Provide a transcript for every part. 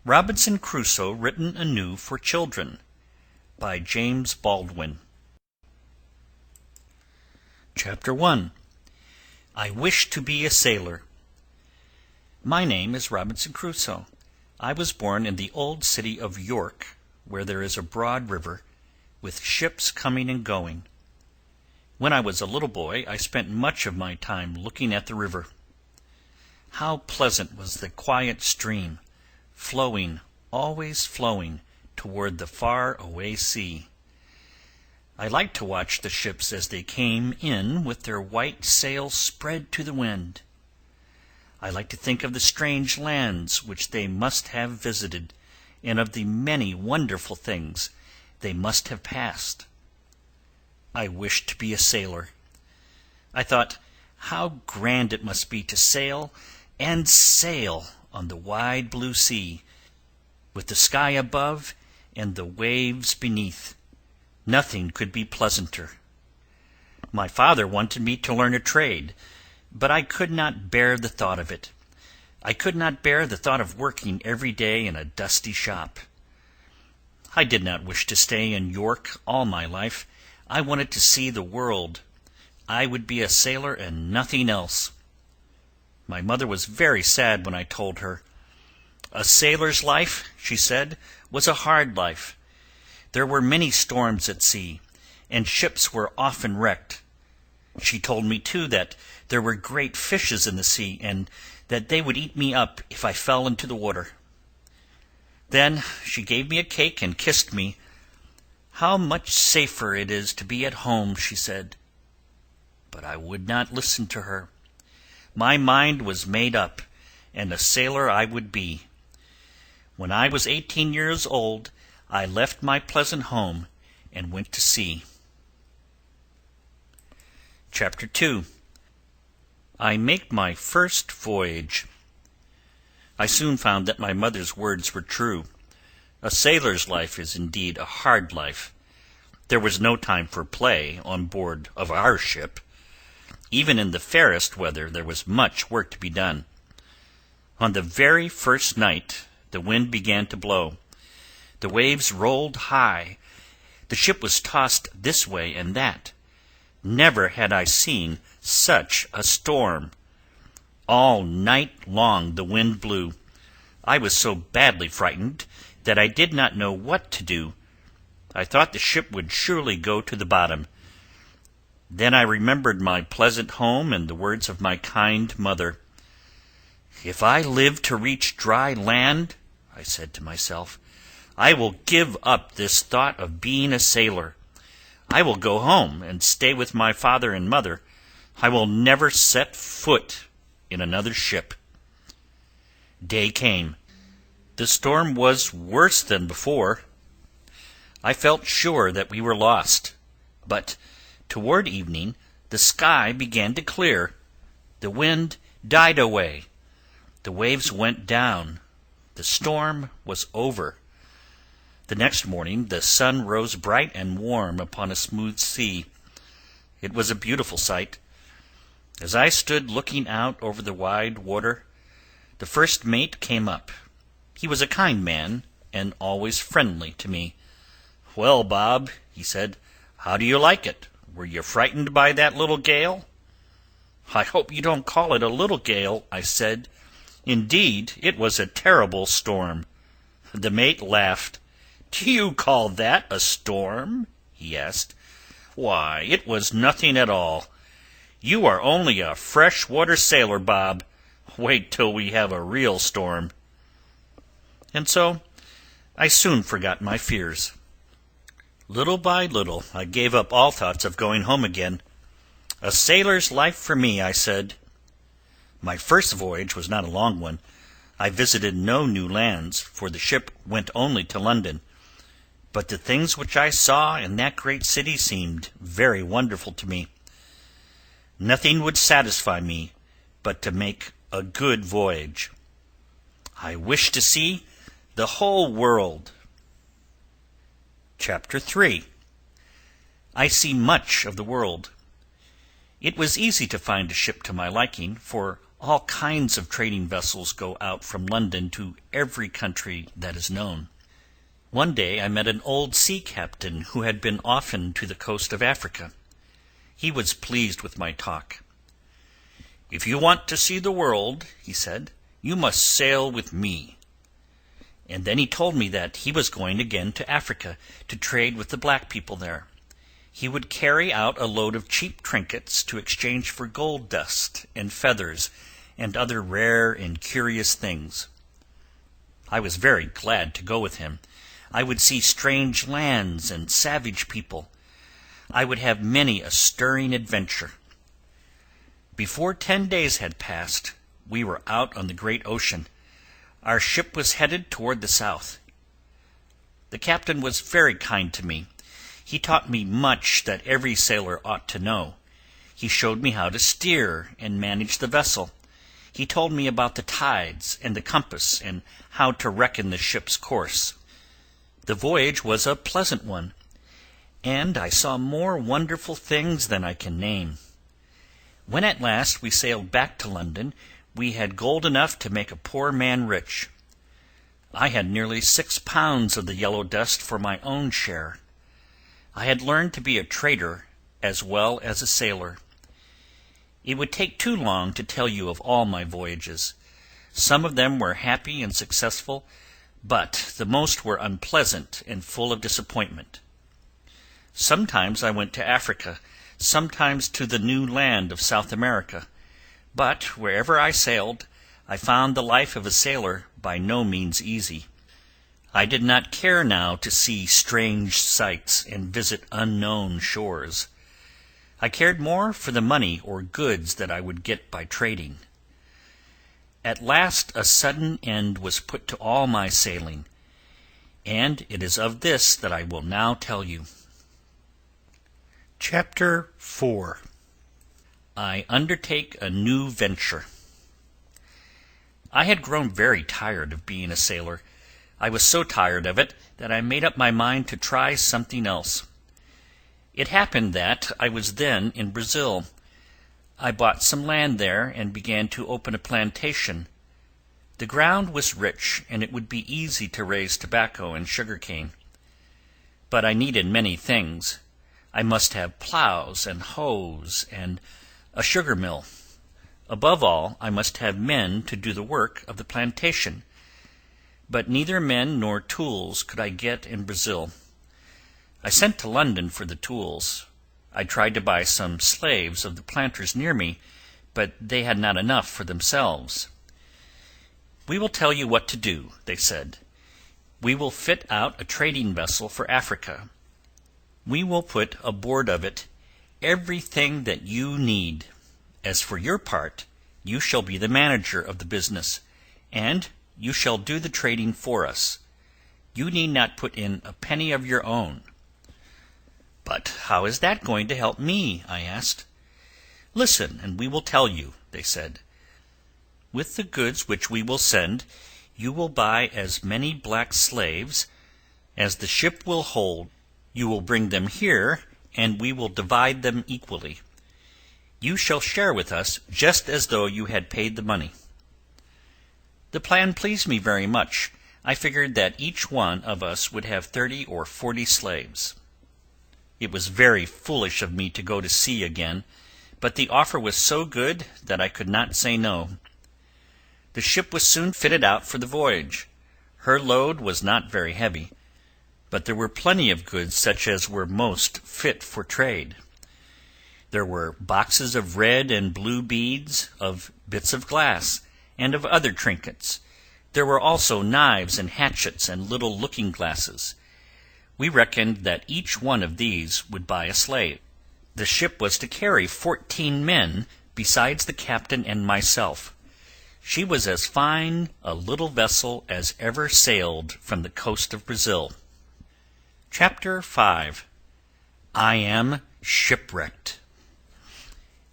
Robinson Crusoe Written Anew for Children by James Baldwin. Chapter 1. I Wish to be a Sailor. My name is Robinson Crusoe. I was born in the old city of York, where there is a broad river, with ships coming and going. When I was a little boy, I spent much of my time looking at the river. How pleasant was the quiet stream, flowing, always flowing, toward the far-away sea. I liked to watch the ships as they came in with their white sails spread to the wind. I liked to think of the strange lands which they must have visited, and of the many wonderful things they must have passed. I wished to be a sailor. I thought how grand it must be to sail and sail on the wide blue sea, with the sky above and the waves beneath. Nothing could be pleasanter. My father wanted me to learn a trade, but I could not bear the thought of it. I could not bear the thought of working every day in a dusty shop. I did not wish to stay in York all my life. I wanted to see the world. I would be a sailor and nothing else. My mother was very sad when I told her. A sailor's life, she said, was a hard life. There were many storms at sea, and ships were often wrecked. She told me, too, that there were great fishes in the sea, and that they would eat me up if I fell into the water. Then she gave me a cake and kissed me. How much safer it is to be at home, she said. But I would not listen to her. My mind was made up, and a sailor I would be. When I was 18 years old, I left my pleasant home and went to sea. Chapter 2. I Make My First Voyage. I soon found that my mother's words were true. A sailor's life is indeed a hard life. There was no time for play on board of our ship. Even in the fairest weather there was much work to be done. On the very first night the wind began to blow. The waves rolled high. The ship was tossed this way and that. Never had I seen such a storm. All night long the wind blew. I was so badly frightened that I did not know what to do. I thought the ship would surely go to the bottom. Then I remembered my pleasant home and the words of my kind mother. "If I live to reach dry land," I said to myself, "I will give up this thought of being a sailor. I will go home and stay with my father and mother. I will never set foot in another ship." Day came. The storm was worse than before. I felt sure that we were lost, but toward evening the sky began to clear. The wind died away. The waves went down. The storm was over. The next morning the sun rose bright and warm upon a smooth sea. It was a beautiful sight. As I stood looking out over the wide water, the first mate came up. He was a kind man, and always friendly to me. "Well, Bob," he said, "how do you like it? Were you frightened by that little gale?" "I hope you don't call it a little gale," I said. "Indeed, it was a terrible storm." The mate laughed. "Do you call that a storm?" he asked. "Why, it was nothing at all. You are only a fresh-water sailor, Bob. Wait till we have a real storm." And so I soon forgot my fears. Little by little I gave up all thoughts of going home again. "A sailor's life for me," I said. My first voyage was not a long one. I visited no new lands, for the ship went only to London. But the things which I saw in that great city seemed very wonderful to me. Nothing would satisfy me but to make a good voyage. I wished to see the whole world. Chapter 3. I See Much of the World. It was easy to find a ship to my liking, for All kinds of trading vessels go out from London to every country that is known. One day I met an old sea captain who had been often to the coast of Africa. He was pleased with my talk. "If you want to see the world," he said, "you must sail with me." And then he told me that he was going again to Africa to trade with the black people there. He would carry out a load of cheap trinkets to exchange for gold dust and feathers and other rare and curious things. I was very glad to go with him. I would see strange lands and savage people. I would have many a stirring adventure. Before 10 days had passed, we were out on the great ocean. Our ship was headed toward the south. The captain was very kind to me. He taught me much that every sailor ought to know. He showed me how to steer and manage the vessel. He told me about the tides and the compass and how to reckon the ship's course. The voyage was a pleasant one, and I saw more wonderful things than I can name. When at last we sailed back to London, we had gold enough to make a poor man rich. I had nearly 6 pounds of the yellow dust for my own share. I had learned to be a trader as well as a sailor. It would take too long to tell you of all my voyages. Some of them were happy and successful, but the most were unpleasant and full of disappointment. Sometimes I went to Africa, sometimes to the new land of South America, but wherever I sailed, I found the life of a sailor by no means easy. I did not care now to see strange sights and visit unknown shores. I cared more for the money or goods that I would get by trading. At last a sudden end was put to all my sailing, and it is of this that I will now tell you. Chapter 4. I undertake a new venture. I had grown very tired of being a sailor. I was so tired of it that I made up my mind to try something else. It happened that I was then in Brazil. I bought some land there and began to open a plantation. The ground was rich, and it would be easy to raise tobacco and sugar cane. But I needed many things. I must have plows and hoes and a sugar mill. Above all, I must have men to do the work of the plantation. But neither men nor tools could I get in Brazil. I sent to London for the tools. I tried to buy some slaves of the planters near me, but they had not enough for themselves. "We will tell you what to do," they said. "We will fit out a trading vessel for Africa. We will put aboard of it everything that you need. As for your part, you shall be the manager of the business, and you shall do the trading for us. You need not put in a penny of your own." "But how is that going to help me?" I asked. "Listen, and we will tell you," they said. "With the goods which we will send, you will buy as many black slaves as the ship will hold. You will bring them here, and we will divide them equally. You shall share with us just as though you had paid the money." The plan pleased me very much. I figured that each one of us would have 30 or 40 slaves. It was very foolish of me to go to sea again, but the offer was so good that I could not say no. The ship was soon fitted out for the voyage. Her load was not very heavy, but there were plenty of goods such as were most fit for trade. There were boxes of red and blue beads, of bits of glass, and of other trinkets. There were also knives and hatchets and little looking-glasses. We reckoned that each one of these would buy a slave. The ship was to carry 14 men, besides the captain and myself. She was as fine a little vessel as ever sailed from the coast of Brazil. Chapter 5. I am shipwrecked.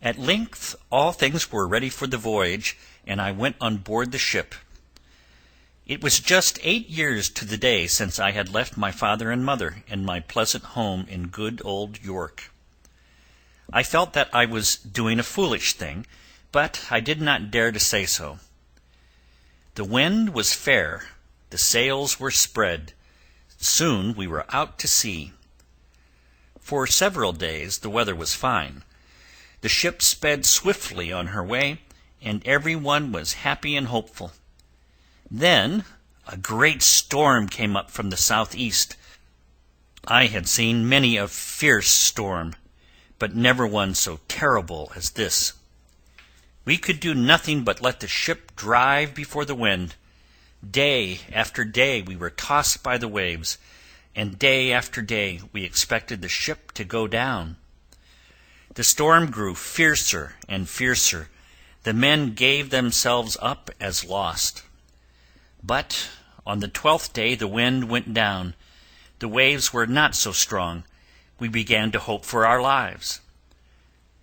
At length all things were ready for the voyage, and I went on board the ship. It was just 8 years to the day since I had left my father and mother and my pleasant home in good old York. I felt that I was doing a foolish thing, but I did not dare to say so. The wind was fair, the sails were spread. Soon we were out to sea. For several days the weather was fine. The ship sped swiftly on her way, and every one was happy and hopeful. Then a great storm came up from the southeast. I had seen many a fierce storm, but never one so terrible as this. We could do nothing but let the ship drive before the wind. Day after day we were tossed by the waves, and day after day we expected the ship to go down. The storm grew fiercer and fiercer. The men gave themselves up as lost. But on the 12th day the wind went down. The waves were not so strong. We began to hope for our lives.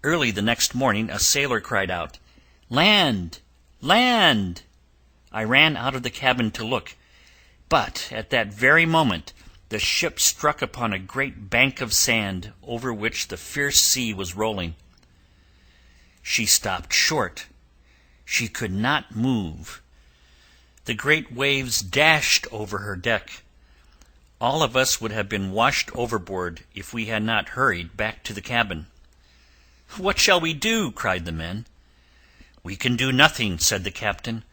Early the next morning a sailor cried out, "Land! Land!" I ran out of the cabin to look, but at that very moment the ship struck upon a great bank of sand over which the fierce sea was rolling. She stopped short. She could not move. The great waves dashed over her deck. All of us would have been washed overboard if we had not hurried back to the cabin. "What shall we do?" cried the men. "We can do nothing," said the captain.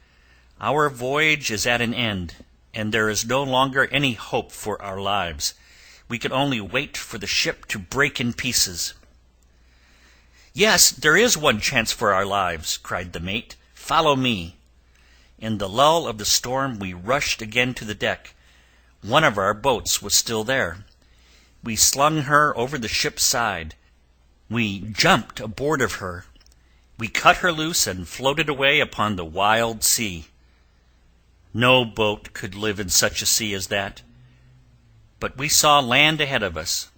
"Our voyage is at an end, and there is no longer any hope for our lives. We can only wait for the ship to break in pieces." "Yes, there is one chance for our lives," cried the mate. "Follow me." In the lull of the storm we rushed again to the deck. One of our boats was still there. We slung her over the ship's side. We jumped aboard of her. We cut her loose and floated away upon the wild sea. No boat could live in such a sea as that. But we saw land ahead of us,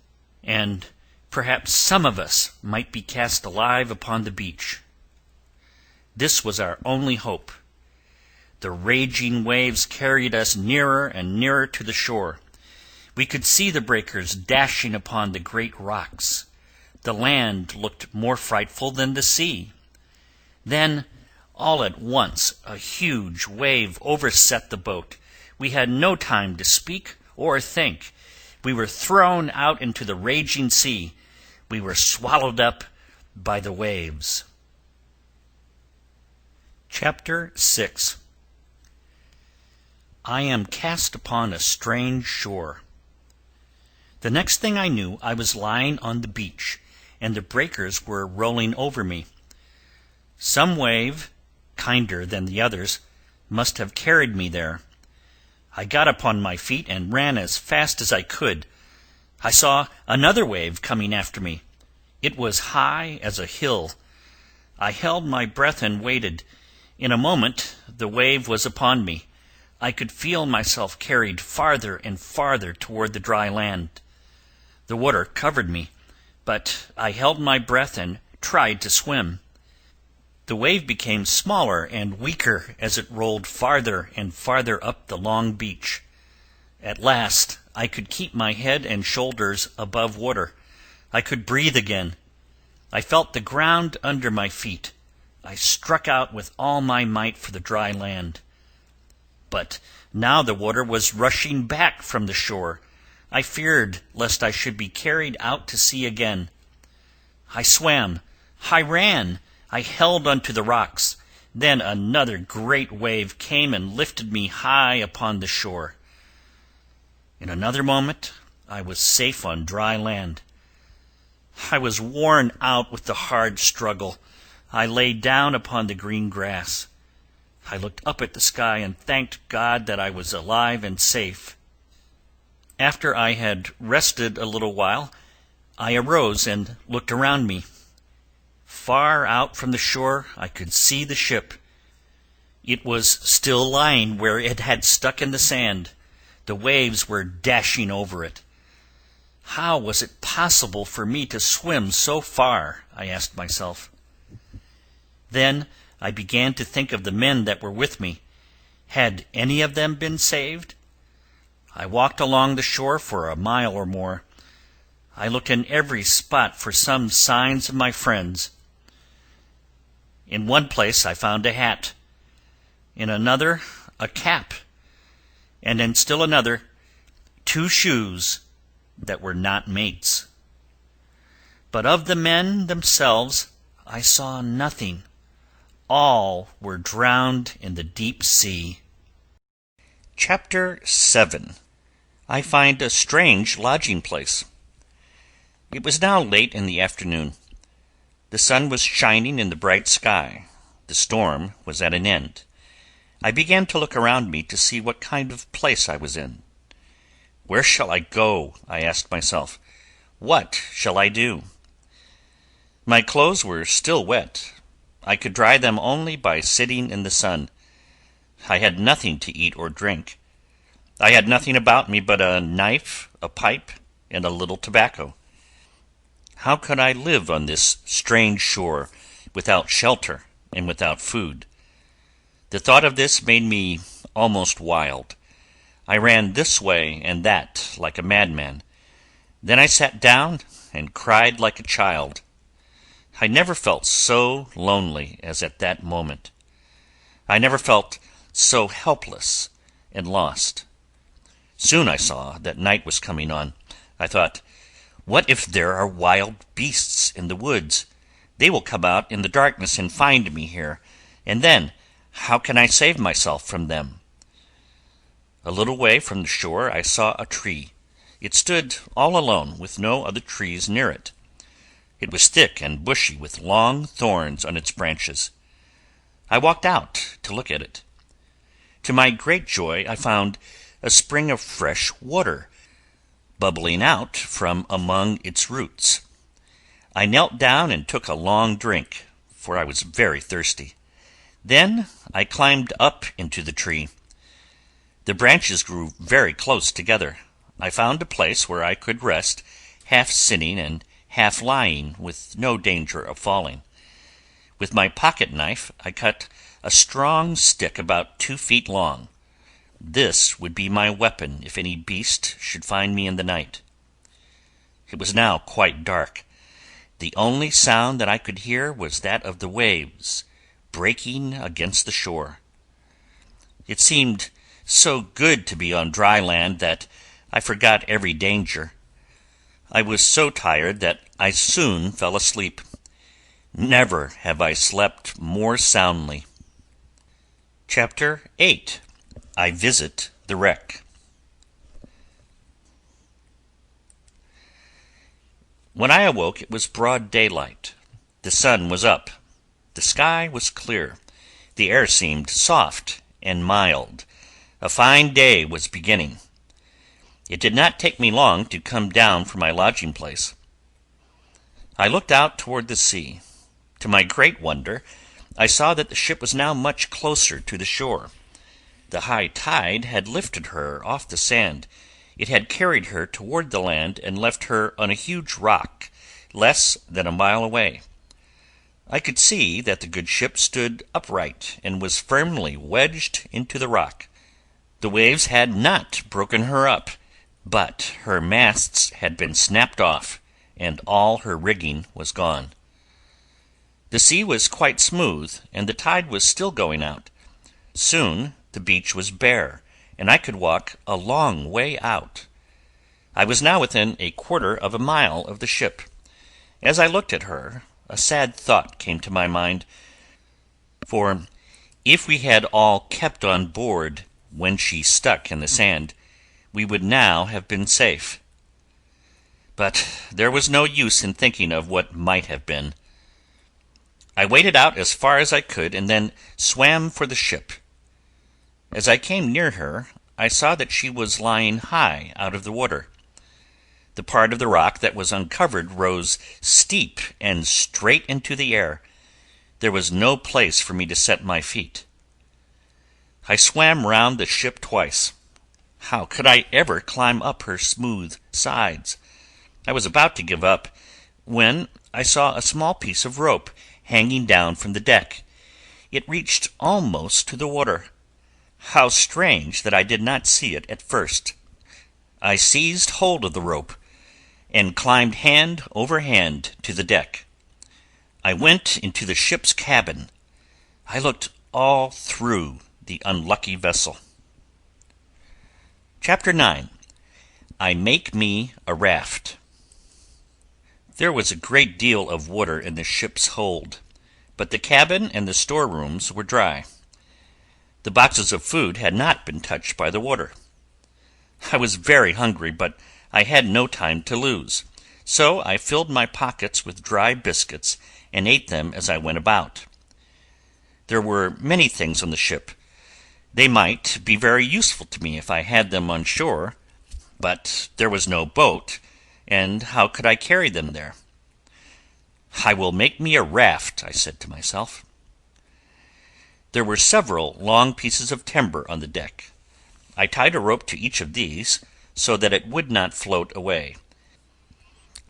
and perhaps some of us might be cast alive upon the beach. This was our only hope. The raging waves carried us nearer and nearer to the shore. We could see the breakers dashing upon the great rocks. The land looked more frightful than the sea. Then, all at once, a huge wave overset the boat. We had no time to speak or think. We were thrown out into the raging sea. We were swallowed up by the waves. Chapter 6. I am cast upon a strange shore. The next thing I knew I was lying on the beach, and the breakers were rolling over me. Some wave, kinder than the others, must have carried me there. I got upon my feet and ran as fast as I could. I saw another wave coming after me. It was high as a hill. I held my breath and waited. In a moment the wave was upon me. I could feel myself carried farther and farther toward the dry land. The water covered me, but I held my breath and tried to swim. The wave became smaller and weaker as it rolled farther and farther up the long beach. At last I could keep my head and shoulders above water. I could breathe again. I felt the ground under my feet. I struck out with all my might for the dry land. But now the water was rushing back from the shore. I feared lest I should be carried out to sea again. I swam. I ran. I held onto the rocks. Then another great wave came and lifted me high upon the shore. In another moment I was safe on dry land. I was worn out with the hard struggle. I lay down upon the green grass. I looked up at the sky and thanked God that I was alive and safe. After I had rested a little while, I arose and looked around me. Far out from the shore I could see the ship. It was still lying where it had stuck in the sand. The waves were dashing over it. How was it possible for me to swim so far? I asked myself. Then I began to think of the men that were with me. Had any of them been saved? I walked along the shore for a mile or more. I looked in every spot for some signs of my friends. In one place I found a hat, in another a cap, and in still another 2 shoes that were not mates. But of the men themselves I saw nothing. All were drowned in the deep sea. Chapter 7. I find a strange lodging place. It was now late in the afternoon. The sun was shining in the bright sky. The storm was at an end. I began to look around me to see what kind of place I was in. Where shall I go? I asked myself. What shall I do? My clothes were still wet. I could dry them only by sitting in the sun. I had nothing to eat or drink. I had nothing about me but a knife, a pipe, and a little tobacco. How could I live on this strange shore without shelter and without food? The thought of this made me almost wild. I ran this way and that like a madman. Then I sat down and cried like a child. I never felt so lonely as at that moment. I never felt so helpless and lost. Soon I saw that night was coming on. I thought, what if there are wild beasts in the woods? They will come out in the darkness and find me here, and then how can I save myself from them? A little way from the shore I saw a tree. It stood all alone, with no other trees near it. It was thick and bushy, with long thorns on its branches. I walked out to look at it. To my great joy I found a spring of fresh water bubbling out from among its roots. I knelt down and took a long drink, for I was very thirsty. Then I climbed up into the tree. The branches grew very close together. I found a place where I could rest, half sitting and half lying, with no danger of falling. With my pocket knife I cut a strong stick about 2 feet long. This would be my weapon if any beast should find me in the night. It was now quite dark. The only sound that I could hear was that of the waves breaking against the shore. It seemed so good to be on dry land that I forgot every danger. I was so tired that I soon fell asleep. Never have I slept more soundly. Chapter 8. I visit the wreck. When I awoke it was broad daylight. The sun was up. The sky was clear. The air seemed soft and mild. A fine day was beginning. It did not take me long to come down from my lodging place. I looked out toward the sea. To my great wonder, I saw that the ship was now much closer to the shore. The high tide had lifted her off the sand. It had carried her toward the land and left her on a huge rock, less than a mile away. I could see that the good ship stood upright and was firmly wedged into the rock. The waves had not broken her up, but her masts had been snapped off, and all her rigging was gone. The sea was quite smooth, and the tide was still going out. Soon the beach was bare, and I could walk a long way out. I was now within a quarter of a mile of the ship. As I looked at her, a sad thought came to my mind, for if we had all kept on board when she stuck in the sand, we would now have been safe. But there was no use in thinking of what might have been. I waded out as far as I could, and then swam for the ship. As I came near her, I saw that she was lying high out of the water. The part of the rock that was uncovered rose steep and straight into the air. There was no place for me to set my feet. I swam round the ship twice. How could I ever climb up her smooth sides? I was about to give up, when I saw a small piece of rope hanging down from the deck. It reached almost to the water. How strange that I did not see it at first! I seized hold of the rope, and climbed hand over hand to the deck. I went into the ship's cabin. I looked all through the unlucky vessel. Chapter 9. I Make Me a Raft. There was a great deal of water in the ship's hold, but the cabin and the storerooms were dry. The boxes of food had not been touched by the water. I was very hungry, but I had no time to lose, so I filled my pockets with dry biscuits and ate them as I went about. There were many things on the ship. They might be very useful to me if I had them on shore, but there was no boat, and how could I carry them there? I will make me a raft, I said to myself. There were several long pieces of timber on the deck. I tied a rope to each of these, so that it would not float away.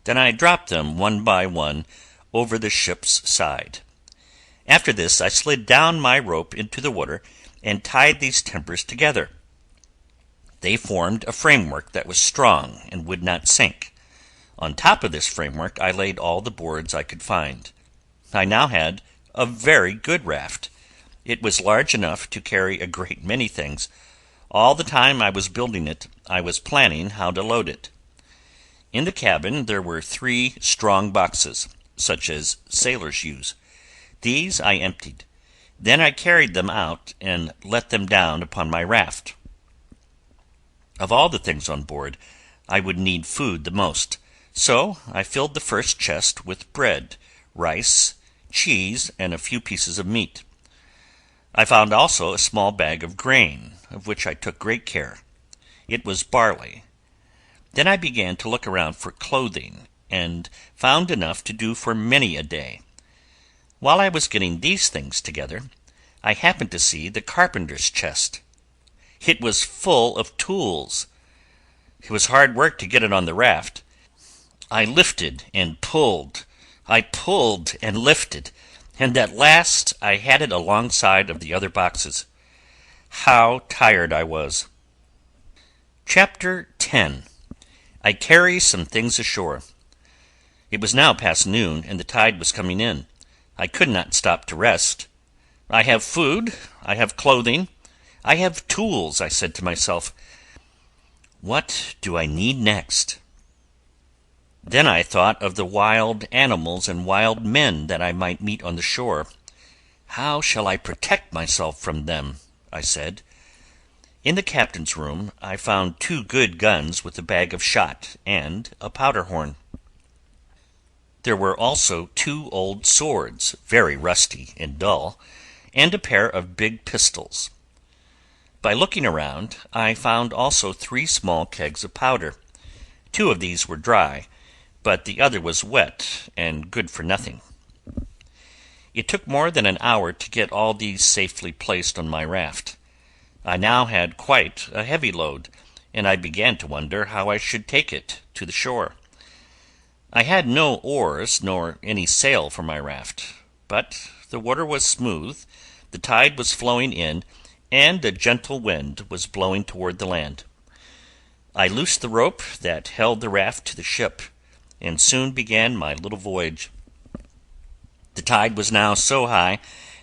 Then I dropped them one by one over the ship's side. After this I slid down my rope into the water and tied these timbers together. They formed a framework that was strong and would not sink. On top of this framework I laid all the boards I could find. I now had a very good raft. It was large enough to carry a great many things. All the time I was building it, I was planning how to load it. In the cabin there were 3 strong boxes, such as sailors use. These I emptied. Then I carried them out and let them down upon my raft. Of all the things on board, I would need food the most, so I filled the first chest with bread, rice, cheese, and a few pieces of meat. I found also a small bag of grain, of which I took great care. It was barley. Then I began to look around for clothing, and found enough to do for many a day. While I was getting these things together, I happened to see the carpenter's chest. It was full of tools. It was hard work to get it on the raft. I lifted and pulled. I pulled and lifted, and at last I had it alongside of the other boxes. How tired I was! Chapter 10. I Carry Some Things Ashore. It was now past noon, and the tide was coming in. I could not stop to rest. I have food, I have clothing, I have tools, I said to myself. What do I need next? Then I thought of the wild animals and wild men that I might meet on the shore. How shall I protect myself from them? I said. In the captain's room I found 2 good guns with a bag of shot and a powder horn. There were also 2 old swords, very rusty and dull, and a pair of big pistols. By looking around, I found also 3 small kegs of powder. 2 of these were dry, but the other was wet and good for nothing. It took more than an hour to get all these safely placed on my raft. I now had quite a heavy load, and I began to wonder how I should take it to the shore. I had no oars nor any sail for my raft, but the water was smooth, the tide was flowing in, and a gentle wind was blowing toward the land. I loosed the rope that held the raft to the ship, and soon began my little voyage. The tide was now so high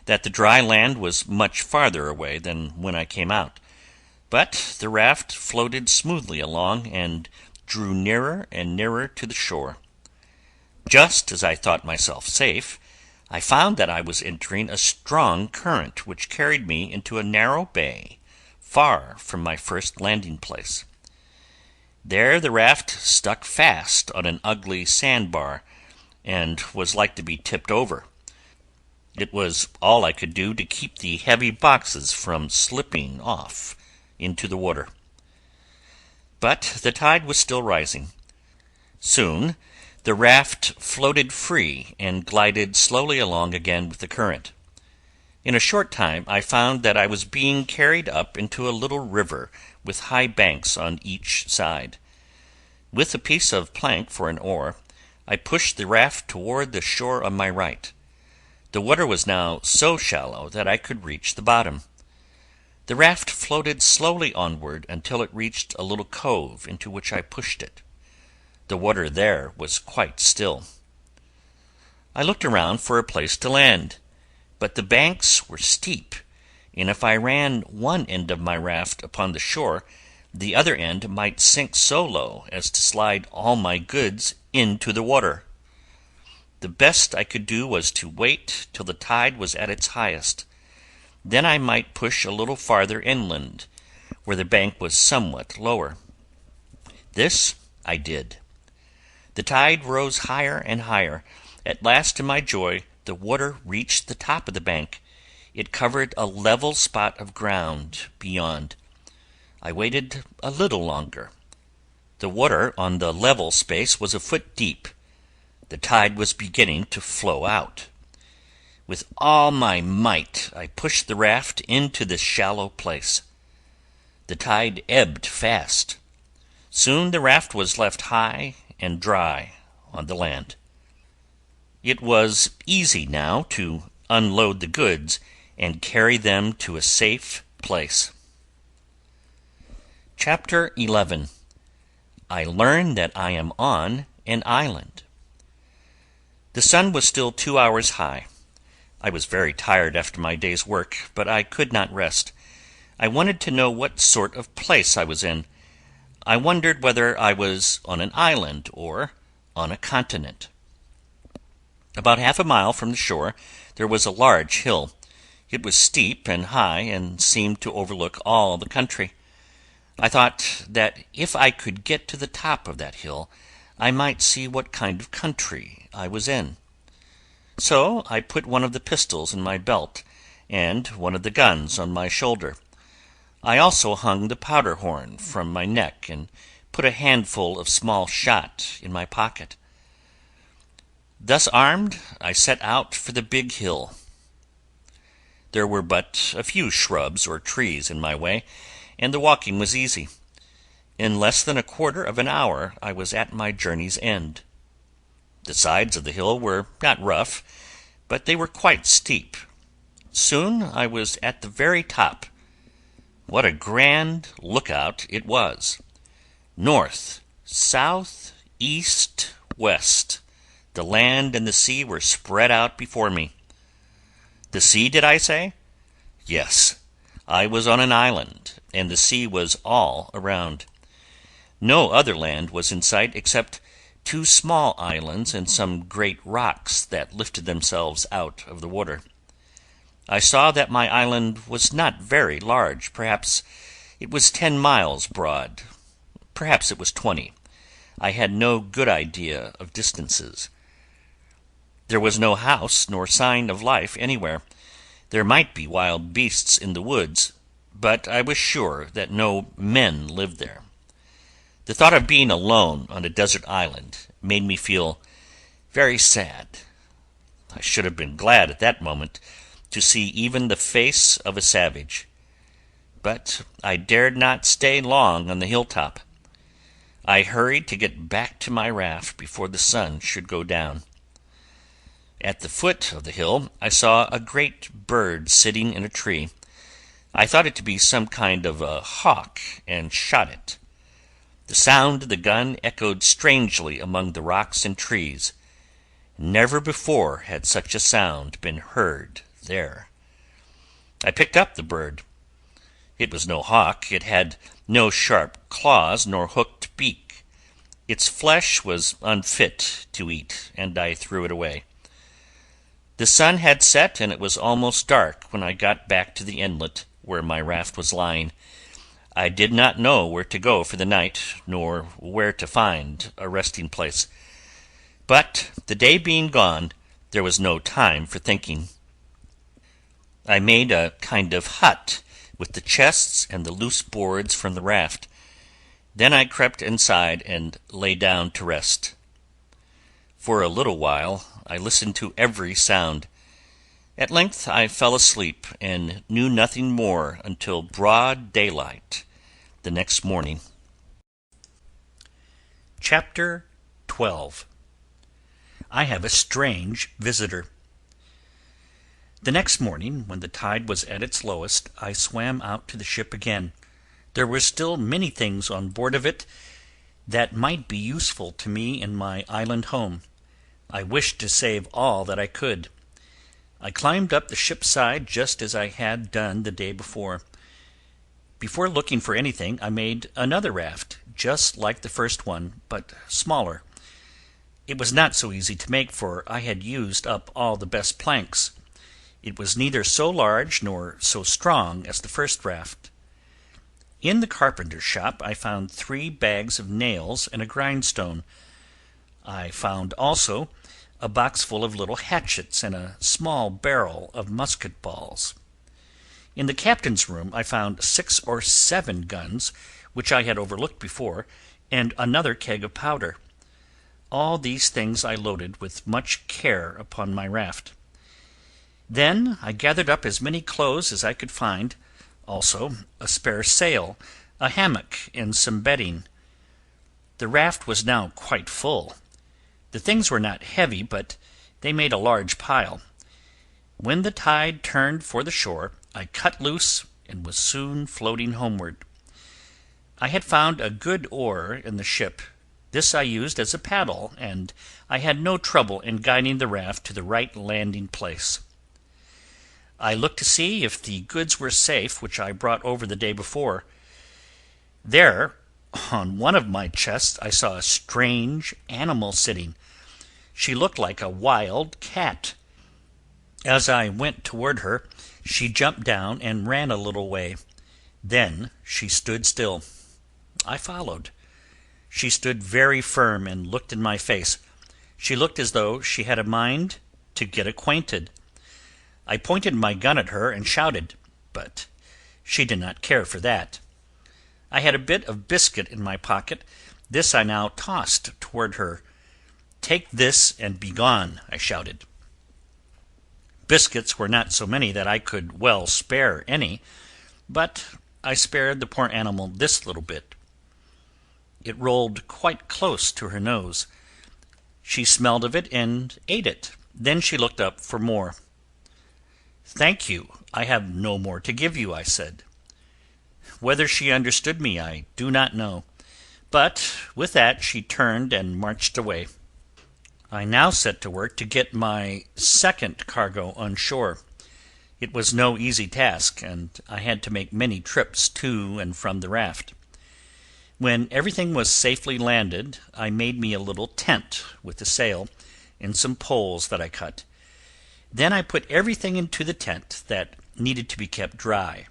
that the dry land was much farther away than when I came out, but the raft floated smoothly along and drew nearer and nearer to the shore. Just as I thought myself safe, I found that I was entering a strong current which carried me into a narrow bay, far from my first landing place. There the raft stuck fast on an ugly sandbar, and was like to be tipped over. It was all I could do to keep the heavy boxes from slipping off into the water. But the tide was still rising. Soon the raft floated free and glided slowly along again with the current. In a short time I found that I was being carried up into a little river with high banks on each side. With a piece of plank for an oar, I pushed the raft toward the shore on my right. The water was now so shallow that I could reach the bottom. The raft floated slowly onward until it reached a little cove into which I pushed it. The water there was quite still. I looked around for a place to land. but the banks were steep, and if I ran one end of my raft upon the shore, the other end might sink so low as to slide all my goods into the water. The best I could do was to wait till the tide was at its highest. Then I might push a little farther inland, where the bank was somewhat lower. This I did. The tide rose higher and higher. At last, to my joy, the water reached the top of the bank. It covered a level spot of ground beyond. I waited a little longer. The water on the level space was a foot deep. The tide was beginning to flow out. With all my might I pushed the raft into this shallow place. The tide ebbed fast. Soon the raft was left high and dry on the land. It was easy now to unload the goods and carry them to a safe place. Chapter 11. I learn that I am on an island. The sun was still 2 hours high. I was very tired after my day's work, but I could not rest. I wanted to know what sort of place I was in. I wondered whether I was on an island or on a continent. About half a mile from the shore there was a large hill. It was steep and high, and seemed to overlook all the country. I thought that if I could get to the top of that hill, I might see what kind of country I was in. So I put one of the pistols in my belt, and one of the guns on my shoulder. I also hung the powder horn from my neck, and put a handful of small shot in my pocket. Thus armed, I set out for the big hill. There were but a few shrubs or trees in my way, and the walking was easy. In less than a quarter of an hour I was at my journey's end. The sides of the hill were not rough, but they were quite steep. Soon I was at the very top. What a grand lookout it was! North, south, east, west, the land and the sea were spread out before me. The sea, did I say? Yes, I was on an island, and the sea was all around. No other land was in sight except 2 small islands and some great rocks that lifted themselves out of the water. I saw that my island was not very large. Perhaps it was 10 miles broad. Perhaps it was 20. I had no good idea of distances. There was no house nor sign of life anywhere. There might be wild beasts in the woods, but I was sure that no men lived there. The thought of being alone on a desert island made me feel very sad. I should have been glad at that moment to see even the face of a savage. But I dared not stay long on the hilltop. I hurried to get back to my raft before the sun should go down. At the foot of the hill I saw a great bird sitting in a tree. I thought it to be some kind of a hawk, and shot it. The sound of the gun echoed strangely among the rocks and trees. Never before had such a sound been heard there. I picked up the bird. It was no hawk. It had no sharp claws nor hooked beak. Its flesh was unfit to eat, and I threw it away. The sun had set, and it was almost dark when I got back to the inlet where my raft was lying. I did not know where to go for the night, nor where to find a resting place. But the day being gone, there was no time for thinking. I made a kind of hut with the chests and the loose boards from the raft. Then I crept inside and lay down to rest. For a little while I listened to every sound. At length I fell asleep, and knew nothing more until broad daylight the next morning. Chapter 12. I have a strange visitor. The next morning, when the tide was at its lowest, I swam out to the ship again. There were still many things on board of it that might be useful to me in my island home. I wished to save all that I could. I climbed up the ship's side just as I had done the day before. Before looking for anything, I made another raft, just like the first one, but smaller. It was not so easy to make, for I had used up all the best planks. It was neither so large nor so strong as the first raft. In the carpenter's shop I found 3 bags of nails and a grindstone. I found also a box full of little hatchets and a small barrel of musket balls. In the captain's room I found 6 or 7 guns, which I had overlooked before, and another keg of powder. All these things I loaded with much care upon my raft. Then I gathered up as many clothes as I could find, also a spare sail, a hammock, and some bedding. The raft was now quite full. The things were not heavy, but they made a large pile. When the tide turned for the shore, I cut loose and was soon floating homeward. I had found a good oar in the ship. This I used as a paddle, and I had no trouble in guiding the raft to the right landing place. I looked to see if the goods were safe which I brought over the day before. There, on one of my chests, I saw a strange animal sitting. She looked like a wild cat. As I went toward her, she jumped down and ran a little way. Then she stood still. I followed. She stood very firm and looked in my face. She looked as though she had a mind to get acquainted. I pointed my gun at her and shouted, but she did not care for that. I had a bit of biscuit in my pocket. This I now tossed toward her. "Take this and be gone," I shouted. Biscuits were not so many that I could well spare any, but I spared the poor animal this little bit. It rolled quite close to her nose. She smelled of it and ate it. Then she looked up for more. "Thank you, I have no more to give you," I said. Whether she understood me I do not know, but with that she turned and marched away. I now set to work to get my second cargo on shore. It was no easy task, and I had to make many trips to and from the raft. When everything was safely landed, I made me a little tent with a sail and some poles that I cut. Then I put everything into the tent that needed to be kept dry.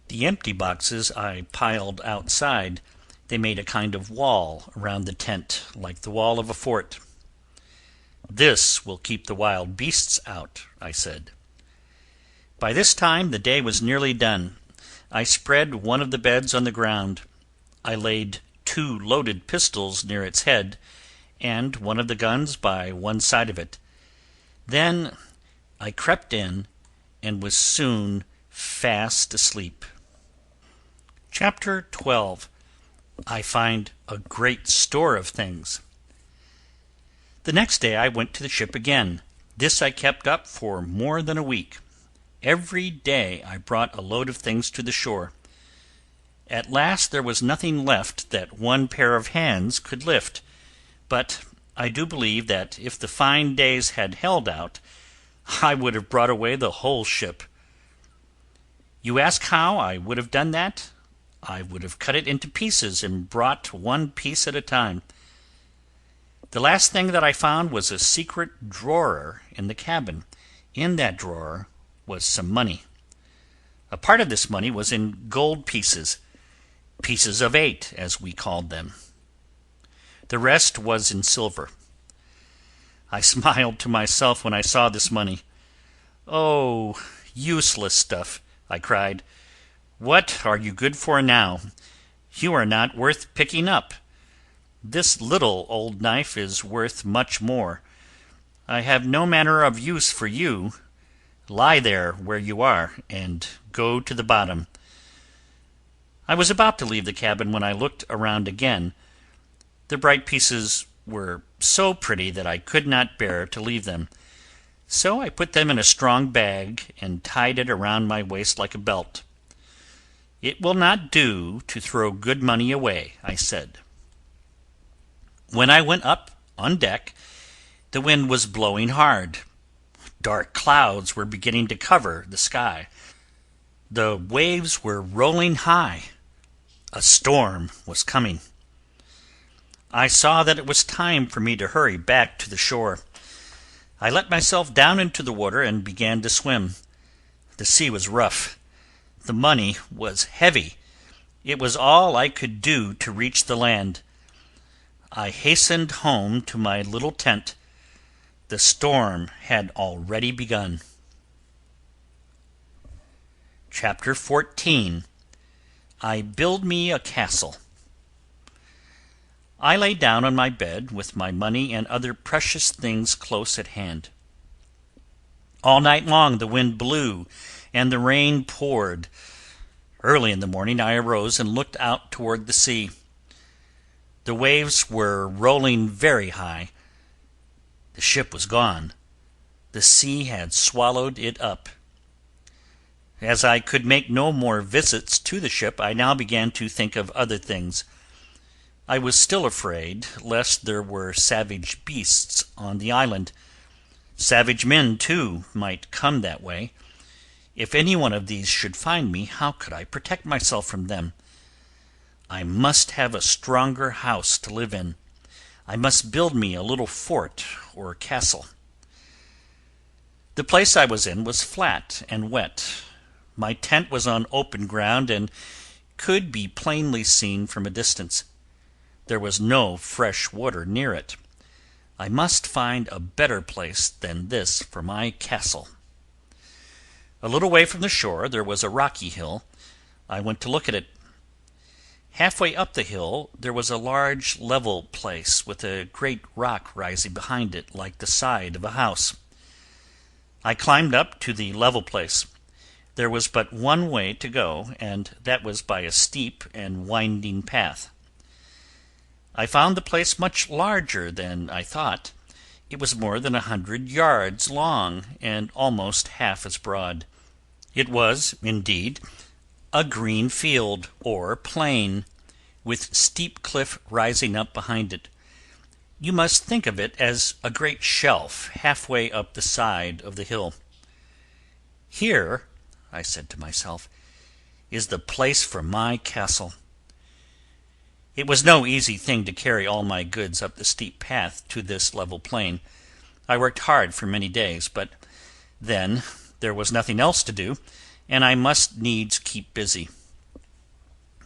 The empty boxes I piled outside. They made a kind of wall around the tent, like the wall of a fort. "This will keep the wild beasts out," I said. By this time the day was nearly done. I spread one of the beds on the ground. I laid 2 loaded pistols near its head, and one of the guns by one side of it. Then I crept in and was soon fast asleep. Chapter 12. I find a great store of things. The next day I went to the ship again. This I kept up for more than a week. Every day I brought a load of things to the shore. At last there was nothing left that one pair of hands could lift, but I do believe that if the fine days had held out, I would have brought away the whole ship. You ask how I would have done that? I would have cut it into pieces and brought one piece at a time. The last thing that I found was a secret drawer in the cabin. In that drawer was some money. A part of this money was in gold pieces, pieces of 8, as we called them. The rest was in silver. I smiled to myself when I saw this money. "Oh, useless stuff," I cried. "What are you good for now? You are not worth picking up. This little old knife is worth much more. I have no manner of use for you. Lie there where you are, and go to the bottom." I was about to leave the cabin when I looked around again. The bright pieces were so pretty that I could not bear to leave them. So I put them in a strong bag and tied it around my waist like a belt. "It will not do to throw good money away," I said. When I went up on deck, the wind was blowing hard. Dark clouds were beginning to cover the sky. The waves were rolling high. A storm was coming. I saw that it was time for me to hurry back to the shore. I let myself down into the water and began to swim. The sea was rough. The money was heavy. It was all I could do to reach the land. I hastened home to my little tent. The storm had already begun. Chapter 14. I Build Me a Castle. I lay down on my bed with my money and other precious things close at hand. All night long the wind blew and the rain poured. Early in the morning I arose and looked out toward the sea. The waves were rolling very high. The ship was gone. The sea had swallowed it up. As I could make no more visits to the ship, I now began to think of other things. I was still afraid lest there were savage beasts on the island. Savage men, too, might come that way. If any one of these should find me, how could I protect myself from them? I must have a stronger house to live in. I must build me a little fort or castle. The place I was in was flat and wet. My tent was on open ground and could be plainly seen from a distance. There was no fresh water near it. I must find a better place than this for my castle. A little way from the shore there was a rocky hill. I went to look at it. Halfway up the hill there was a large level place with a great rock rising behind it like the side of a house. I climbed up to the level place. There was but one way to go, and that was by a steep and winding path. I found the place much larger than I thought. It was more than 100 yards long and almost half as broad. It was, indeed, a green field or plain, with steep cliff rising up behind it. You must think of it as a great shelf halfway up the side of the hill. Here, I said to myself, is the place for my castle. It was no easy thing to carry all my goods up the steep path to this level plain. I worked hard for many days, but then there was nothing else to do, and I must needs keep busy.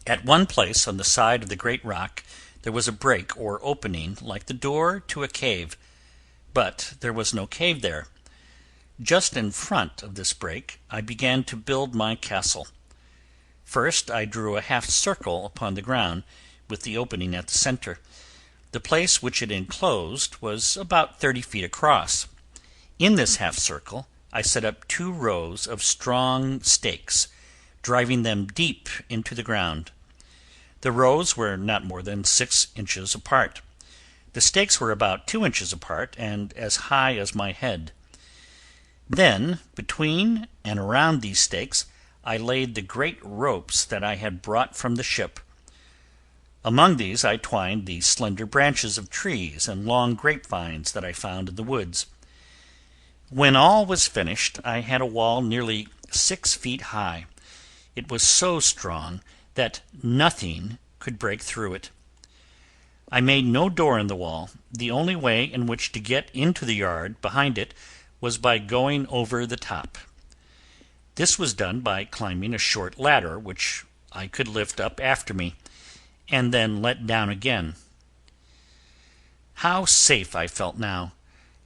At one place on the side of the great rock there was a break or opening like the door to a cave, but there was no cave there. Just in front of this break I began to build my castle. First I drew a half circle upon the ground, with the opening at the center. The place which it enclosed was about 30 feet across. In this half circle I set up 2 rows of strong stakes, driving them deep into the ground. The rows were not more than 6 inches apart. The stakes were about 2 inches apart and as high as my head. Then, between and around these stakes, I laid the great ropes that I had brought from the ship. Among these I twined the slender branches of trees and long grapevines that I found in the woods. When all was finished, I had a wall nearly 6 feet high. It was so strong that nothing could break through it. I made no door in the wall. The only way in which to get into the yard behind it was by going over the top. This was done by climbing a short ladder which I could lift up after me, and then let down again. How safe I felt now,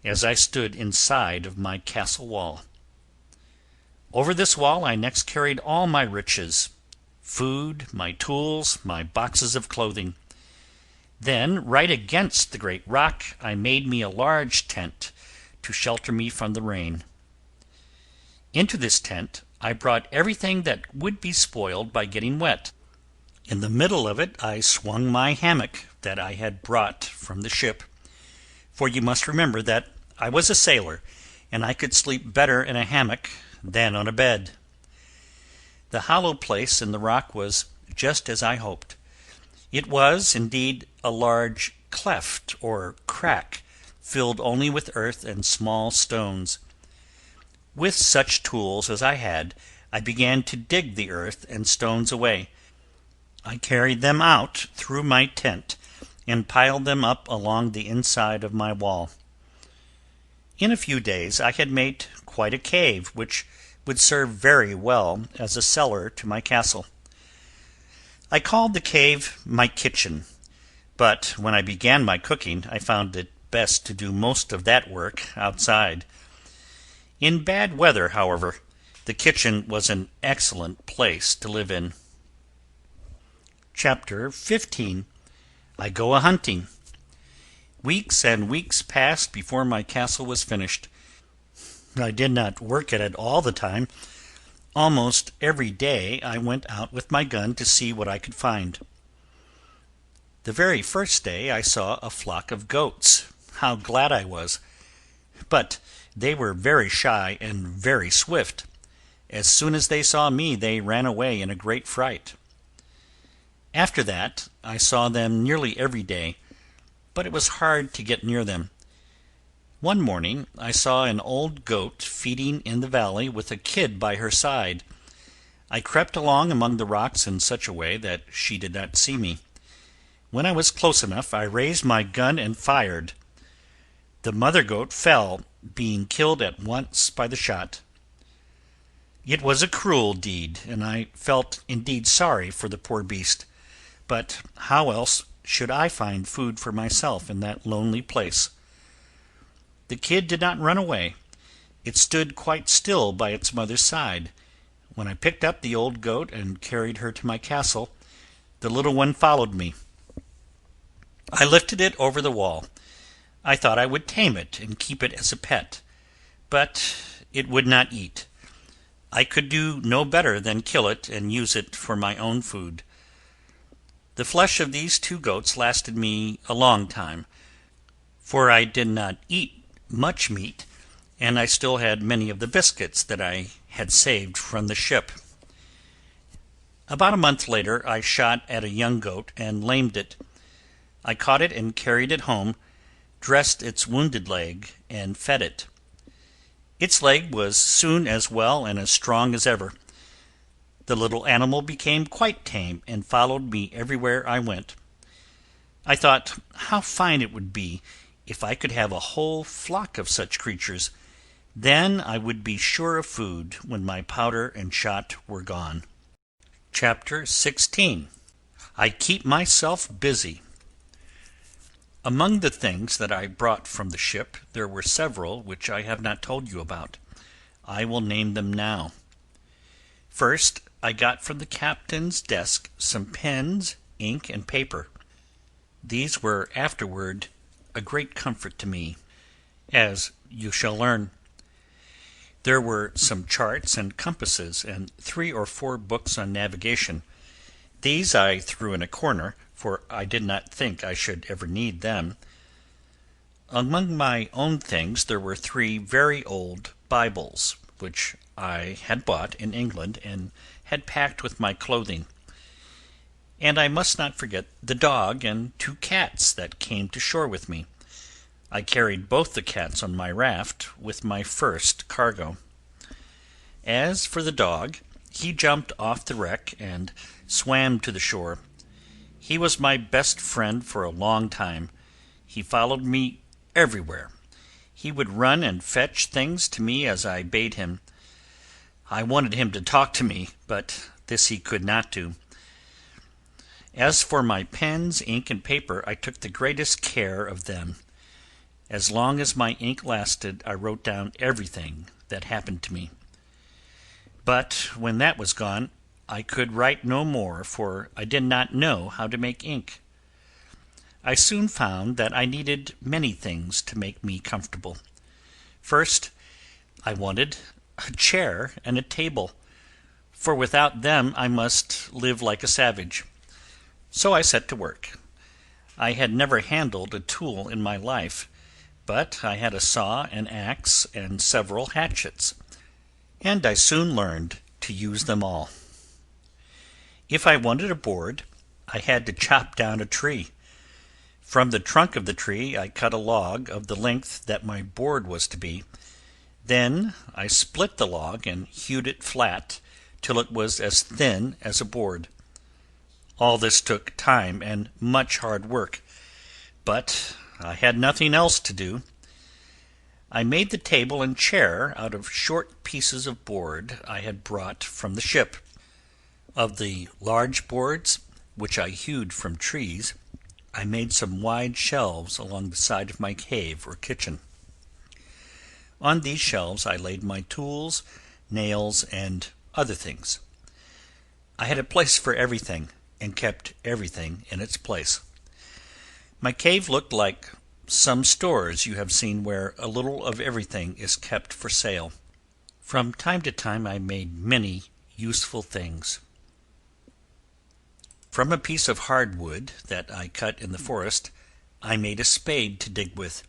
as I stood inside of my castle wall. Over this wall I next carried all my riches, food, my tools, my boxes of clothing. Then, right against the great rock, I made me a large tent to shelter me from the rain. Into this tent I brought everything that would be spoiled by getting wet. In the middle of it I swung my hammock that I had brought from the ship, for you must remember that I was a sailor, and I could sleep better in a hammock than on a bed. The hollow place in the rock was just as I hoped. It was, indeed, a large cleft or crack, filled only with earth and small stones. With such tools as I had, I began to dig the earth and stones away. I carried them out through my tent, and piled them up along the inside of my wall. In a few days I had made quite a cave, which would serve very well as a cellar to my castle. I called the cave my kitchen, but when I began my cooking I found it best to do most of that work outside. In bad weather, however, the kitchen was an excellent place to live in. Chapter 15. I Go A-Hunting. Weeks and weeks passed before my castle was finished. I did not work at it all the time. Almost every day I went out with my gun to see what I could find. The very first day I saw a flock of goats. How glad I was! But they were very shy and very swift. As soon as they saw me they ran away in a great fright. After that I saw them nearly every day, but it was hard to get near them. One morning I saw an old goat feeding in the valley with a kid by her side. I crept along among the rocks in such a way that she did not see me. When I was close enough I raised my gun and fired. The mother goat fell, being killed at once by the shot. It was a cruel deed, and I felt indeed sorry for the poor beast. But how else should I find food for myself in that lonely place? The kid did not run away. It stood quite still by its mother's side. When I picked up the old goat and carried her to my castle, the little one followed me. I lifted it over the wall. I thought I would tame it and keep it as a pet, but it would not eat. I could do no better than kill it and use it for my own food. The flesh of these two goats lasted me a long time, for I did not eat much meat, and I still had many of the biscuits that I had saved from the ship. About a month later I shot at a young goat and lamed it. I caught it and carried it home, dressed its wounded leg, and fed it. Its leg was soon as well and as strong as ever. The little animal became quite tame and followed me everywhere I went. I thought how fine it would be if I could have a whole flock of such creatures. Then I would be sure of food when my powder and shot were gone. Chapter 16. I Keep Myself Busy. Among the things that I brought from the ship there were several which I have not told you about. I will name them now. First, I got from the captain's desk some pens, ink, and paper. These were afterward a great comfort to me, as you shall learn. There were some charts and compasses, and 3 or 4 books on navigation. These I threw in a corner, for I did not think I should ever need them. Among my own things there were 3 very old Bibles, which I had bought in England and had packed with my clothing. And I must not forget the dog and 2 cats that came to shore with me. I carried both the cats on my raft with my first cargo. As for the dog, he jumped off the wreck and swam to the shore. He was my best friend for a long time. He followed me everywhere. He would run and fetch things to me as I bade him. I wanted him to talk to me, but this he could not do. As for my pens, ink, and paper, I took the greatest care of them. As long as my ink lasted, I wrote down everything that happened to me. But when that was gone, I could write no more, for I did not know how to make ink. I soon found that I needed many things to make me comfortable. First, I wanted a chair and a table, for without them I must live like a savage. So I set to work. I had never handled a tool in my life, but I had a saw, an axe, and several hatchets, and I soon learned to use them all. If I wanted a board, I had to chop down a tree. From the trunk of the tree I cut a log of the length that my board was to be. Then I split the log and hewed it flat till it was as thin as a board. All this took time and much hard work, but I had nothing else to do. I made the table and chair out of short pieces of board I had brought from the ship. Of the large boards, which I hewed from trees, I made some wide shelves along the side of my cave or kitchen. On these shelves I laid my tools, nails, and other things. I had a place for everything, and kept everything in its place. My cave looked like some stores you have seen where a little of everything is kept for sale. From time to time I made many useful things. From a piece of hardwood that I cut in the forest, I made a spade to dig with.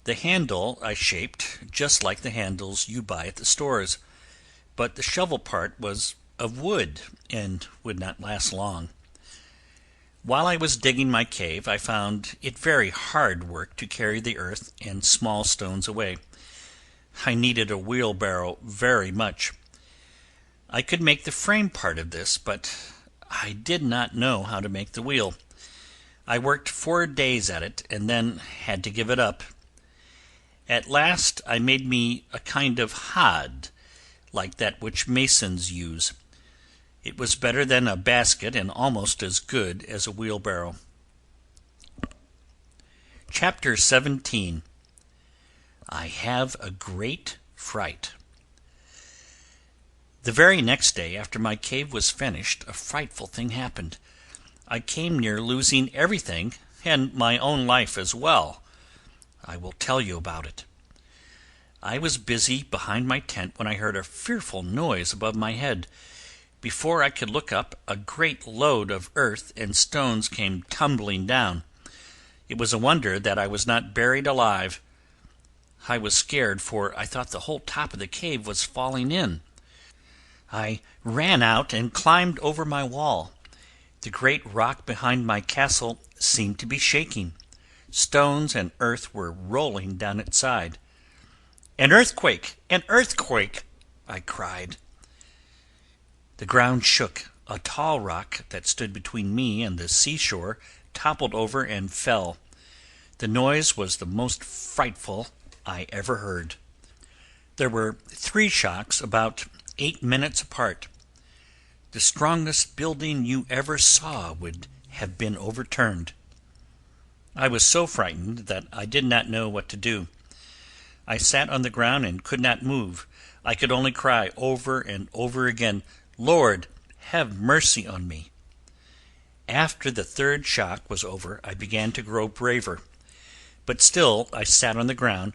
The handle I shaped just like the handles you buy at the stores, but the shovel part was of wood and would not last long. While I was digging my cave, I found it very hard work to carry the earth and small stones away. I needed a wheelbarrow very much. I could make the frame part of this, but I did not know how to make the wheel. I worked 4 days at it, and then had to give it up. At last I made me a kind of hod, like that which masons use. It was better than a basket and almost as good as a wheelbarrow. Chapter 17. I have a great fright. The very next day after my cave was finished, a frightful thing happened. I came near losing everything, and my own life as well. I will tell you about it. I was busy behind my tent when I heard a fearful noise above my head. Before I could look up, a great load of earth and stones came tumbling down. It was a wonder that I was not buried alive. I was scared, for I thought the whole top of the cave was falling in. I ran out and climbed over my wall. The great rock behind my castle seemed to be shaking. Stones and earth were rolling down its side. "An earthquake! An earthquake!" I cried. The ground shook. A tall rock that stood between me and the seashore toppled over and fell. The noise was the most frightful I ever heard. There were 3 shocks about 8 minutes apart. The strongest building you ever saw would have been overturned. I was so frightened that I did not know what to do. I sat on the ground and could not move. I could only cry over and over again, "Lord, have mercy on me." After the 3rd shock was over, I began to grow braver, but still I sat on the ground,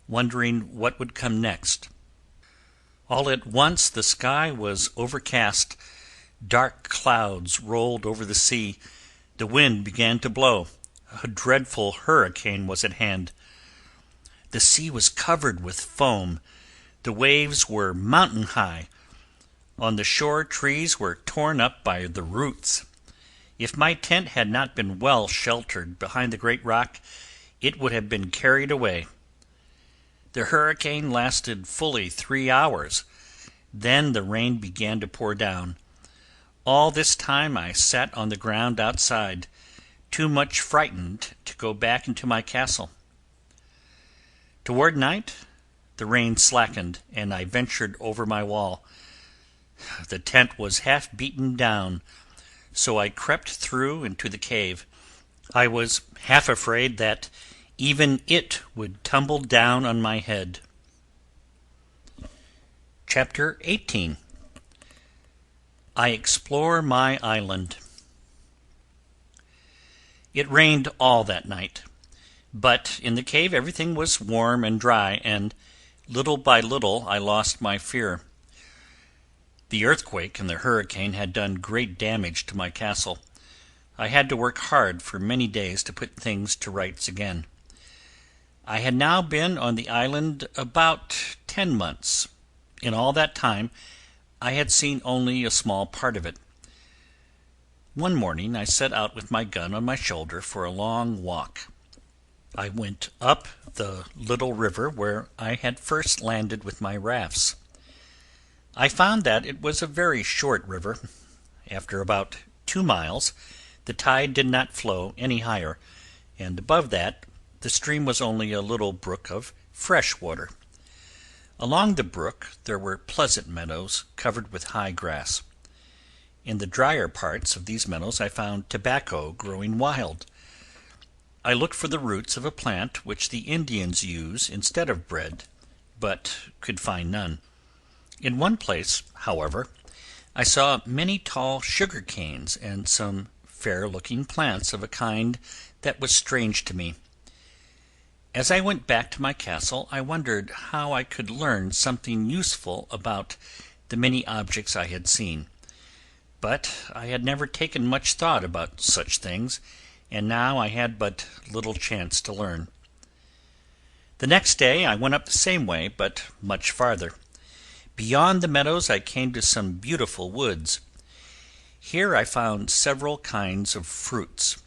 wondering what would come next. All at once the sky was overcast. Dark clouds rolled over the sea. The wind began to blow. A dreadful hurricane was at hand. The sea was covered with foam. The waves were mountain high. On the shore trees were torn up by the roots. If my tent had not been well sheltered behind the great rock, it would have been carried away. The hurricane lasted fully 3 hours. Then the rain began to pour down. All this time I sat on the ground outside, too much frightened to go back into my castle. Toward night the rain slackened, and I ventured over my wall. The tent was half beaten down, so I crept through into the cave. I was half afraid that even it would tumble down on my head. Chapter 18. I explore my island. It rained all that night, but in the cave everything was warm and dry, and little by little I lost my fear. The earthquake and the hurricane had done great damage to my castle. I had to work hard for many days to put things to rights again. I had now been on the island about 10 months. In all that time I had seen only a small part of it. One morning I set out with my gun on my shoulder for a long walk. I went up the little river where I had first landed with my rafts. I found that it was a very short river. After about 2 miles, the tide did not flow any higher, and above that the stream was only a little brook of fresh water. Along the brook there were pleasant meadows covered with high grass. In the drier parts of these meadows I found tobacco growing wild. I looked for the roots of a plant which the Indians use instead of bread, but could find none. In one place, however, I saw many tall sugar canes and some fair-looking plants of a kind that was strange to me. As I went back to my castle, I wondered how I could learn something useful about the many objects I had seen. But I had never taken much thought about such things, and now I had but little chance to learn. The next day I went up the same way, but much farther. Beyond the meadows I came to some beautiful woods. Here I found several kinds of fruits.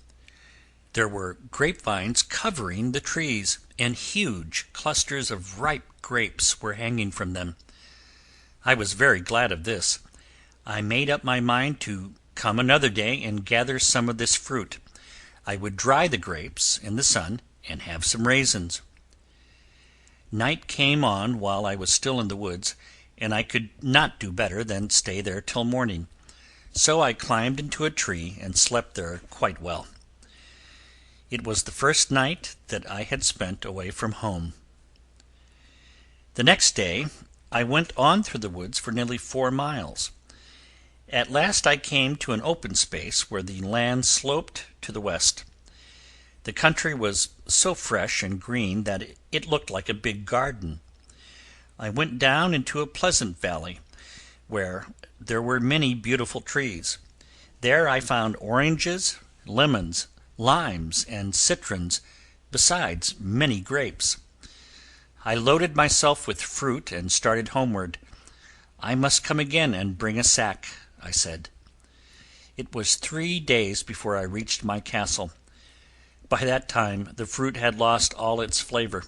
There were grapevines covering the trees, and huge clusters of ripe grapes were hanging from them. I was very glad of this. I made up my mind to come another day and gather some of this fruit. I would dry the grapes in the sun and have some raisins. Night came on while I was still in the woods, and I could not do better than stay there till morning. So I climbed into a tree and slept there quite well. It was the first night that I had spent away from home. The next day I went on through the woods for nearly 4 miles. At last I came to an open space where the land sloped to the west. The country was so fresh and green that it looked like a big garden. I went down into a pleasant valley, where there were many beautiful trees. There I found oranges, lemons, limes, and citrons, besides many grapes. I loaded myself with fruit and started homeward. I must come again and bring a sack, I said. It was 3 days before I reached my castle. By that time the fruit had lost all its flavor.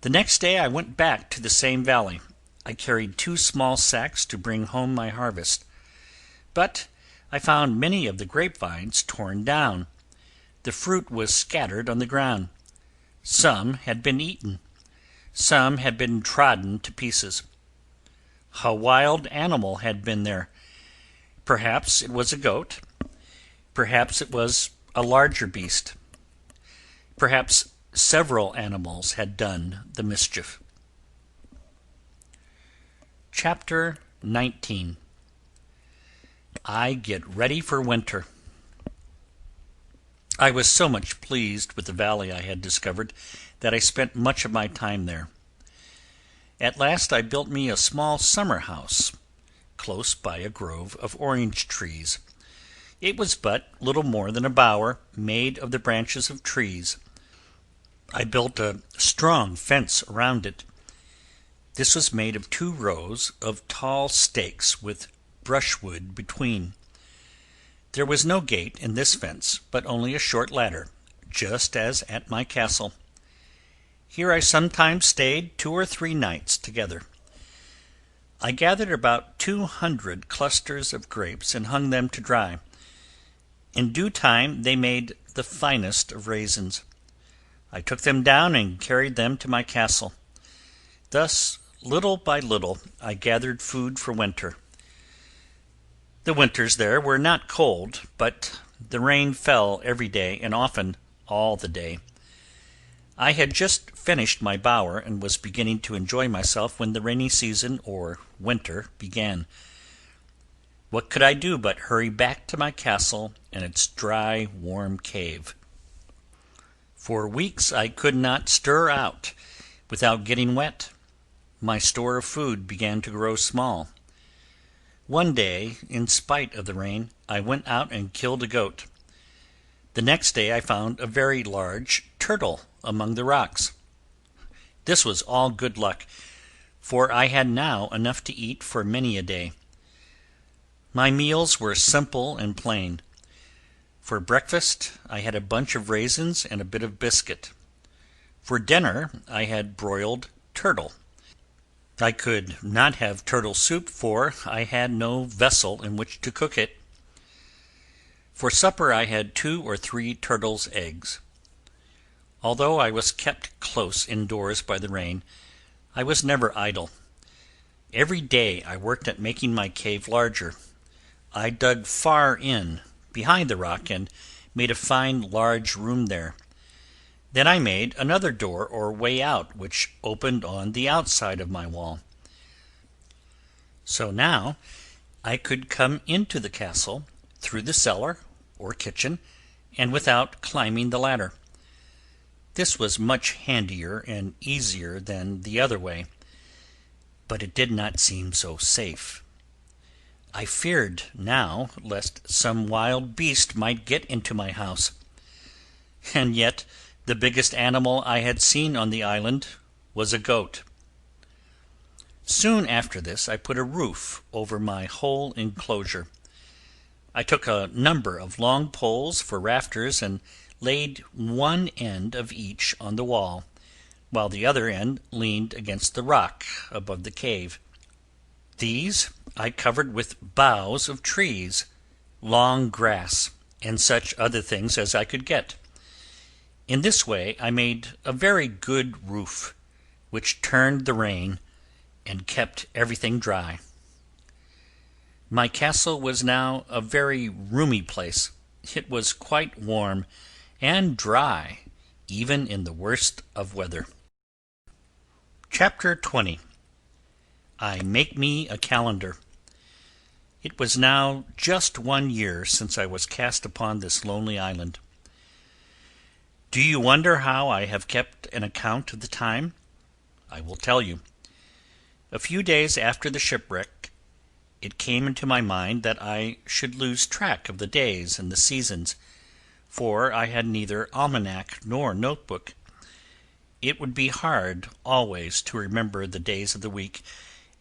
The next day I went back to the same valley. I carried 2 small sacks to bring home my harvest. But I found many of the grapevines torn down. The fruit was scattered on the ground. Some had been eaten. Some had been trodden to pieces. A wild animal had been there. Perhaps it was a goat. Perhaps it was a larger beast. Perhaps several animals had done the mischief. Chapter 19. I get ready for winter. I was so much pleased with the valley I had discovered that I spent much of my time there. At last I built me a small summer house close by a grove of orange trees. It was but little more than a bower made of the branches of trees. I built a strong fence around it. This was made of 2 rows of tall stakes with brushwood between. There was no gate in this fence, but only a short ladder, just as at my castle. Here I sometimes stayed 2 or 3 nights together. I gathered about 200 clusters of grapes and hung them to dry. In due time they made the finest of raisins. I took them down and carried them to my castle. Thus, little by little, I gathered food for winter. The winters there were not cold, but the rain fell every day and often all the day. I had just finished my bower and was beginning to enjoy myself when the rainy season, or winter, began. What could I do but hurry back to my castle and its dry, warm cave? For weeks I could not stir out without getting wet. My store of food began to grow small. One day, in spite of the rain, I went out and killed a goat. The next day I found a very large turtle among the rocks. This was all good luck, for I had now enough to eat for many a day. My meals were simple and plain. For breakfast I had a bunch of raisins and a bit of biscuit. For dinner I had broiled turtle. I could not have turtle soup, for I had no vessel in which to cook it. For supper I had 2 or 3 turtles' eggs. Although I was kept close indoors by the rain, I was never idle. Every day I worked at making my cave larger. I dug far in, behind the rock, and made a fine large room there. Then I made another door or way out, which opened on the outside of my wall. So now I could come into the castle through the cellar or kitchen, and without climbing the ladder. This was much handier and easier than the other way, but it did not seem so safe. I feared now lest some wild beast might get into my house, and yet the biggest animal I had seen on the island was a goat. Soon after this I put a roof over my whole enclosure. I took a number of long poles for rafters and laid one end of each on the wall, while the other end leaned against the rock above the cave. These I covered with boughs of trees, long grass, and such other things as I could get. In this way I made a very good roof, which turned the rain and kept everything dry. My castle was now a very roomy place. It was quite warm and dry, even in the worst of weather. Chapter 20. I Make Me a Calendar. It was now just 1 year since I was cast upon this lonely island. Do you wonder how I have kept an account of the time? I will tell you. A few days after the shipwreck, it came into my mind that I should lose track of the days and the seasons, for I had neither almanac nor notebook. It would be hard always to remember the days of the week,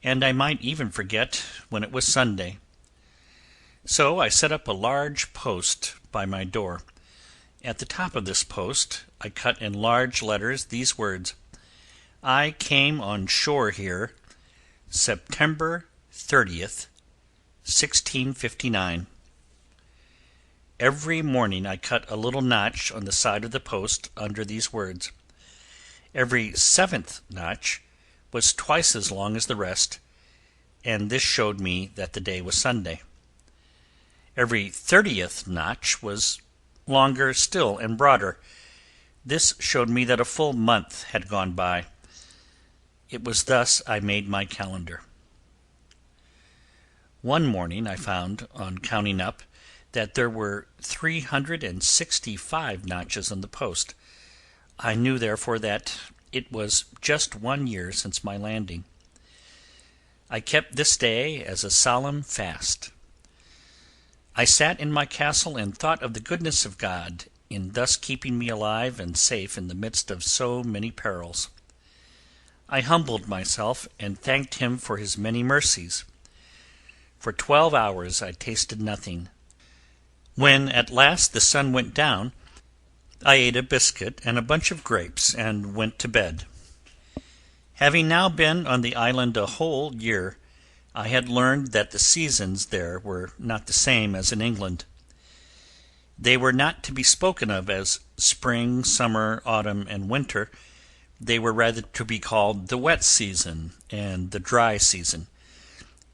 and I might even forget when it was Sunday. So I set up a large post by my door. At the top of this post I cut in large letters these words: I came on shore here, September 30th, 1659. Every morning I cut a little notch on the side of the post under these words. Every 7th notch was twice as long as the rest, and this showed me that the day was Sunday. Every 30th notch was longer still and broader. This showed me that a full month had gone by. It was thus I made my calendar. One morning I found, on counting up, that there were 365 notches on the post. I knew therefore that it was just 1 year since my landing. I kept this day as a solemn fast. I sat in my castle and thought of the goodness of God in thus keeping me alive and safe in the midst of so many perils. I humbled myself and thanked him for his many mercies. For 12 hours I tasted nothing. When at last the sun went down, I ate a biscuit and a bunch of grapes and went to bed. Having now been on the island a whole year, I had learned that the seasons there were not the same as in England. They were not to be spoken of as spring, summer, autumn, and winter. They were rather to be called the wet season and the dry season.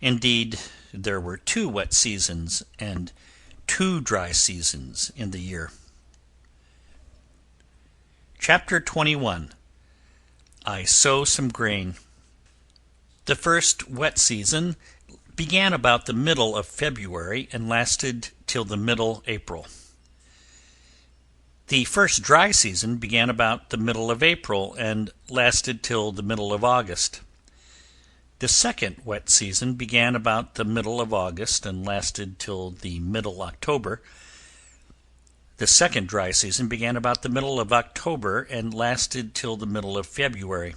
Indeed, there were 2 wet seasons and 2 dry seasons in the year. Chapter 21. I Sow Some Grain. The first wet season began about the middle of February and lasted till the middle April. The first dry season began about the middle of April and lasted till the middle of August. The second wet season began about the middle of August and lasted till the middle October. The second dry season began about the middle of October and lasted till the middle of February.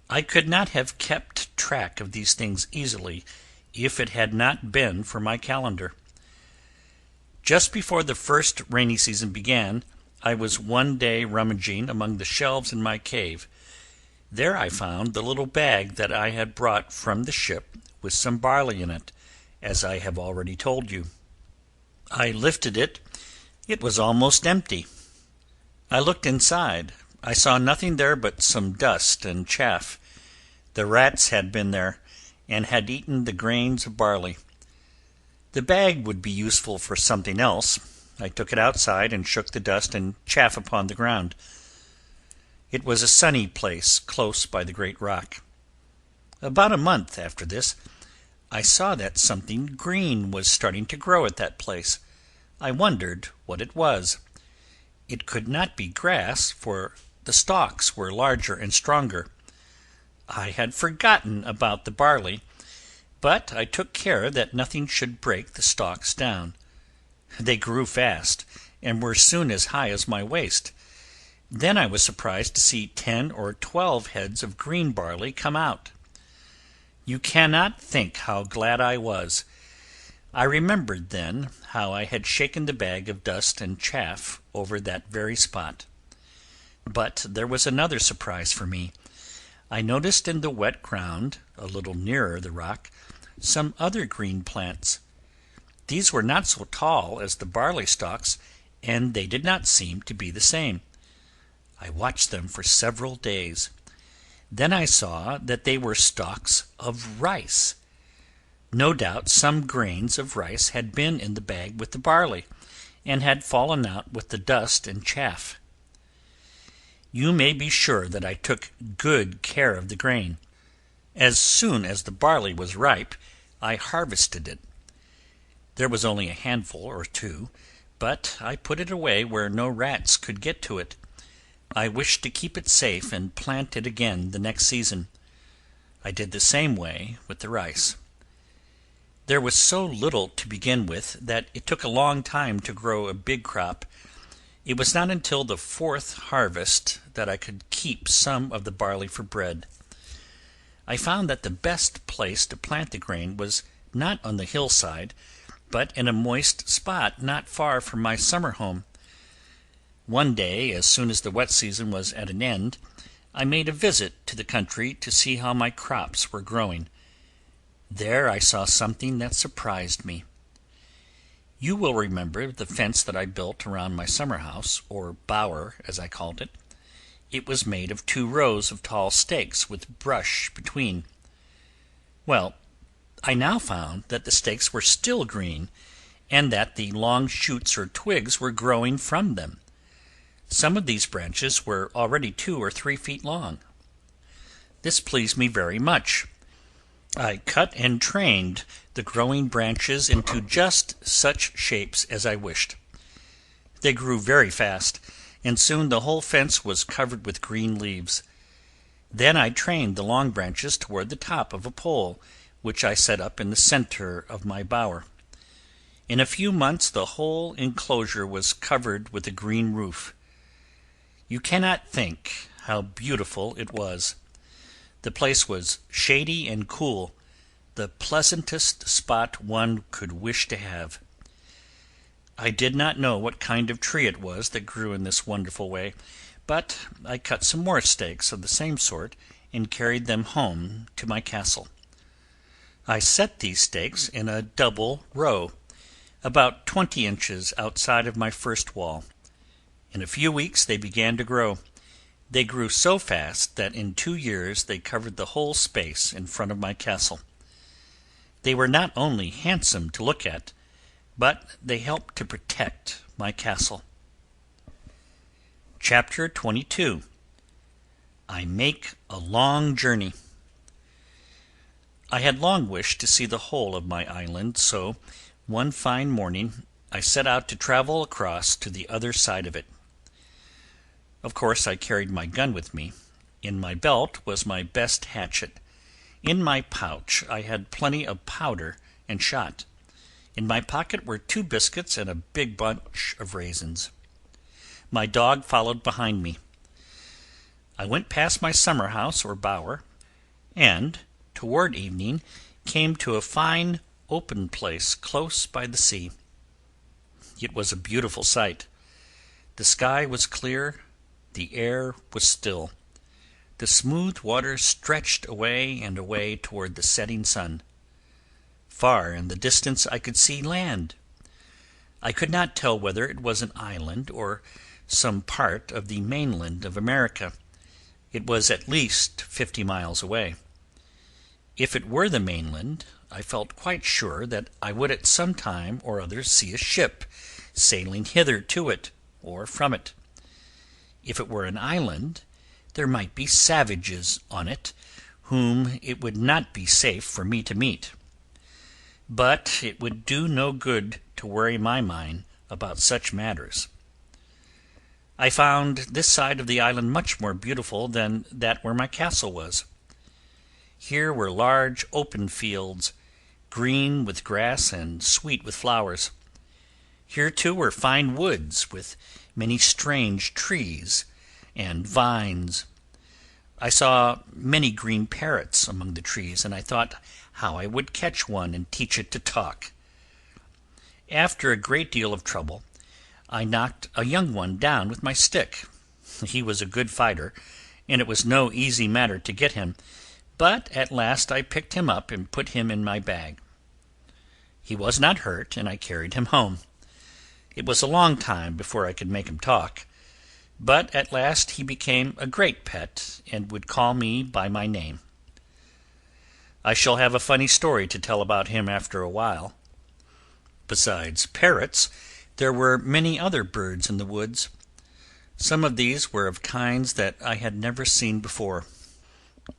I could not have kept track of these things easily if it had not been for my calendar. Just before the first rainy season began, I was one day rummaging among the shelves in my cave. There I found the little bag that I had brought from the ship with some barley in it, as I have already told you. I lifted it. It was almost empty. I looked inside. I saw nothing there but some dust and chaff. The rats had been there, and had eaten the grains of barley. The bag would be useful for something else. I took it outside and shook the dust and chaff upon the ground. It was a sunny place close by the great rock. About a month after this, I saw that something green was starting to grow at that place. I wondered what it was. It could not be grass, for the stalks were larger and stronger. I had forgotten about the barley, but I took care that nothing should break the stalks down. They grew fast, and were soon as high as my waist. Then I was surprised to see 10 or 12 heads of green barley come out. You cannot think how glad I was. I remembered then how I had shaken the bag of dust and chaff over that very spot. But there was another surprise for me. I noticed in the wet ground, a little nearer the rock, some other green plants. These were not so tall as the barley stalks, and they did not seem to be the same. I watched them for several days. Then I saw that they were stalks of rice. No doubt some grains of rice had been in the bag with the barley, and had fallen out with the dust and chaff. You may be sure that I took good care of the grain. As soon as the barley was ripe, I harvested it. There was only a handful or two, but I put it away where no rats could get to it. I wished to keep it safe and plant it again the next season. I did the same way with the rice. There was so little to begin with that it took a long time to grow a big crop. It was not until the 4th harvest that I could keep some of the barley for bread. I found that the best place to plant the grain was not on the hillside, but in a moist spot not far from my summer home. One day, as soon as the wet season was at an end, I made a visit to the country to see how my crops were growing. There I saw something that surprised me. You will remember the fence that I built around my summer house, or bower, as I called it. It was made of 2 rows of tall stakes with brush between. Well, I now found that the stakes were still green, and that the long shoots or twigs were growing from them. Some of these branches were already 2 or 3 feet long. This pleased me very much. I cut and trained the growing branches into just such shapes as I wished. They grew very fast, and soon the whole fence was covered with green leaves. Then I trained the long branches toward the top of a pole, which I set up in the center of my bower. In a few months the whole enclosure was covered with a green roof. You cannot think how beautiful it was. The place was shady and cool, the pleasantest spot one could wish to have. I did not know what kind of tree it was that grew in this wonderful way, but I cut some more stakes of the same sort and carried them home to my castle. I set these stakes in a double row, about 20 inches outside of my first wall. In a few weeks they began to grow. They grew so fast that in 2 years they covered the whole space in front of my castle. They were not only handsome to look at, but they helped to protect my castle. Chapter 22. I Make a Long Journey. I had long wished to see the whole of my island, so one fine morning I set out to travel across to the other side of it. Of course I carried my gun with me. In my belt was my best hatchet. In my pouch I had plenty of powder and shot. In my pocket were 2 biscuits and a big bunch of raisins. My dog followed behind me. I went past my summer house or bower, and toward evening came to a fine open place close by the sea. It was a beautiful sight. The sky was clear, the air was still. The smooth water stretched away and away toward the setting sun. Far in the distance I could see land. I could not tell whether it was an island or some part of the mainland of America. It was at least 50 miles away. If it were the mainland, I felt quite sure that I would at some time or other see a ship sailing hither to it, or from it. If it were an island, there might be savages on it, whom it would not be safe for me to meet. But it would do no good to worry my mind about such matters. I found this side of the island much more beautiful than that where my castle was. Here were large open fields, green with grass and sweet with flowers. Here too were fine woods with many strange trees and vines. I saw many green parrots among the trees, and I thought how I would catch one and teach it to talk. After a great deal of trouble, I knocked a young one down with my stick. He was a good fighter, and it was no easy matter to get him, but at last I picked him up and put him in my bag. He was not hurt, and I carried him home. It was a long time before I could make him talk, but at last he became a great pet, and would call me by my name. I shall have a funny story to tell about him after a while. Besides parrots, there were many other birds in the woods. Some of these were of kinds that I had never seen before.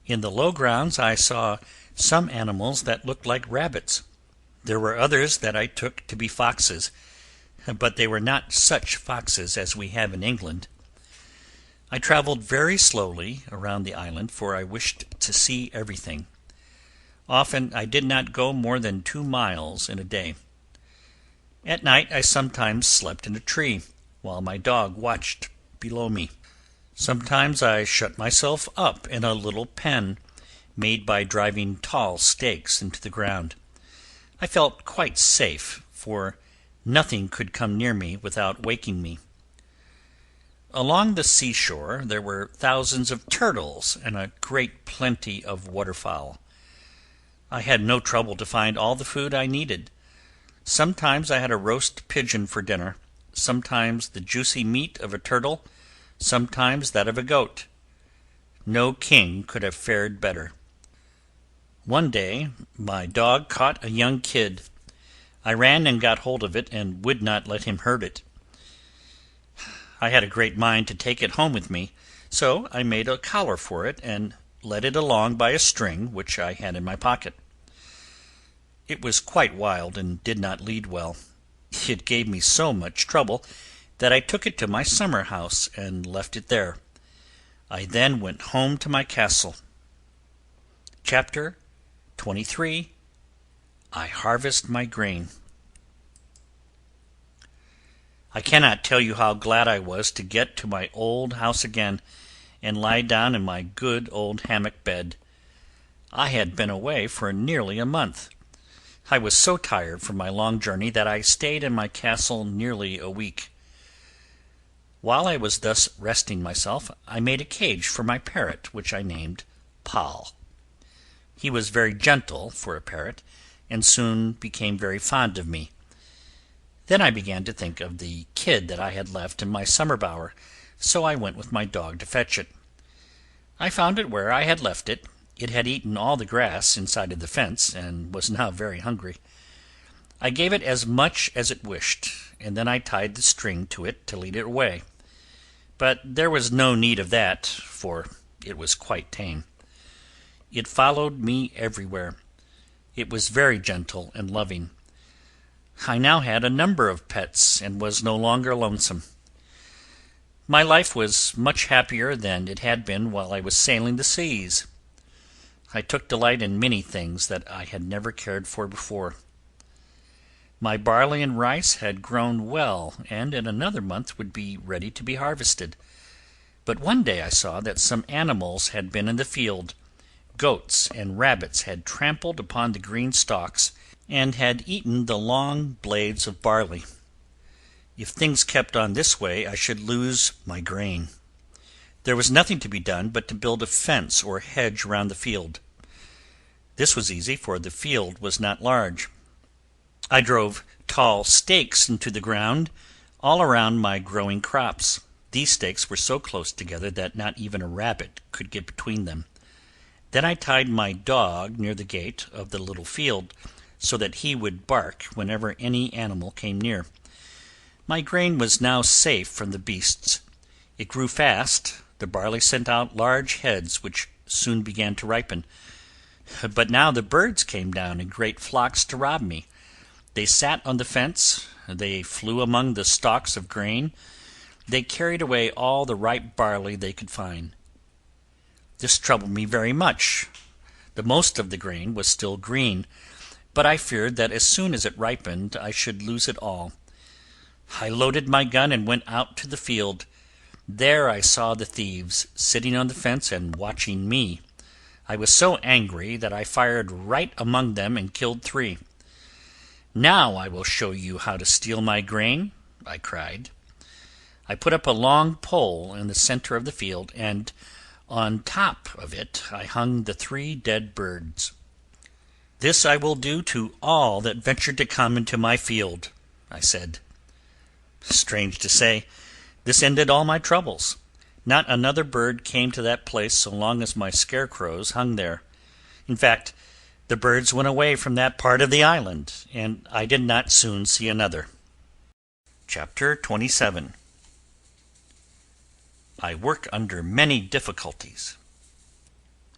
In the low grounds I saw some animals that looked like rabbits. There were others that I took to be foxes, but they were not such foxes as we have in England. I traveled very slowly around the island, for I wished to see everything. Often I did not go more than 2 miles in a day. At night I sometimes slept in a tree, while my dog watched below me. Sometimes I shut myself up in a little pen, made by driving tall stakes into the ground. I felt quite safe, for nothing could come near me without waking me. Along the seashore there were thousands of turtles and a great plenty of waterfowl. I had no trouble to find all the food I needed. Sometimes I had a roast pigeon for dinner, sometimes the juicy meat of a turtle, sometimes that of a goat. No king could have fared better. One day my dog caught a young kid. I ran and got hold of it, and would not let him hurt it. I had a great mind to take it home with me, so I made a collar for it, and led it along by a string which I had in my pocket. It was quite wild, and did not lead well. It gave me so much trouble that I took it to my summer house, and left it there. I then went home to my castle. Chapter 23. I harvest my grain. I cannot tell you how glad I was to get to my old house again, and lie down in my good old hammock bed. I had been away for nearly a month. I was so tired from my long journey that I stayed in my castle nearly a week. While I was thus resting myself, I made a cage for my parrot, which I named Poll. He was very gentle for a parrot, and soon became very fond of me. Then I began to think of the kid that I had left in my summer bower, so I went with my dog to fetch it. I found it where I had left it. It had eaten all the grass inside of the fence, and was now very hungry. I gave it as much as it wished, and then I tied the string to it to lead it away. But there was no need of that, for it was quite tame. It followed me everywhere. It was very gentle and loving. I now had a number of pets, and was no longer lonesome. My life was much happier than it had been while I was sailing the seas. I took delight in many things that I had never cared for before. My barley and rice had grown well, and in another month would be ready to be harvested. But one day I saw that some animals had been in the field. Goats and rabbits had trampled upon the green stalks, and had eaten the long blades of barley. If things kept on this way, I should lose my grain. There was nothing to be done but to build a fence or hedge round the field. This was easy, for the field was not large. I drove tall stakes into the ground all around my growing crops. These stakes were so close together that not even a rabbit could get between them. Then I tied my dog near the gate of the little field, so that he would bark whenever any animal came near. My grain was now safe from the beasts. It grew fast. The barley sent out large heads, which soon began to ripen. But now the birds came down in great flocks to rob me. They sat on the fence, they flew among the stalks of grain, they carried away all the ripe barley they could find. This troubled me very much. The most of the grain was still green, but I feared that as soon as it ripened I should lose it all. I loaded my gun and went out to the field. There I saw the thieves, sitting on the fence and watching me. I was so angry that I fired right among them and killed 3. "Now I will show you how to steal my grain," I cried. I put up a long pole in the center of the field, and on top of it I hung the 3 dead birds. "This I will do to all that venture to come into my field," I said. Strange to say, this ended all my troubles. Not another bird came to that place so long as my scarecrows hung there. In fact, the birds went away from that part of the island, and I did not soon see another. Chapter 27. I work under many difficulties.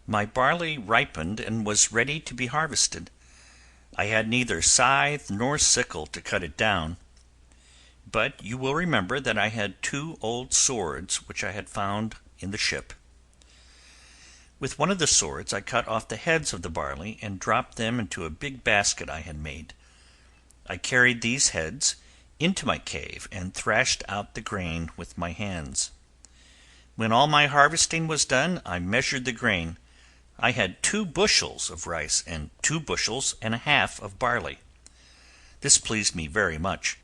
My barley ripened and was ready to be harvested. I had neither scythe nor sickle to cut it down. But you will remember that I had 2 old swords which I had found in the ship. With one of the swords I cut off the heads of the barley and dropped them into a big basket I had made. I carried these heads into my cave and thrashed out the grain with my hands. When all my harvesting was done, I measured the grain. I had 2 bushels of rice and 2 bushels and a half of barley. This pleased me very much.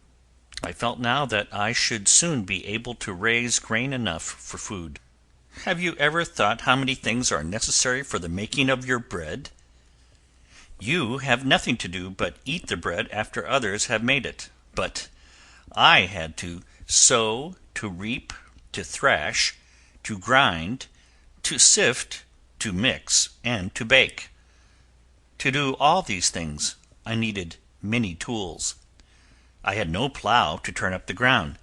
I felt now that I should soon be able to raise grain enough for food. Have you ever thought how many things are necessary for the making of your bread? You have nothing to do but eat the bread after others have made it. But I had to sow, to reap, to thrash, to grind, to sift, to mix, and to bake. To do all these things I needed many tools. I had no plow to turn up the ground.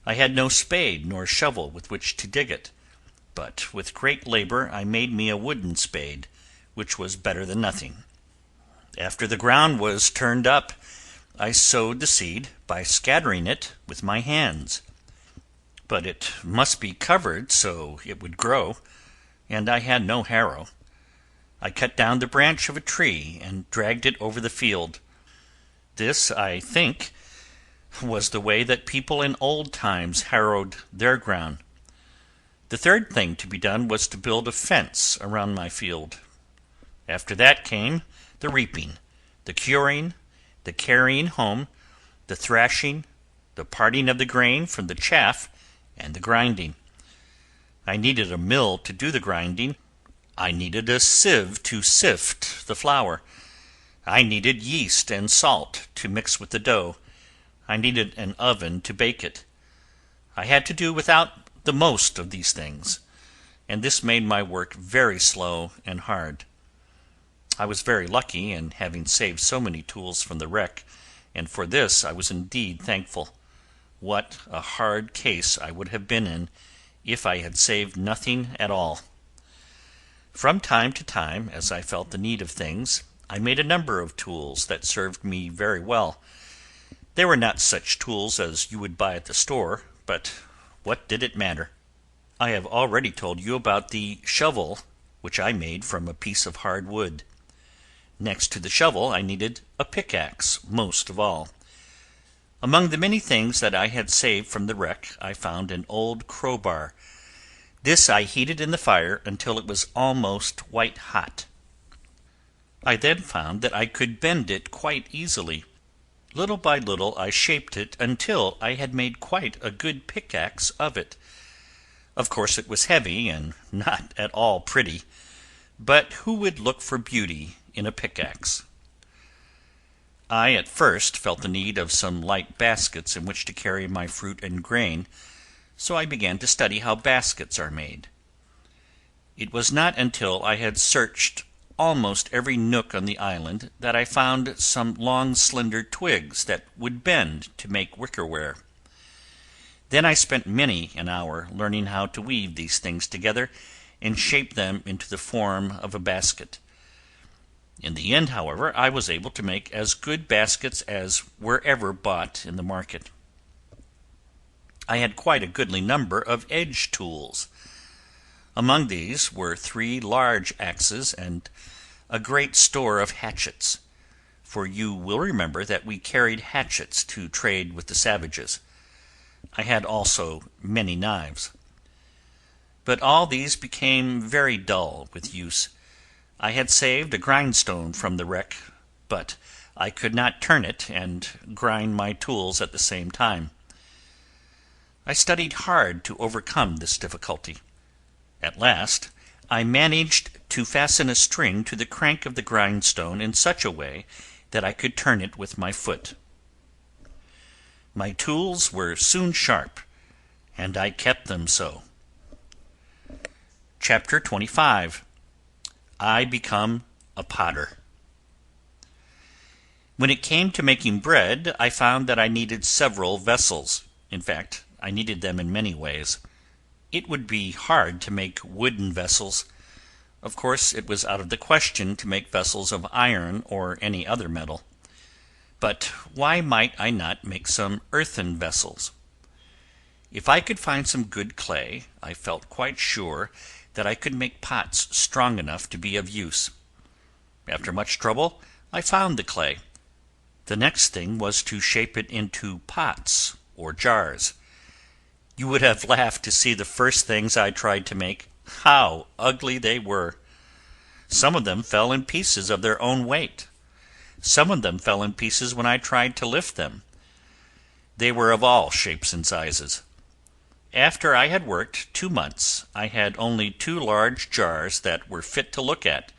I had no spade nor shovel with which to dig it. But with great labor I made me a wooden spade, which was better than nothing. After the ground was turned up, I sowed the seed by scattering it with my hands. But it must be covered so it would grow, and I had no harrow. I cut down the branch of a tree and dragged it over the field. This, I think, was the way that people in old times harrowed their ground. The third thing to be done was to build a fence around my field. After that came the reaping, the curing, the carrying home, the thrashing, the parting of the grain from the chaff, and the grinding. I needed a mill to do the grinding. I needed a sieve to sift the flour. I needed yeast and salt to mix with the dough. I needed an oven to bake it. I had to do without the most of these things, and this made my work very slow and hard. I was very lucky in having saved so many tools from the wreck, and for this I was indeed thankful. What a hard case I would have been in if I had saved nothing at all. From time to time, as I felt the need of things, I made a number of tools that served me very well. They were not such tools as you would buy at the store, but what did it matter? I have already told you about the shovel, which I made from a piece of hard wood. Next to the shovel I needed a pickaxe most of all. Among the many things that I had saved from the wreck I found an old crowbar. This I heated in the fire until it was almost white hot. I then found that I could bend it quite easily. Little by little I shaped it until I had made quite a good pickaxe of it. Of course it was heavy and not at all pretty, but who would look for beauty in a pickaxe? I at first felt the need of some light baskets in which to carry my fruit and grain, so I began to study how baskets are made. It was not until I had searched almost every nook on the island that I found some long slender twigs that would bend to make wickerware. Then I spent many an hour learning how to weave these things together and shape them into the form of a basket. In the end, however, I was able to make as good baskets as were ever bought in the market. I had quite a goodly number of edge tools. Among these were 3 large axes and a great store of hatchets, for you will remember that we carried hatchets to trade with the savages. I had also many knives. But all these became very dull with use. I had saved a grindstone from the wreck, but I could not turn it and grind my tools at the same time. I studied hard to overcome this difficulty. At last I managed to fasten a string to the crank of the grindstone in such a way that I could turn it with my foot. My tools were soon sharp, and I kept them so. Chapter 25. I Become a Potter. When it came to making bread, I found that I needed several vessels. In fact, I needed them in many ways. It would be hard to make wooden vessels. Of course, it was out of the question to make vessels of iron or any other metal. But why might I not make some earthen vessels? If I could find some good clay, I felt quite sure that I could make pots strong enough to be of use. After much trouble, I found the clay. The next thing was to shape it into pots or jars. You would have laughed to see the first things I tried to make. How ugly they were! Some of them fell in pieces of their own weight. Some of them fell in pieces when I tried to lift them. They were of all shapes and sizes. After I had worked 2 months, I had only 2 large jars that were fit to look at.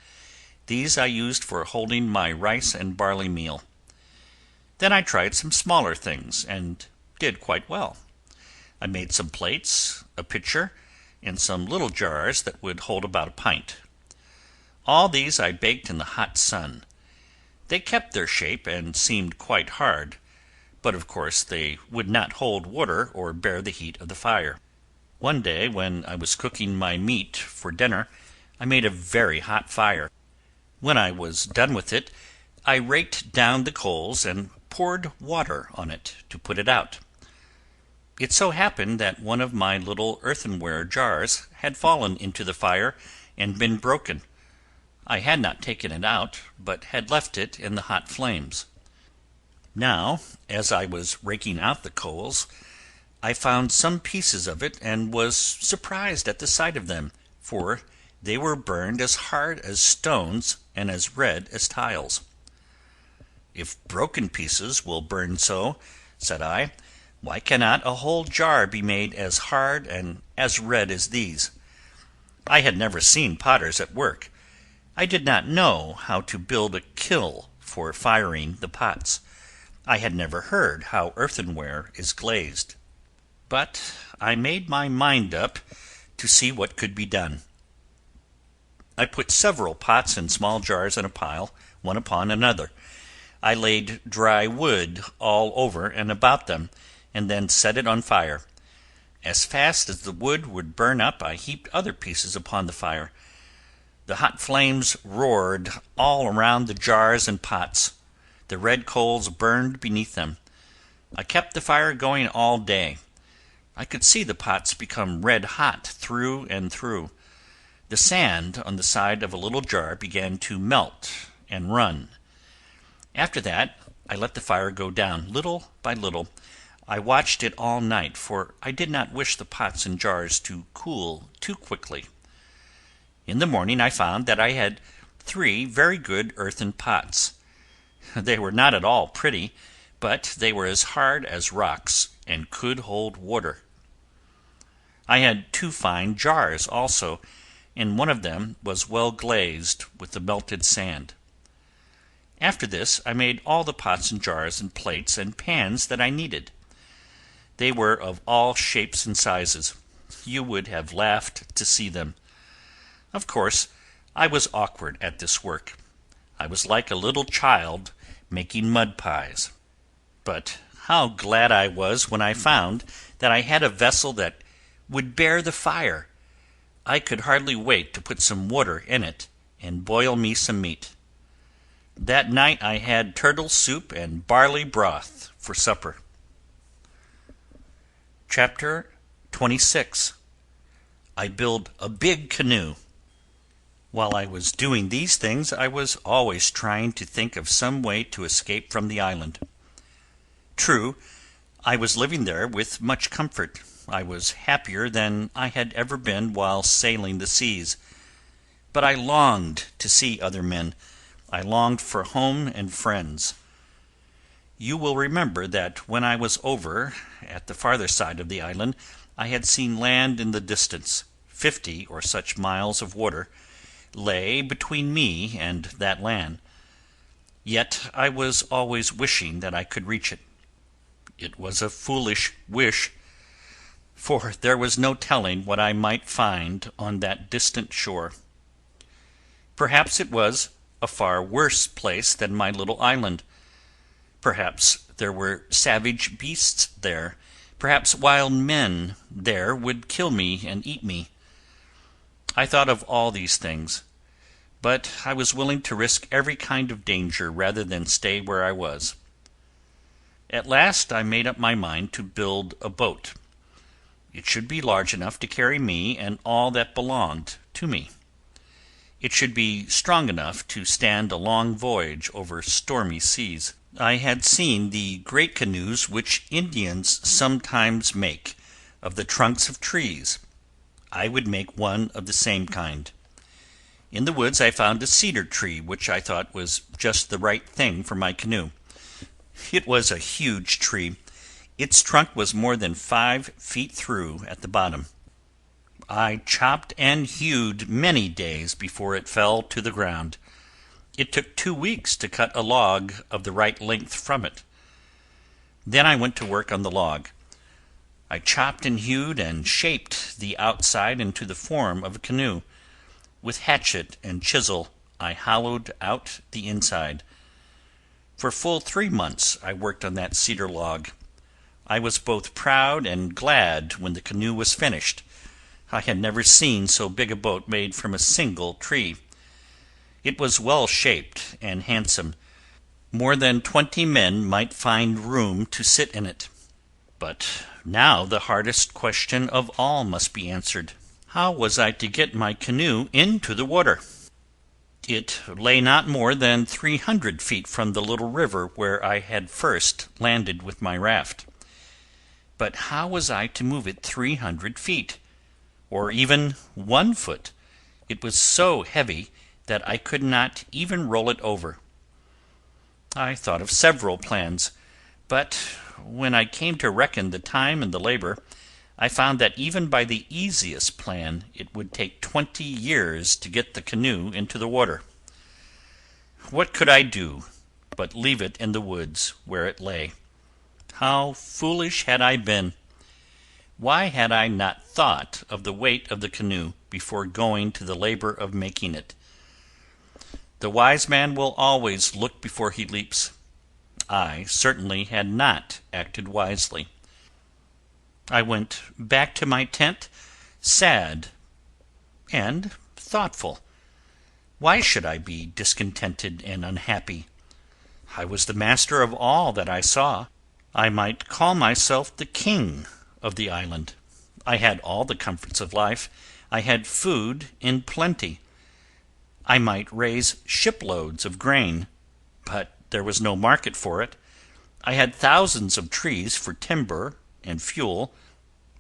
These I used for holding my rice and barley meal. Then I tried some smaller things, and did quite well. I made some plates, a pitcher, and some little jars that would hold about a pint. All these I baked in the hot sun. They kept their shape and seemed quite hard, but of course they would not hold water or bear the heat of the fire. One day, when I was cooking my meat for dinner, I made a very hot fire. When I was done with it, I raked down the coals and poured water on it to put it out. It so happened that one of my little earthenware jars had fallen into the fire and been broken. I had not taken it out, but had left it in the hot flames. Now, as I was raking out the coals, I found some pieces of it and was surprised at the sight of them, for they were burned as hard as stones and as red as tiles. "If broken pieces will burn so," said I, "why cannot a whole jar be made as hard and as red as these?" I had never seen potters at work. I did not know how to build a kiln for firing the pots. I had never heard how earthenware is glazed. But I made my mind up to see what could be done. I put several pots and small jars in a pile, one upon another. I laid dry wood all over and about them, and then set it on fire. As fast as the wood would burn up, I heaped other pieces upon the fire. The hot flames roared all around the jars and pots. The red coals burned beneath them. I kept the fire going all day. I could see the pots become red hot through and through. The sand on the side of a little jar began to melt and run. After that, I let the fire go down little by little. I watched it all night, for I did not wish the pots and jars to cool too quickly. In the morning I found that I had 3 very good earthen pots. They were not at all pretty, but they were as hard as rocks and could hold water. I had 2 fine jars also, and one of them was well glazed with the melted sand. After this I made all the pots and jars and plates and pans that I needed. They were of all shapes and sizes. You would have laughed to see them. Of course, I was awkward at this work. I was like a little child making mud pies. But how glad I was when I found that I had a vessel that would bear the fire. I could hardly wait to put some water in it and boil me some meat. That night I had turtle soup and barley broth for supper. Chapter 26. I build a big canoe. While I was doing these things, I was always trying to think of some way to escape from the island. True, I was living there with much comfort. I was happier than I had ever been while sailing the seas. But I longed to see other men. I longed for home and friends. You will remember that when I was over at the farther side of the island, I had seen land in the distance. 50 or such miles of water lay between me and that land. Yet I was always wishing that I could reach it. It was a foolish wish, for there was no telling what I might find on that distant shore. Perhaps it was a far worse place than my little island. Perhaps there were savage beasts there. Perhaps wild men there would kill me and eat me. I thought of all these things, but I was willing to risk every kind of danger rather than stay where I was. At last I made up my mind to build a boat. It should be large enough to carry me and all that belonged to me. It should be strong enough to stand a long voyage over stormy seas. I had seen the great canoes which Indians sometimes make of the trunks of trees. I would make one of the same kind. In the woods I found a cedar tree which I thought was just the right thing for my canoe. It was a huge tree. Its trunk was more than 5 feet through at the bottom. I chopped and hewed many days before it fell to the ground. It took 2 weeks to cut a log of the right length from it. Then I went to work on the log. I chopped and hewed and shaped the outside into the form of a canoe. With hatchet and chisel I hollowed out the inside. For full 3 months I worked on that cedar log. I was both proud and glad when the canoe was finished. I had never seen so big a boat made from a single tree. It was well shaped and handsome. More than 20 men might find room to sit in it. But now the hardest question of all must be answered. How was I to get my canoe into the water? It lay not more than 300 feet from the little river where I had first landed with my raft. But how was I to move it 300 feet? Or even 1 foot? It was so heavy that I could not even roll it over. I thought of several plans, but when I came to reckon the time and the labor, I found that even by the easiest plan it would take 20 years to get the canoe into the water. What could I do but leave it in the woods where it lay? How foolish had I been! Why had I not thought of the weight of the canoe before going to the labor of making it? The wise man will always look before he leaps. I certainly had not acted wisely. I went back to my tent, sad and thoughtful. Why should I be discontented and unhappy? I was the master of all that I saw. I might call myself the king of the island. I had all the comforts of life. I had food in plenty. I might raise shiploads of grain, but there was no market for it. I had thousands of trees for timber and fuel,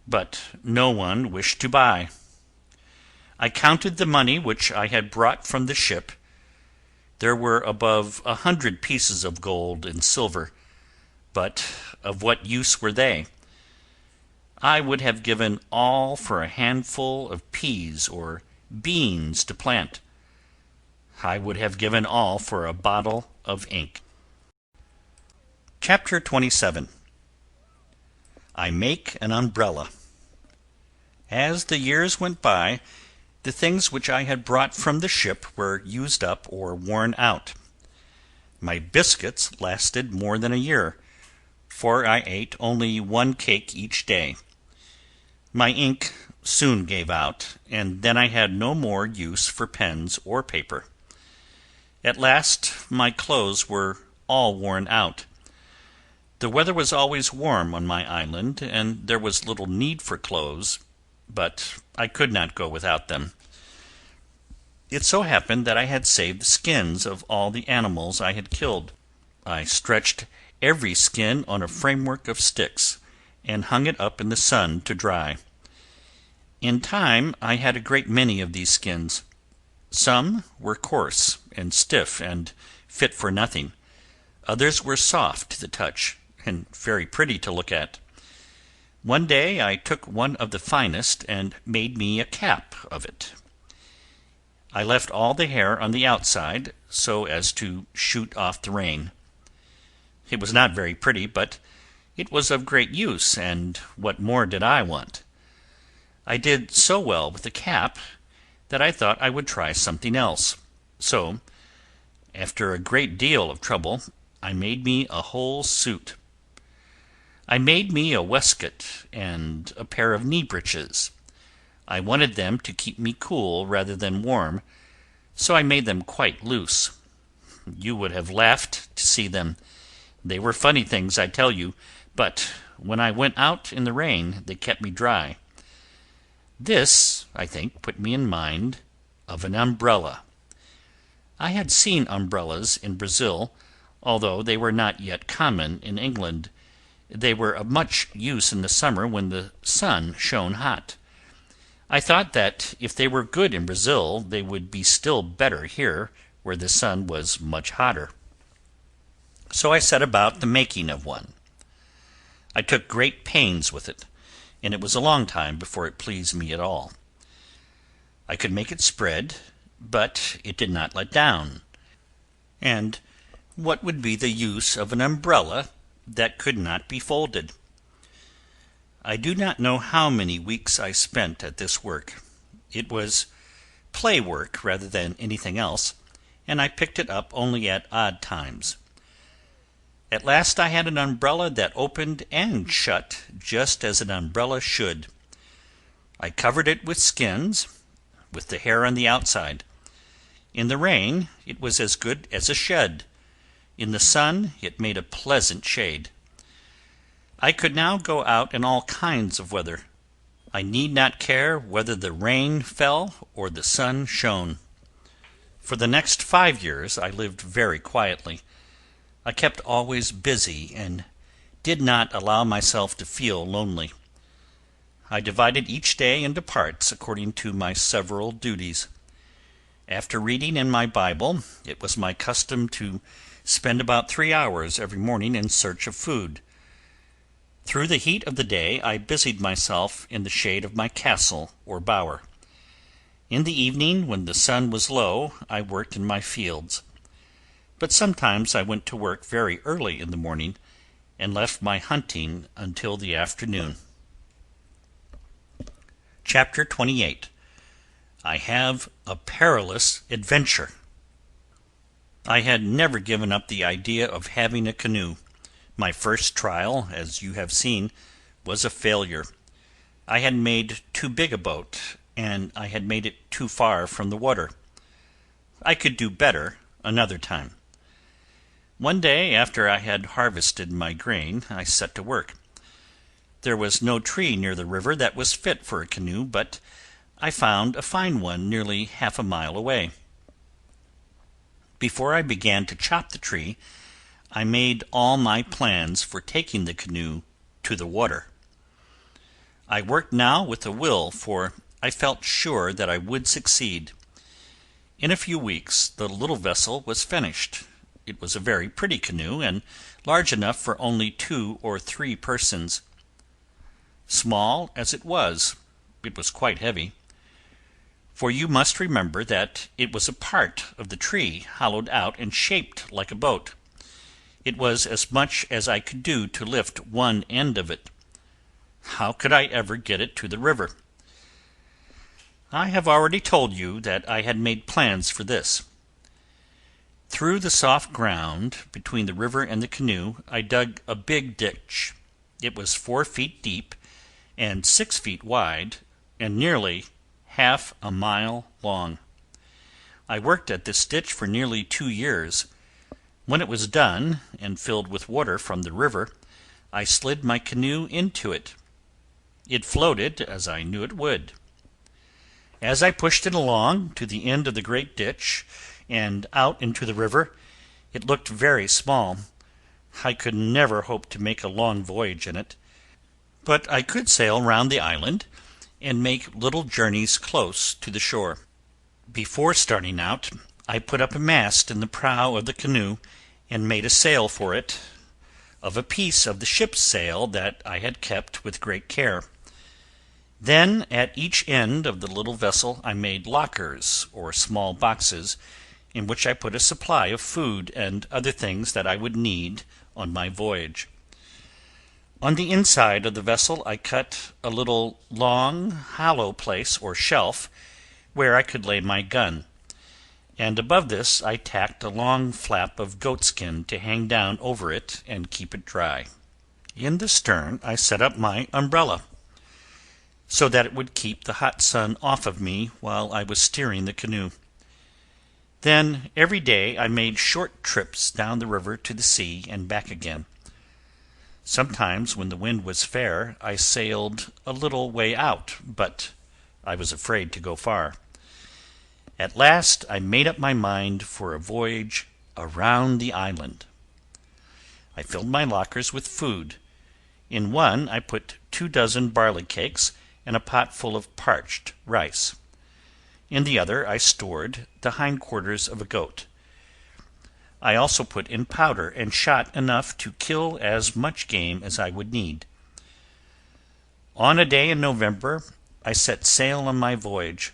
but no one wished to buy. I counted the money which I had brought from the ship. There were above 100 pieces of gold and silver. But of what use were they? I would have given all for a handful of peas or beans to plant. I would have given all for a bottle of ink. Chapter 27. I Make an Umbrella. As the years went by, the things which I had brought from the ship were used up or worn out. My biscuits lasted more than a year, for I ate only one cake each day. My ink soon gave out, and then I had no more use for pens or paper. At last my clothes were all worn out. The weather was always warm on my island, and there was little need for clothes, but I could not go without them. It so happened that I had saved the skins of all the animals I had killed. I stretched every skin on a framework of sticks, and hung it up in the sun to dry. In time I had a great many of these skins. Some were coarse and stiff and fit for nothing. Others were soft to the touch, and very pretty to look at. One day I took one of the finest and made me a cap of it. I left all the hair on the outside, so as to shoot off the rain. It was not very pretty, but it was of great use, and what more did I want? I did so well with the cap that I thought I would try something else. So, after a great deal of trouble, I made me a whole suit. I made me a waistcoat and a pair of knee breeches. I wanted them to keep me cool rather than warm, so I made them quite loose. You would have laughed to see them. They were funny things, I tell you, but when I went out in the rain they kept me dry. This, I think, put me in mind of an umbrella. I had seen umbrellas in Brazil, although they were not yet common in England. They were of much use in the summer when the sun shone hot. I thought that if they were good in Brazil, they would be still better here, where the sun was much hotter. So I set about the making of one. I took great pains with it, and it was a long time before it pleased me at all. I could make it spread, but it did not let down. And what would be the use of an umbrella that could not be folded? I do not know how many weeks I spent at this work. It was play work rather than anything else, and I picked it up only at odd times. At last I had an umbrella that opened and shut just as an umbrella should. I covered it with skins, with the hair on the outside. In the rain it was as good as a shed. In the sun it made a pleasant shade. I could now go out in all kinds of weather. I need not care whether the rain fell or the sun shone. For the next 5 years I lived very quietly. I kept always busy and did not allow myself to feel lonely. I divided each day into parts according to my several duties. After reading in my Bible, it was my custom to spend about 3 hours every morning in search of food. Through the heat of the day I busied myself in the shade of my castle or bower. In the evening, when the sun was low, I worked in my fields. But sometimes I went to work very early in the morning, and left my hunting until the afternoon. Chapter 28. I Have a Perilous Adventure. I had never given up the idea of having a canoe. My first trial, as you have seen, was a failure. I had made too big a boat, and I had made it too far from the water. I could do better another time. One day, after I had harvested my grain, I set to work. There was no tree near the river that was fit for a canoe, but I found a fine one nearly half a mile away. Before I began to chop the tree, I made all my plans for taking the canoe to the water. I worked now with a will, for I felt sure that I would succeed. In a few weeks the little vessel was finished. It was a very pretty canoe, and large enough for only 2 or 3 persons. Small as it was quite heavy, for you must remember that it was a part of the tree, hollowed out and shaped like a boat. It was as much as I could do to lift one end of it. How could I ever get it to the river? I have already told you that I had made plans for this. Through the soft ground between the river and the canoe I dug a big ditch. It was 4 feet deep and 6 feet wide, and nearly half a mile long. I worked at this ditch for nearly 2 years. When it was done, and filled with water from the river, I slid my canoe into it. It floated, as I knew it would. As I pushed it along to the end of the great ditch, and out into the river, it looked very small. I could never hope to make a long voyage in it, but I could sail round the island, and make little journeys close to the shore. Before starting out, I put up a mast in the prow of the canoe, and made a sail for it, of a piece of the ship's sail that I had kept with great care. Then at each end of the little vessel I made lockers, or small boxes, in which I put a supply of food and other things that I would need on my voyage. On the inside of the vessel I cut a little long, hollow place or shelf, where I could lay my gun, and above this I tacked a long flap of goatskin to hang down over it and keep it dry. In the stern I set up my umbrella, so that it would keep the hot sun off of me while I was steering the canoe. Then every day I made short trips down the river to the sea and back again. Sometimes, when the wind was fair, I sailed a little way out, but I was afraid to go far. At last I made up my mind for a voyage around the island. I filled my lockers with food. In one I put 2 dozen barley cakes and a pot full of parched rice. In the other I stored the hindquarters of a goat. I also put in powder and shot enough to kill as much game as I would need. On a day in November I set sail on my voyage.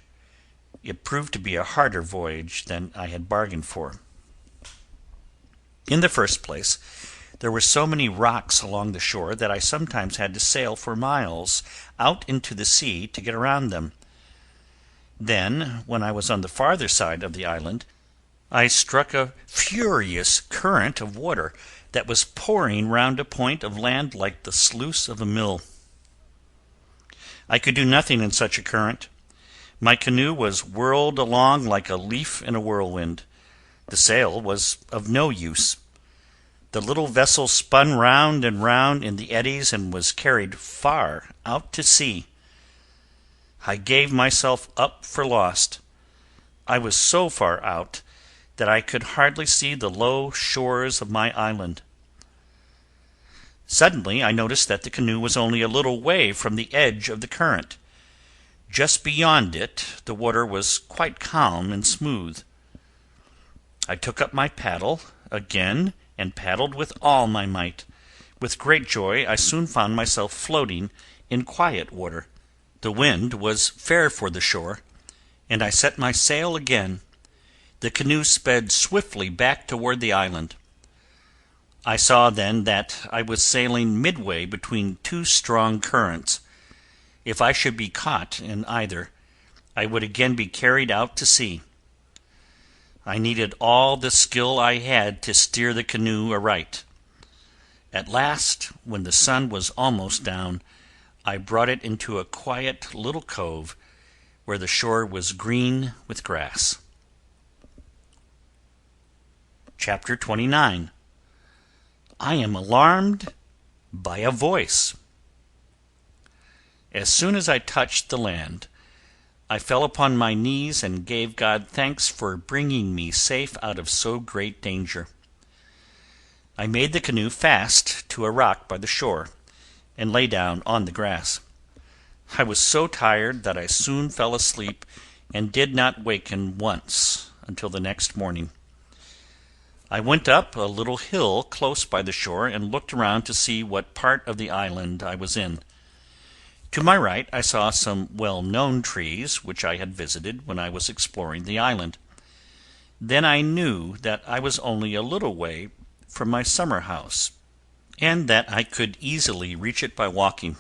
It proved to be a harder voyage than I had bargained for. In the first place, there were so many rocks along the shore that I sometimes had to sail for miles out into the sea to get around them. Then, when I was on the farther side of the island, I struck a furious current of water that was pouring round a point of land like the sluice of a mill. I could do nothing in such a current. My canoe was whirled along like a leaf in a whirlwind. The sail was of no use. The little vessel spun round and round in the eddies and was carried far out to sea. I gave myself up for lost. I was so far out that I could hardly see the low shores of my island. Suddenly I noticed that the canoe was only a little way from the edge of the current. Just beyond it the water was quite calm and smooth. I took up my paddle again and paddled with all my might. With great joy I soon found myself floating in quiet water. The wind was fair for the shore, and I set my sail again. The canoe sped swiftly back toward the island. I saw then that I was sailing midway between 2 strong currents. If I should be caught in either, I would again be carried out to sea. I needed all the skill I had to steer the canoe aright. At last, when the sun was almost down, I brought it into a quiet little cove where the shore was green with grass. Chapter 29. I am alarmed by a voice. As soon as I touched the land, I fell upon my knees and gave God thanks for bringing me safe out of so great danger. I made the canoe fast to a rock by the shore, and lay down on the grass. I was so tired that I soon fell asleep and did not waken once until the next morning. I went up a little hill close by the shore and looked around to see what part of the island I was in. To my right I saw some well-known trees which I had visited when I was exploring the island. Then I knew that I was only a little way from my summer house, and that I could easily reach it by walking.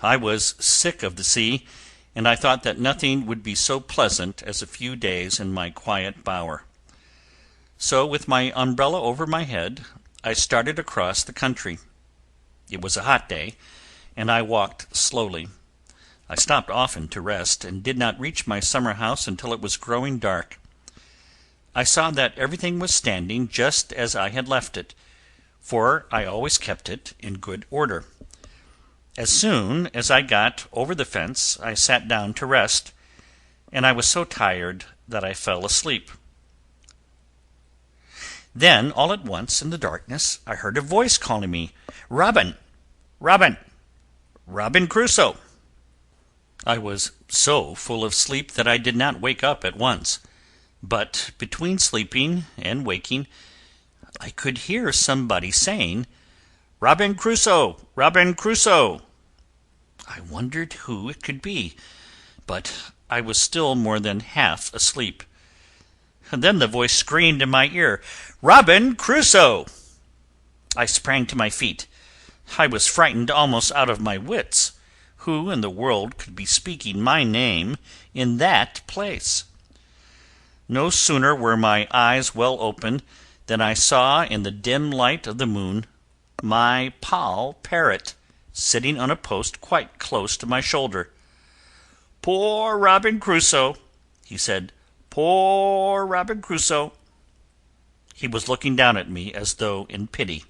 I was sick of the sea, and I thought that nothing would be so pleasant as a few days in my quiet bower. So, with my umbrella over my head, I started across the country. It was a hot day, and I walked slowly. I stopped often to rest, and did not reach my summer house until it was growing dark. I saw that everything was standing just as I had left it, for I always kept it in good order. As soon as I got over the fence, I sat down to rest, and I was so tired that I fell asleep. Then, all at once, in the darkness, I heard a voice calling me, "Robin! Robin! Robin Crusoe!" I was so full of sleep that I did not wake up at once, but between sleeping and waking, I could hear somebody saying, "Robin Crusoe! Robin Crusoe!" I wondered who it could be, but I was still more than half asleep. Then the voice screamed in my ear, "Robin Crusoe!" I sprang to my feet. I was frightened almost out of my wits. Who in the world could be speaking my name in that place? No sooner were my eyes well open than I saw in the dim light of the moon my Poll parrot sitting on a post quite close to my shoulder. "Poor Robin Crusoe!" he said. "Poor Robin Crusoe!" He was looking down at me as though in pity.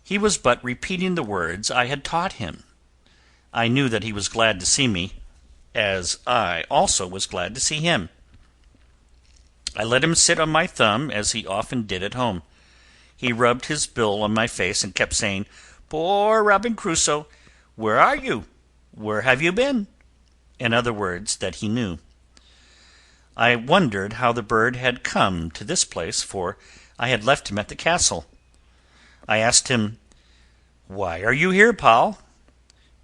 He was but repeating the words I had taught him. I knew that he was glad to see me, as I also was glad to see him. I let him sit on my thumb as he often did at home. He rubbed his bill on my face and kept saying, "Poor Robin Crusoe! Where are you? Where have you been?" In other words, that he knew. I wondered how the bird had come to this place, for I had left him at the castle. I asked him, "Why are you here, Poll?"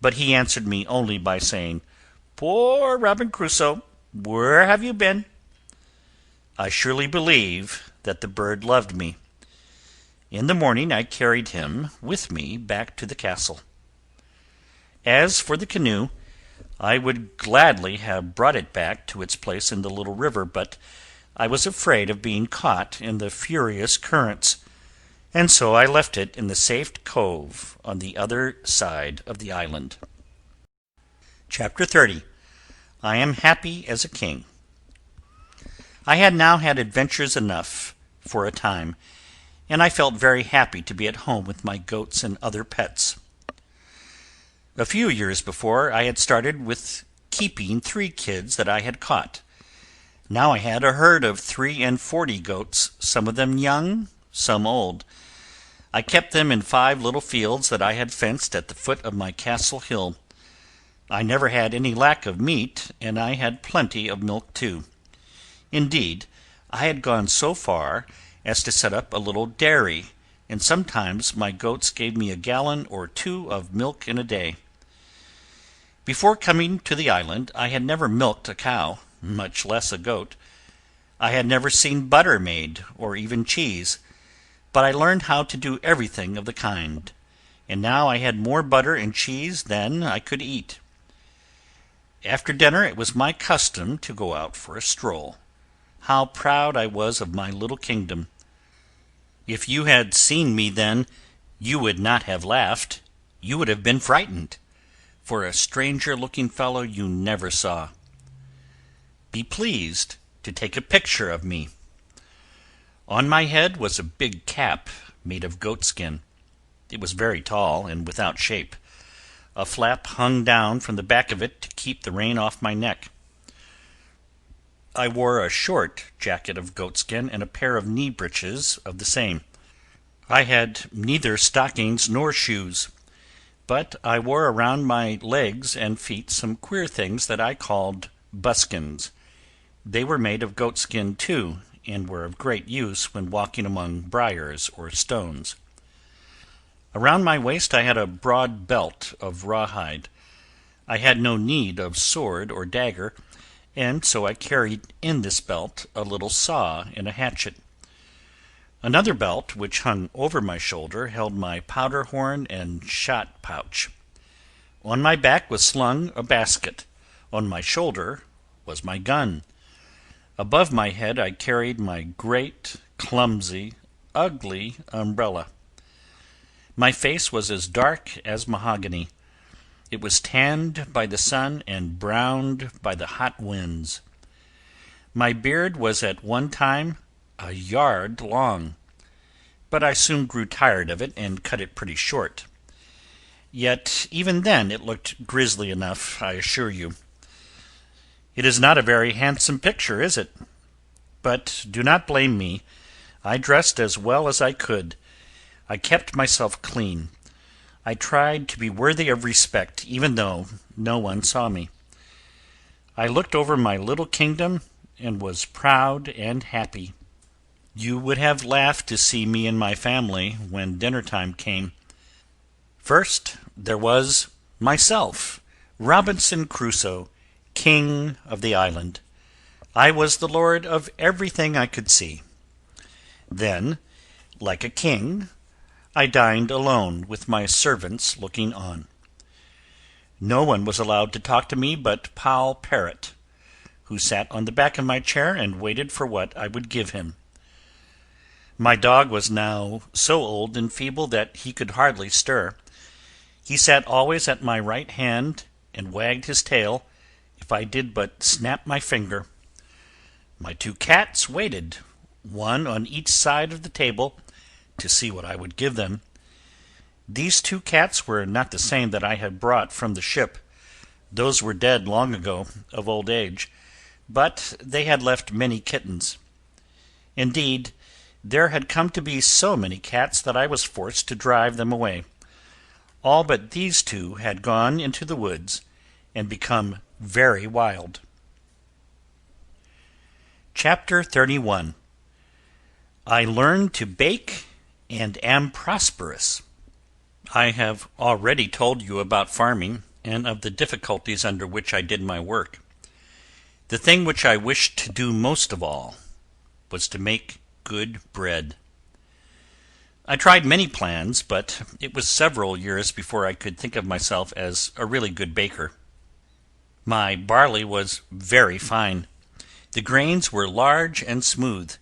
But he answered me only by saying, "Poor Robin Crusoe! Where have you been?" I surely believe that the bird loved me. In the morning I carried him with me back to the castle. As for the canoe, I would gladly have brought it back to its place in the little river, but I was afraid of being caught in the furious currents, and so I left it in the safe cove on the other side of the island. Chapter 30. I am happy as a king. I had now had adventures enough for a time, and I felt very happy to be at home with my goats and other pets. A few years before, I had started with keeping 3 kids that I had caught. Now I had a herd of 43 goats, some of them young, some old. I kept them in 5 little fields that I had fenced at the foot of my castle hill. I never had any lack of meat, and I had plenty of milk too. Indeed, I had gone so far as to set up a little dairy, and sometimes my goats gave me a gallon or 2 of milk in a day. Before coming to the island, I had never milked a cow, much less a goat. I had never seen butter made, or even cheese, but I learned how to do everything of the kind, and now I had more butter and cheese than I could eat. After dinner it was my custom to go out for a stroll. How proud I was of my little kingdom! If you had seen me then, you would not have laughed, you would have been frightened, for a stranger-looking fellow you never saw. Be pleased to take a picture of me. On my head was a big cap made of goatskin. It was very tall and without shape. A flap hung down from the back of it to keep the rain off my neck. I wore a short jacket of goatskin and a pair of knee breeches of the same. I had neither stockings nor shoes, but I wore around my legs and feet some queer things that I called buskins. They were made of goatskin too, and were of great use when walking among briars or stones. Around my waist I had a broad belt of rawhide. I had no need of sword or dagger, and so I carried in this belt a little saw and a hatchet. Another belt, which hung over my shoulder, held my powder horn and shot pouch. On my back was slung a basket. On my shoulder was my gun. Above my head I carried my great, clumsy, ugly umbrella. My face was as dark as mahogany. It was tanned by the sun and browned by the hot winds. My beard was at one time a yard long, but I soon grew tired of it and cut it pretty short. Yet even then it looked grisly enough, I assure you. It is not a very handsome picture, is it? But do not blame me. I dressed as well as I could. I kept myself clean. I tried to be worthy of respect, even though no one saw me. I looked over my little kingdom and was proud and happy. You would have laughed to see me and my family when dinner time came. First there was myself, Robinson Crusoe, king of the island. I was the lord of everything I could see. Then, like a king, I dined alone, with my servants looking on. No one was allowed to talk to me but Poll Parrot, who sat on the back of my chair and waited for what I would give him. My dog was now so old and feeble that he could hardly stir. He sat always at my right hand and wagged his tail if I did but snap my finger. My 2 cats waited, one on each side of the table, to see what I would give them. These 2 cats were not the same that I had brought from the ship. Those were dead long ago, of old age, but they had left many kittens. Indeed, there had come to be so many cats that I was forced to drive them away. All but these 2 had gone into the woods and become very wild. Chapter 31. I learn to bake and am prosperous. I have already told you about farming, and of the difficulties under which I did my work. The thing which I wished to do most of all was to make good bread. I tried many plans, but it was several years before I could think of myself as a really good baker. My barley was very fine. The grains were large and smooth.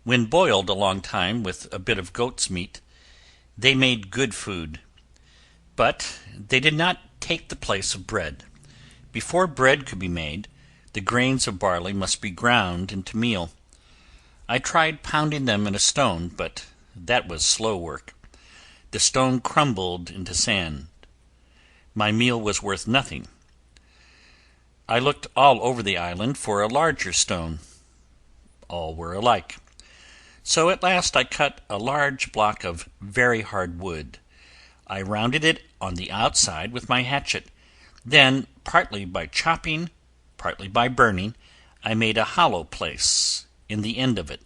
When boiled a long time with a bit of goat's meat, they made good food. But they did not take the place of bread. Before bread could be made, the grains of barley must be ground into meal. I tried pounding them in a stone, but that was slow work. The stone crumbled into sand. My meal was worth nothing. I looked all over the island for a larger stone. All were alike. So at last I cut a large block of very hard wood. I rounded it on the outside with my hatchet. Then, partly by chopping, partly by burning, I made a hollow place in the end of it.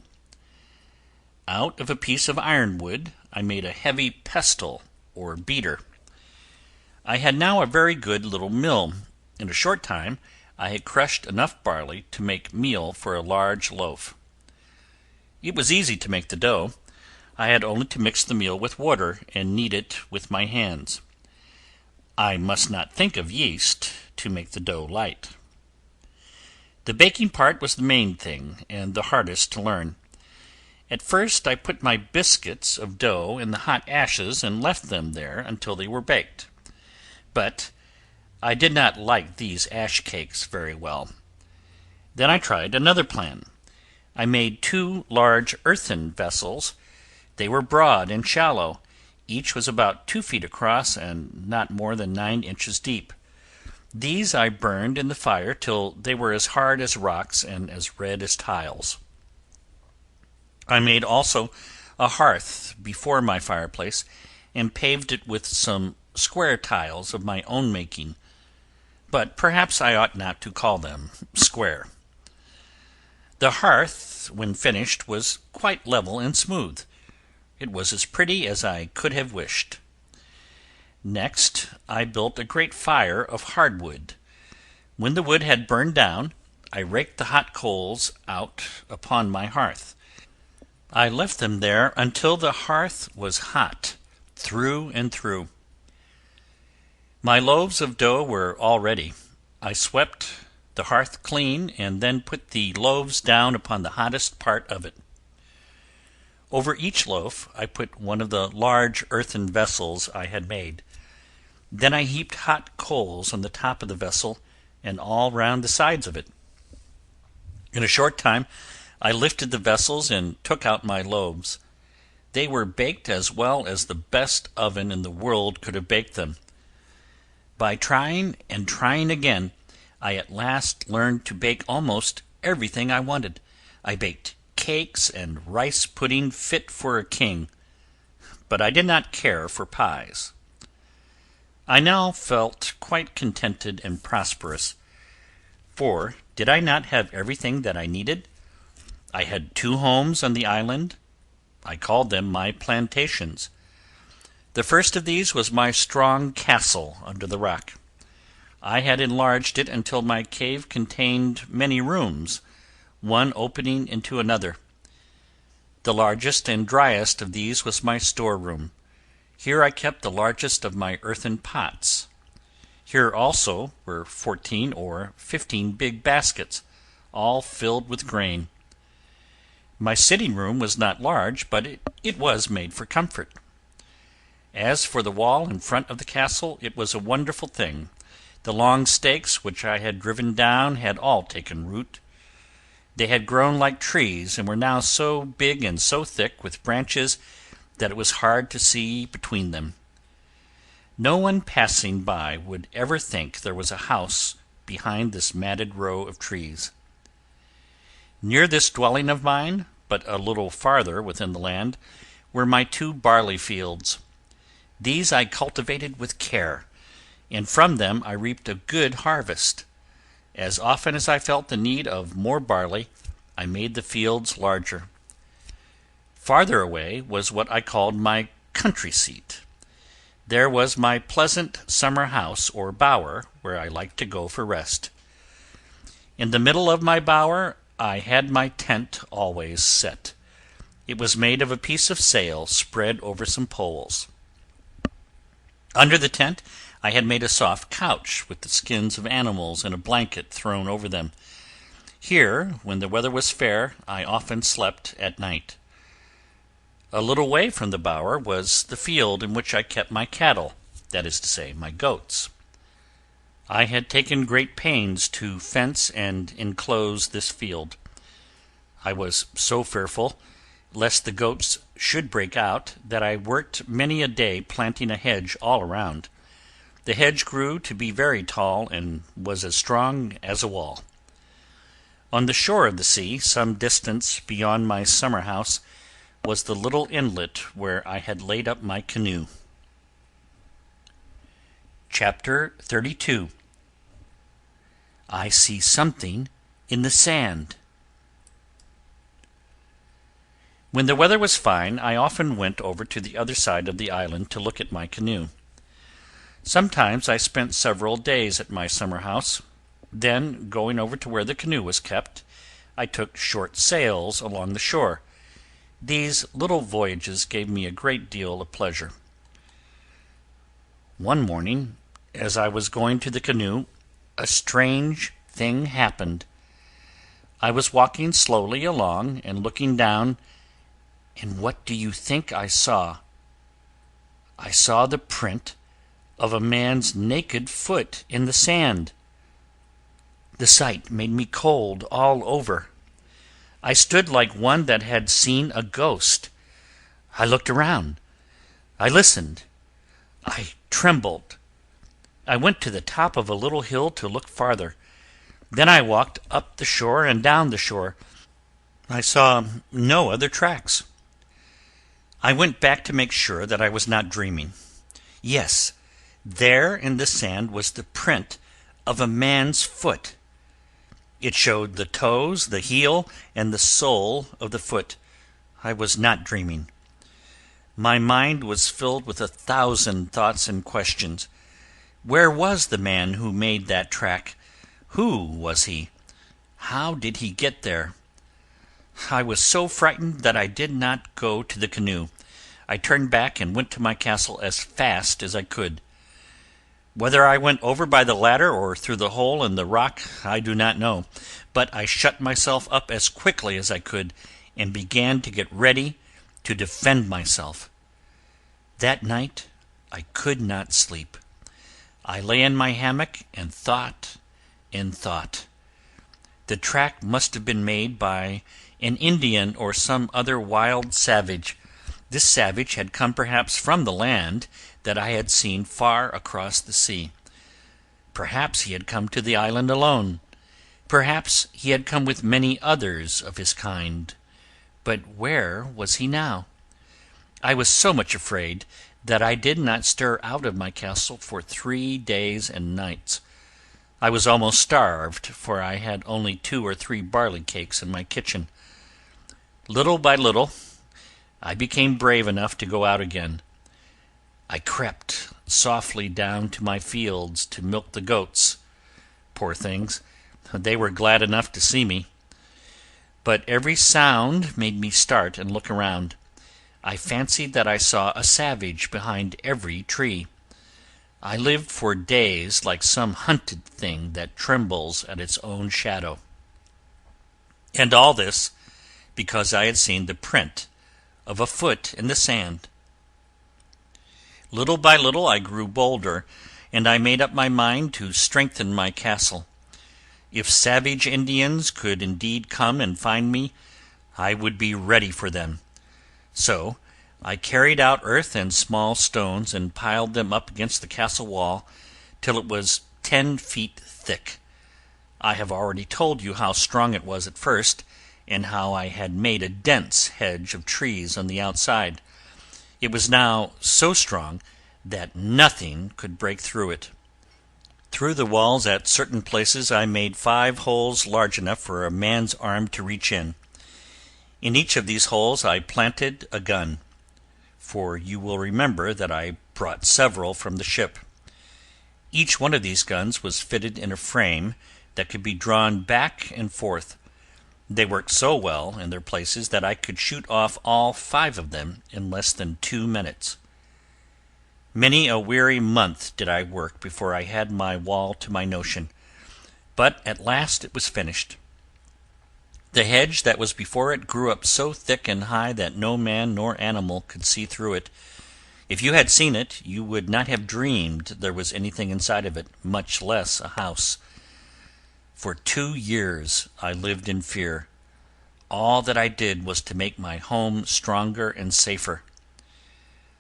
Out of a piece of ironwood I made a heavy pestle or beater. I had now a very good little mill. In a short time I had crushed enough barley to make meal for a large loaf. It was easy to make the dough. I had only to mix the meal with water and knead it with my hands. I must not think of yeast to make the dough light. The baking part was the main thing, and the hardest to learn. At first I put my biscuits of dough in the hot ashes and left them there until they were baked. But I did not like these ash cakes very well. Then I tried another plan. I made 2 large earthen vessels. They were broad and shallow. Each was about 2 feet across and not more than 9 inches deep. These I burned in the fire till they were as hard as rocks and as red as tiles. I made also a hearth before my fireplace, and paved it with some square tiles of my own making, but perhaps I ought not to call them square. The hearth, when finished, was quite level and smooth. It was as pretty as I could have wished. Next I built a great fire of hardwood. When the wood had burned down, I raked the hot coals out upon my hearth. I left them there until the hearth was hot through and through. My loaves of dough were all ready. I swept the hearth clean, and then put the loaves down upon the hottest part of it. Over each loaf I put one of the large earthen vessels I had made. Then I heaped hot coals on the top of the vessel and all round the sides of it. In a short time I lifted the vessels and took out my loaves. They were baked as well as the best oven in the world could have baked them. By trying and trying again, I at last learned to bake almost everything I wanted. I baked cakes and rice pudding fit for a king, but I did not care for pies. I now felt quite contented and prosperous, for did I not have everything that I needed? I had 2 homes on the island. I called them my plantations. The first of these was my strong castle under the rock. I had enlarged it until my cave contained many rooms, one opening into another. The largest and driest of these was my storeroom. Here I kept the largest of my earthen pots. Here also were 14 or 15 big baskets, all filled with grain. My sitting room was not large, but it was made for comfort. As for the wall in front of the castle, it was a wonderful thing. The long stakes which I had driven down had all taken root. They had grown like trees, and were now so big and so thick with branches that it was hard to see between them. No one passing by would ever think there was a house behind this matted row of trees. Near this dwelling of mine, but a little farther within the land, were my 2 barley fields. These I cultivated with care, and from them I reaped a good harvest. As often as I felt the need of more barley, I made the fields larger. Farther away was what I called my country seat. There was my pleasant summer house or bower, where I liked to go for rest. In the middle of my bower I had my tent always set. It was made of a piece of sail spread over some poles. Under the tent I had made a soft couch with the skins of animals and a blanket thrown over them. Here, when the weather was fair, I often slept at night. A little way from the bower was the field in which I kept my cattle, that is to say, my goats. I had taken great pains to fence and enclose this field. I was so fearful lest the goats should break out that I worked many a day planting a hedge all around. The hedge grew to be very tall and was as strong as a wall. On the shore of the sea, some distance beyond my summer house, was the little inlet where I had laid up my canoe. Chapter 32. I see something in the sand. When the weather was fine, I often went over to the other side of the island to look at my canoe. Sometimes I spent several days at my summer house. Then, going over to where the canoe was kept, I took short sails along the shore. These little voyages gave me a great deal of pleasure. One morning, as I was going to the canoe, a strange thing happened. I was walking slowly along and looking down, and what do you think I saw? I saw the print of a man's naked foot in the sand. The sight made me cold all over. I stood like one that had seen a ghost. I looked around. I listened. I trembled. I went to the top of a little hill to look farther. Then I walked up the shore and down the shore. I saw no other tracks. I went back to make sure that I was not dreaming. Yes, there in the sand was the print of a man's foot. It showed the toes, the heel, and the sole of the foot. I was not dreaming. My mind was filled with 1,000 thoughts and questions. Where was the man who made that track? Who was he? How did he get there? I was so frightened that I did not go to the canoe. I turned back and went to my castle as fast as I could. Whether I went over by the ladder or through the hole in the rock, I do not know, but I shut myself up as quickly as I could and began to get ready to defend myself. That night I could not sleep. I lay in my hammock and thought and thought. The track must have been made by an Indian or some other wild savage. This savage had come perhaps from the land that I had seen far across the sea. Perhaps he had come to the island alone. Perhaps he had come with many others of his kind. But where was he now? I was so much afraid that I did not stir out of my castle for 3 days and nights. I was almost starved, for I had only 2 or 3 barley cakes in my kitchen. Little by little, I became brave enough to go out again. I crept softly down to my fields to milk the goats. Poor things, they were glad enough to see me. But every sound made me start and look around. I fancied that I saw a savage behind every tree. I lived for days like some hunted thing that trembles at its own shadow. And all this because I had seen the print of a foot in the sand. Little by little I grew bolder, and I made up my mind to strengthen my castle. If savage Indians could indeed come and find me, I would be ready for them. So I carried out earth and small stones and piled them up against the castle wall till it was 10 feet thick. I have already told you how strong it was at first, and how I had made a dense hedge of trees on the outside. It was now so strong that nothing could break through it. Through the walls at certain places I made 5 holes large enough for a man's arm to reach in. In each of these holes I planted a gun, for you will remember that I brought several from the ship. Each one of these guns was fitted in a frame that could be drawn back and forth. They worked so well in their places that I could shoot off all 5 of them in less than 2 minutes. Many a weary month did I work before I had my wall to my notion, but at last it was finished. The hedge that was before it grew up so thick and high that no man nor animal could see through it. If you had seen it, you would not have dreamed there was anything inside of it, much less a house. For 2 years I lived in fear. All that I did was to make my home stronger and safer.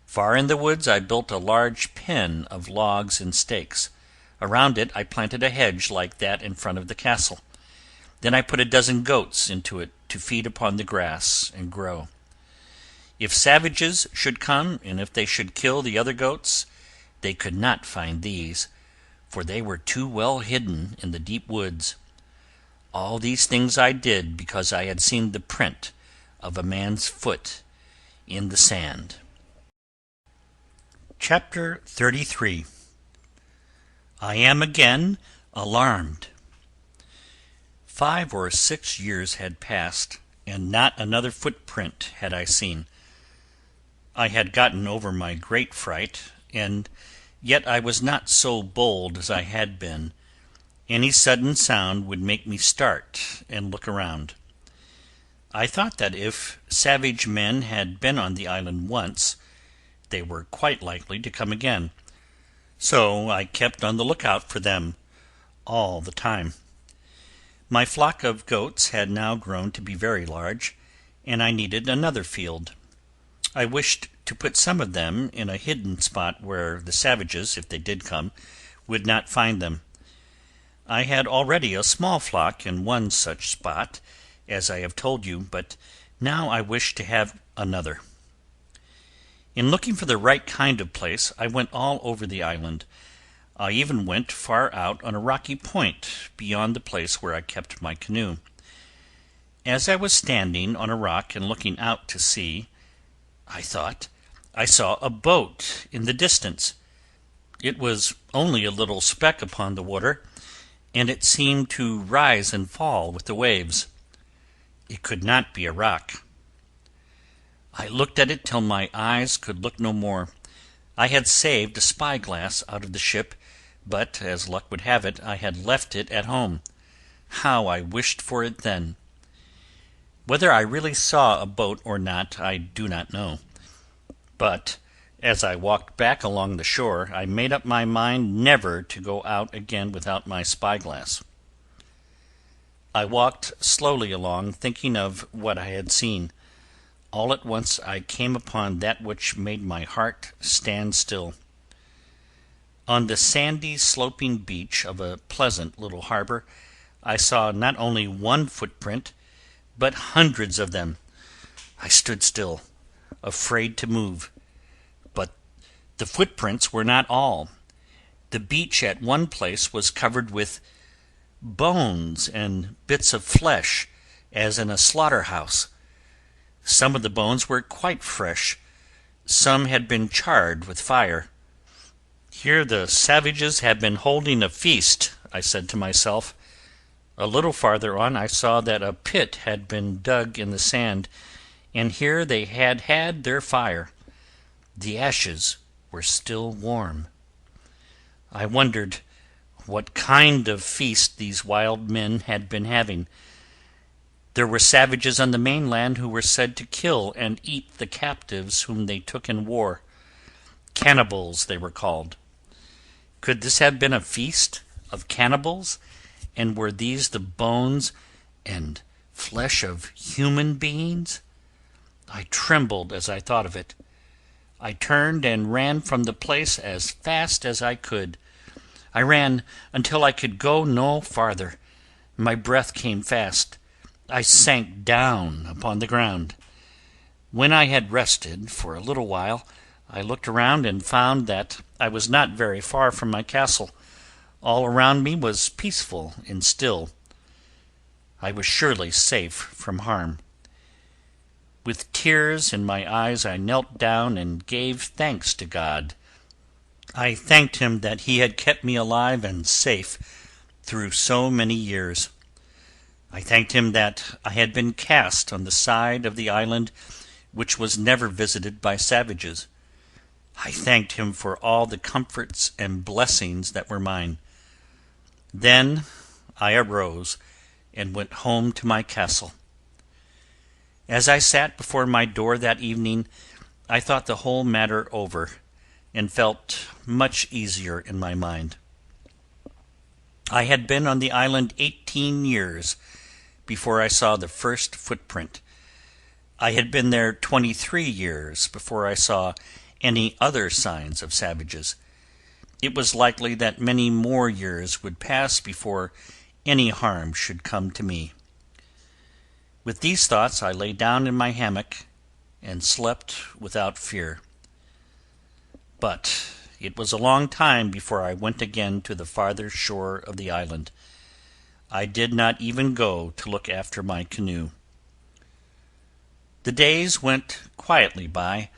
Far in the woods I built a large pen of logs and stakes. Around it I planted a hedge like that in front of the castle. Then I put a dozen goats into it to feed upon the grass and grow. If savages should come, and if they should kill the other goats, they could not find these, for they were too well hidden in the deep woods. All these things I did because I had seen the print of a man's foot in the sand. Chapter 33. I am again alarmed. 5 or 6 years had passed, and not another footprint had I seen. I had gotten over my great fright, and yet I was not so bold as I had been. Any sudden sound would make me start and look around. I thought that if savage men had been on the island once, they were quite likely to come again. So I kept on the lookout for them all the time. My flock of goats had now grown to be very large, and I needed another field. I wished to put some of them in a hidden spot where the savages, if they did come, would not find them. I had already a small flock in one such spot, as I have told you, but now I wished to have another. In looking for the right kind of place, I went all over the island. I even went far out on a rocky point beyond the place where I kept my canoe. As I was standing on a rock and looking out to sea, I thought I saw a boat in the distance. It was only a little speck upon the water, and it seemed to rise and fall with the waves. It could not be a rock. I looked at it till my eyes could look no more. I had saved a spyglass out of the ship, but, as luck would have it, I had left it at home. How I wished for it then! Whether I really saw a boat or not, I do not know. But as I walked back along the shore, I made up my mind never to go out again without my spyglass. I walked slowly along, thinking of what I had seen. All at once I came upon that which made my heart stand still. On the sandy, sloping beach of a pleasant little harbor, I saw not only one footprint, but hundreds of them. I stood still, afraid to move. But the footprints were not all. The beach at one place was covered with bones and bits of flesh, as in a slaughterhouse. Some of the bones were quite fresh. Some had been charred with fire. Here the savages had been holding a feast, I said to myself. A little farther on I saw that a pit had been dug in the sand, and here they had had their fire. The ashes were still warm. I wondered what kind of feast these wild men had been having. There were savages on the mainland who were said to kill and eat the captives whom they took in war. Cannibals they were called. Could this have been a feast of cannibals, and were these the bones and flesh of human beings? I trembled as I thought of it. I turned and ran from the place as fast as I could. I ran until I could go no farther. My breath came fast. I sank down upon the ground. When I had rested for a little while, I looked around and found that I was not very far from my castle. All around me was peaceful and still. I was surely safe from harm. With tears in my eyes I knelt down and gave thanks to God. I thanked him that he had kept me alive and safe through so many years. I thanked him that I had been cast on the side of the island which was never visited by savages. I thanked him for all the comforts and blessings that were mine. Then I arose and went home to my castle. As I sat before my door that evening, I thought the whole matter over, and felt much easier in my mind. I had been on the island 18 years before I saw the first footprint. I had been there 23 years before I saw any other signs of savages. It was likely that many more years would pass before any harm should come to me. With these thoughts I lay down in my hammock and slept without fear. But it was a long time before I went again to the farther shore of the island. I did not even go to look after my canoe. The days went quietly by.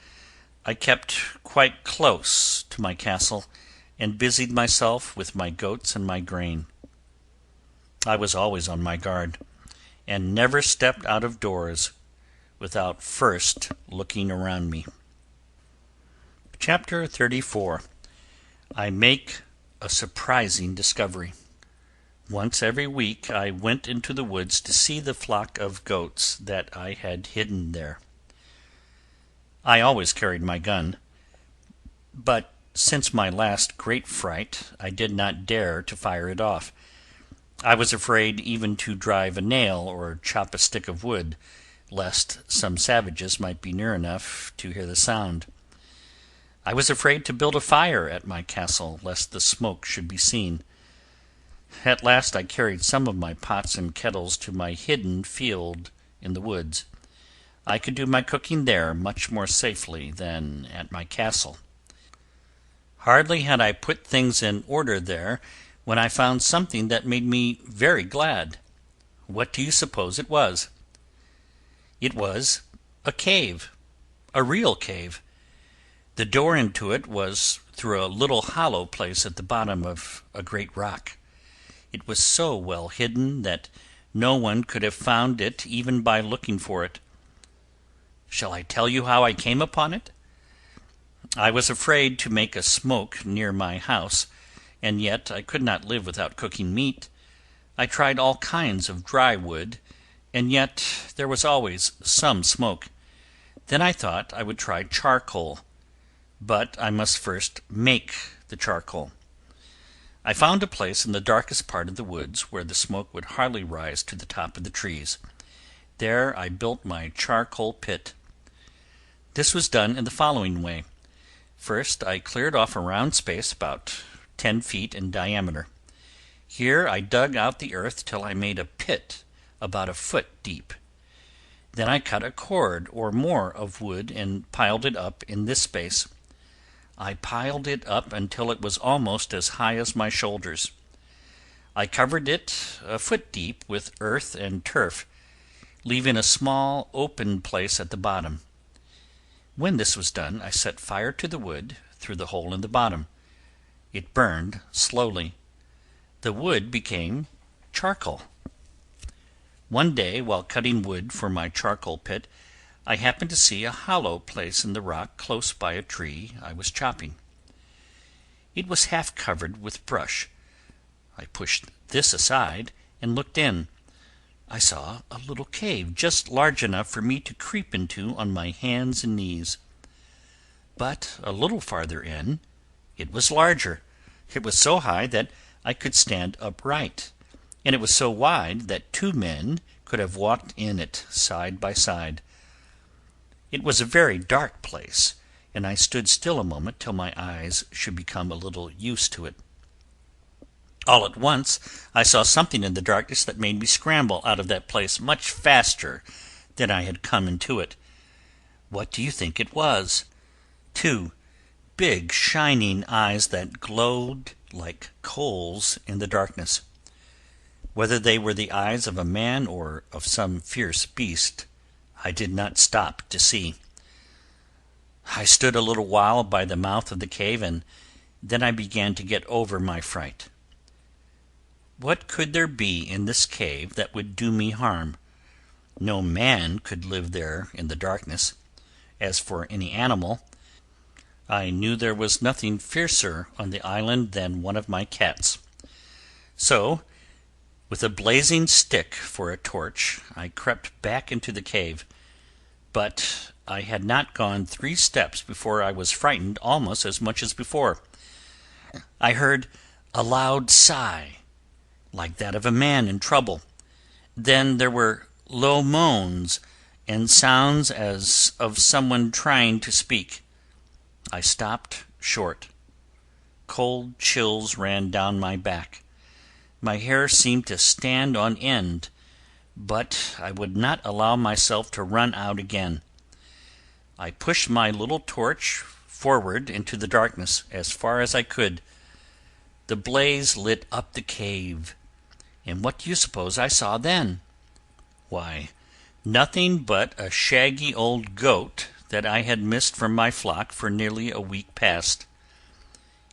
I kept quite close to my castle, and busied myself with my goats and my grain. I was always on my guard, and never stepped out of doors without first looking around me. Chapter 34. I make a surprising discovery. Once every week I went into the woods to see the flock of goats that I had hidden there. I always carried my gun, but since my last great fright I did not dare to fire it off. I was afraid even to drive a nail or chop a stick of wood, lest some savages might be near enough to hear the sound. I was afraid to build a fire at my castle, lest the smoke should be seen. At last I carried some of my pots and kettles to my hidden field in the woods. I could do my cooking there much more safely than at my castle. Hardly had I put things in order there when I found something that made me very glad. What do you suppose it was? It was a cave, a real cave. The door into it was through a little hollow place at the bottom of a great rock. It was so well hidden that no one could have found it even by looking for it. Shall I tell you how I came upon it? I was afraid to make a smoke near my house, and yet I could not live without cooking meat. I tried all kinds of dry wood, and yet there was always some smoke. Then I thought I would try charcoal, but I must first make the charcoal. I found a place in the darkest part of the woods where the smoke would hardly rise to the top of the trees. There I built my charcoal pit. This was done in the following way. First I cleared off a round space about 10 feet in diameter. Here I dug out the earth till I made a pit about a foot deep. Then I cut a cord or more of wood and piled it up in this space. I piled it up until it was almost as high as my shoulders. I covered it a foot deep with earth and turf, leaving a small open place at the bottom. When this was done, I set fire to the wood through the hole in the bottom. It burned slowly. The wood became charcoal. One day, while cutting wood for my charcoal pit, I happened to see a hollow place in the rock close by a tree I was chopping. It was half covered with brush. I pushed this aside and looked in. I saw a little cave just large enough for me to creep into on my hands and knees. But a little farther in, it was larger. It was so high that I could stand upright, and it was so wide that 2 men could have walked in it side by side. It was a very dark place, and I stood still a moment till my eyes should become a little used to it. All at once I saw something in the darkness that made me scramble out of that place much faster than I had come into it. What do you think it was? 2 big shining eyes that glowed like coals in the darkness. Whether they were the eyes of a man or of some fierce beast, I did not stop to see. I stood a little while by the mouth of the cave, and then I began to get over my fright. What could there be in this cave that would do me harm? No man could live there in the darkness. As for any animal, I knew there was nothing fiercer on the island than one of my cats. So, with a blazing stick for a torch, I crept back into the cave. But I had not gone 3 steps before I was frightened almost as much as before. I heard a loud sigh, like that of a man in trouble. Then there were low moans and sounds as of someone trying to speak. I stopped short. Cold chills ran down my back. My hair seemed to stand on end, but I would not allow myself to run out again. I pushed my little torch forward into the darkness as far as I could. The blaze lit up the cave, and what do you suppose I saw then? Why, nothing but a shaggy old goat that I had missed from my flock for nearly a week past.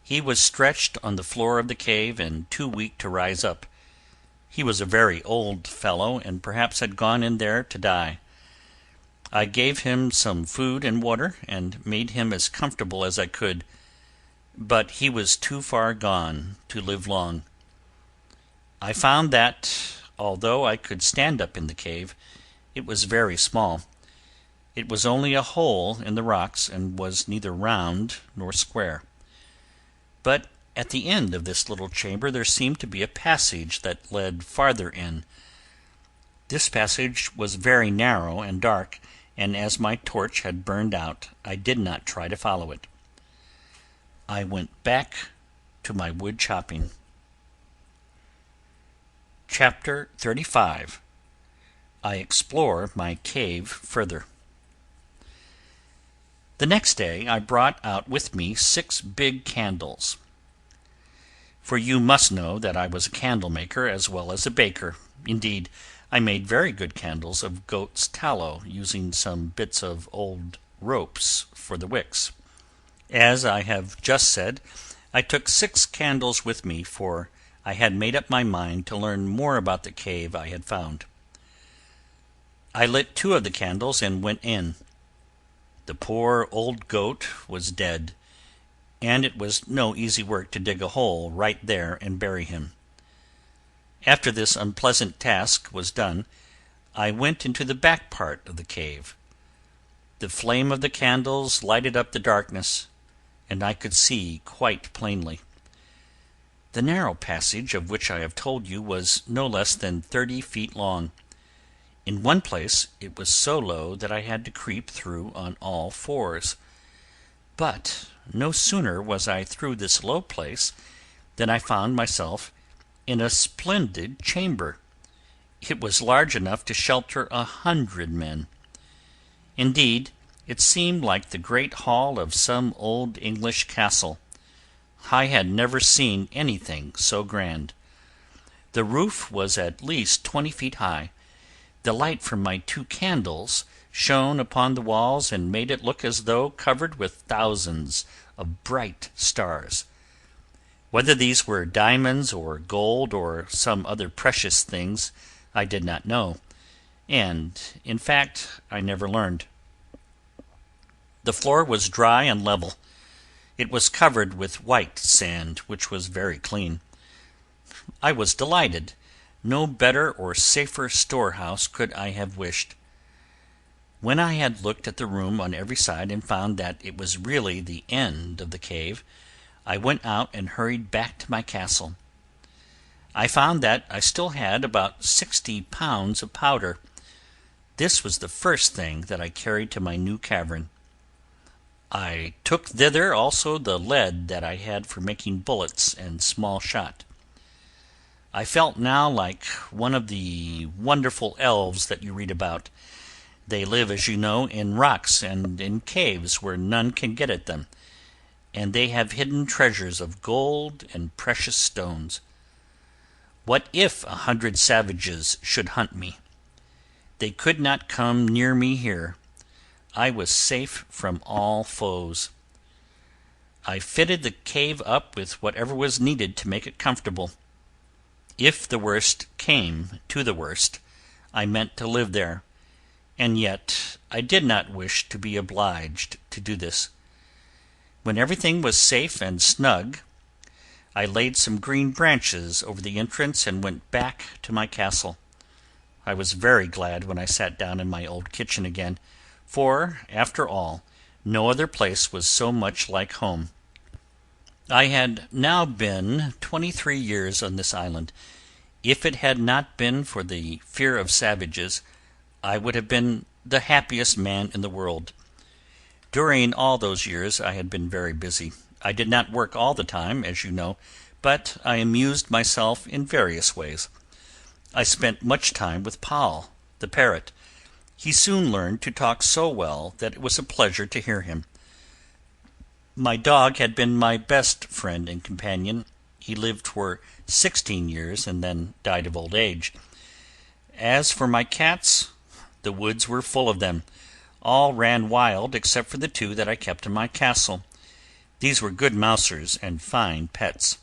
He was stretched on the floor of the cave and too weak to rise up. He was a very old fellow, and perhaps had gone in there to die. I gave him some food and water, and made him as comfortable as I could, but he was too far gone to live long. I found that, although I could stand up in the cave, it was very small. It was only a hole in the rocks, and was neither round nor square. But at the end of this little chamber there seemed to be a passage that led farther in. This passage was very narrow and dark, and as my torch had burned out, I did not try to follow it. I went back to my wood chopping. Chapter 35. I explore my cave further. The next day I brought out with me 6 big candles, for you must know that I was a candle maker as well as a baker. Indeed, I made very good candles of goat's tallow, using some bits of old ropes for the wicks. As I have just said, I took 6 candles with me, for I had made up my mind to learn more about the cave I had found. I lit 2 of the candles and went in. The poor old goat was dead, and it was no easy work to dig a hole right there and bury him. After this unpleasant task was done, I went into the back part of the cave. The flame of the candles lighted up the darkness, and I could see quite plainly. The narrow passage of which I have told you was no less than 30 feet long. In one place it was so low that I had to creep through on all 4s. But no sooner was I through this low place than I found myself in a splendid chamber. It was large enough to shelter 100 men. Indeed, it seemed like the great hall of some old English castle. I had never seen anything so grand. The roof was at least 20 feet high. The light from my 2 candles shone upon the walls and made it look as though covered with thousands of bright stars. Whether these were diamonds or gold or some other precious things, I did not know, and in fact I never learned. The floor was dry and level. It was covered with white sand, which was very clean. I was delighted. No better or safer storehouse could I have wished. When I had looked at the room on every side and found that it was really the end of the cave, I went out and hurried back to my castle. I found that I still had about 60 pounds of powder. This was the first thing that I carried to my new cavern. I took thither also the lead that I had for making bullets and small shot. I felt now like one of the wonderful elves that you read about. They live, as you know, in rocks and in caves where none can get at them, and they have hidden treasures of gold and precious stones. What if 100 savages should hunt me? They could not come near me here. I was safe from all foes. I fitted the cave up with whatever was needed to make it comfortable. If the worst came to the worst, I meant to live there, and yet I did not wish to be obliged to do this. When everything was safe and snug, I laid some green branches over the entrance and went back to my castle. I was very glad when I sat down in my old kitchen again, for, after all, no other place was so much like home. I had now been 23 years on this island. If it had not been for the fear of savages, I would have been the happiest man in the world. During all those years I had been very busy. I did not work all the time, as you know, but I amused myself in various ways. I spent much time with Poll, the parrot. He soon learned to talk so well that it was a pleasure to hear him. My dog had been my best friend and companion. He lived for 16 years and then died of old age. As for my cats, the woods were full of them. All ran wild except for the 2 that I kept in my castle. These were good mousers and fine pets.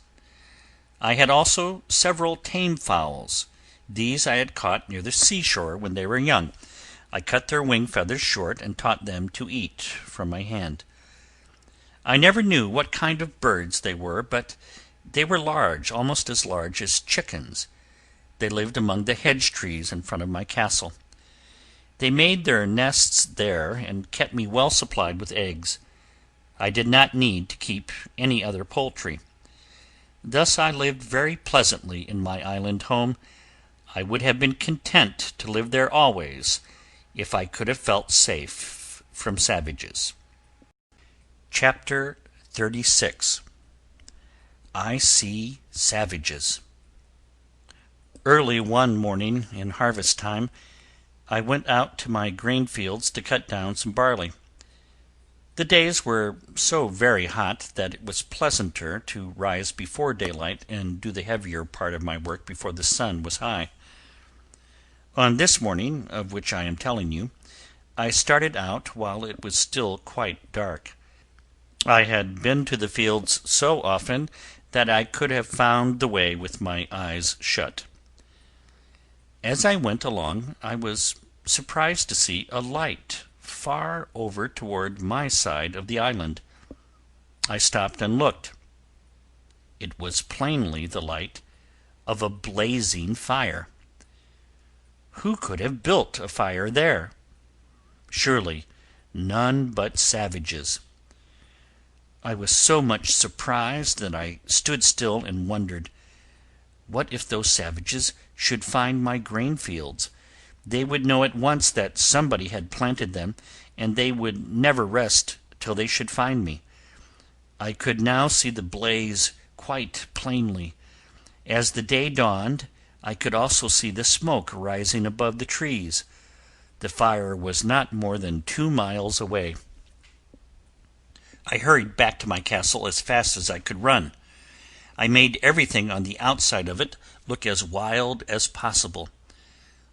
I had also several tame fowls. These I had caught near the seashore when they were young. I cut their wing feathers short and taught them to eat from my hand. I never knew what kind of birds they were, but they were large, almost as large as chickens. They lived among the hedge trees in front of my castle. They made their nests there and kept me well supplied with eggs. I did not need to keep any other poultry. Thus I lived very pleasantly in my island home. I would have been content to live there always, if I could have felt safe from savages. Chapter 36. I See Savages. Early one morning in harvest time, I went out to my grain fields to cut down some barley. The days were so very hot that it was pleasanter to rise before daylight and do the heavier part of my work before the sun was high. On this morning, of which I am telling you, I started out while it was still quite dark. I had been to the fields so often that I could have found the way with my eyes shut. As I went along, I was surprised to see a light far over toward my side of the island. I stopped and looked. It was plainly the light of a blazing fire. Who could have built a fire there? Surely none but savages. I was so much surprised that I stood still and wondered, what if those savages should find my grain fields? They would know at once that somebody had planted them, and they would never rest till they should find me. I could now see the blaze quite plainly. As the day dawned, I could also see the smoke rising above the trees. The fire was not more than 2 miles away. I hurried back to my castle as fast as I could run. I made everything on the outside of it look as wild as possible.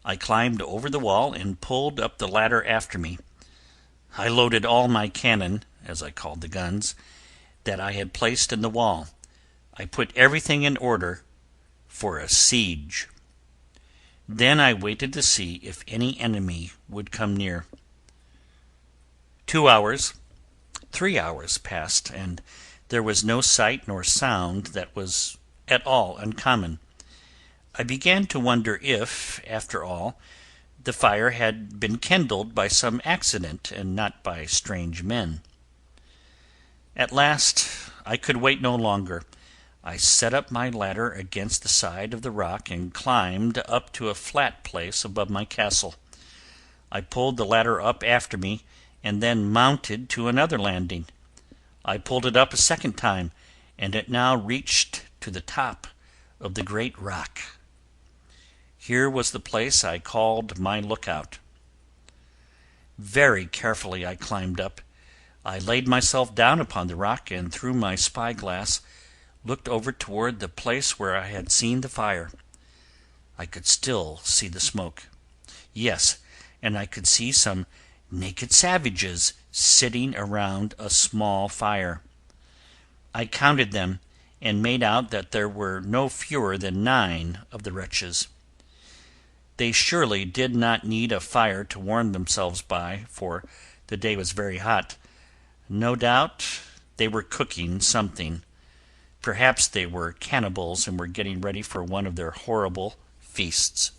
I climbed over the wall and pulled up the ladder after me. I loaded all my cannon, as I called the guns, that I had placed in the wall. I put everything in order for a siege. Then I waited to see if any enemy would come near. 2 hours, 3 hours passed, and there was no sight nor sound that was at all uncommon. I began to wonder if, after all, the fire had been kindled by some accident and not by strange men. At last I could wait no longer. I set up my ladder against the side of the rock and climbed up to a flat place above my castle. I pulled the ladder up after me and then mounted to another landing. I pulled it up a second time, and it now reached to the top of the great rock. Here was the place I called my lookout. Very carefully I climbed up. I laid myself down upon the rock, and through my spyglass looked over toward the place where I had seen the fire. I could still see the smoke. Yes, and I could see some naked savages sitting around a small fire. I counted them, and made out that there were no fewer than 9 of the wretches. They surely did not need a fire to warm themselves by, for the day was very hot. No doubt they were cooking something. Perhaps they were cannibals and were getting ready for one of their horrible feasts.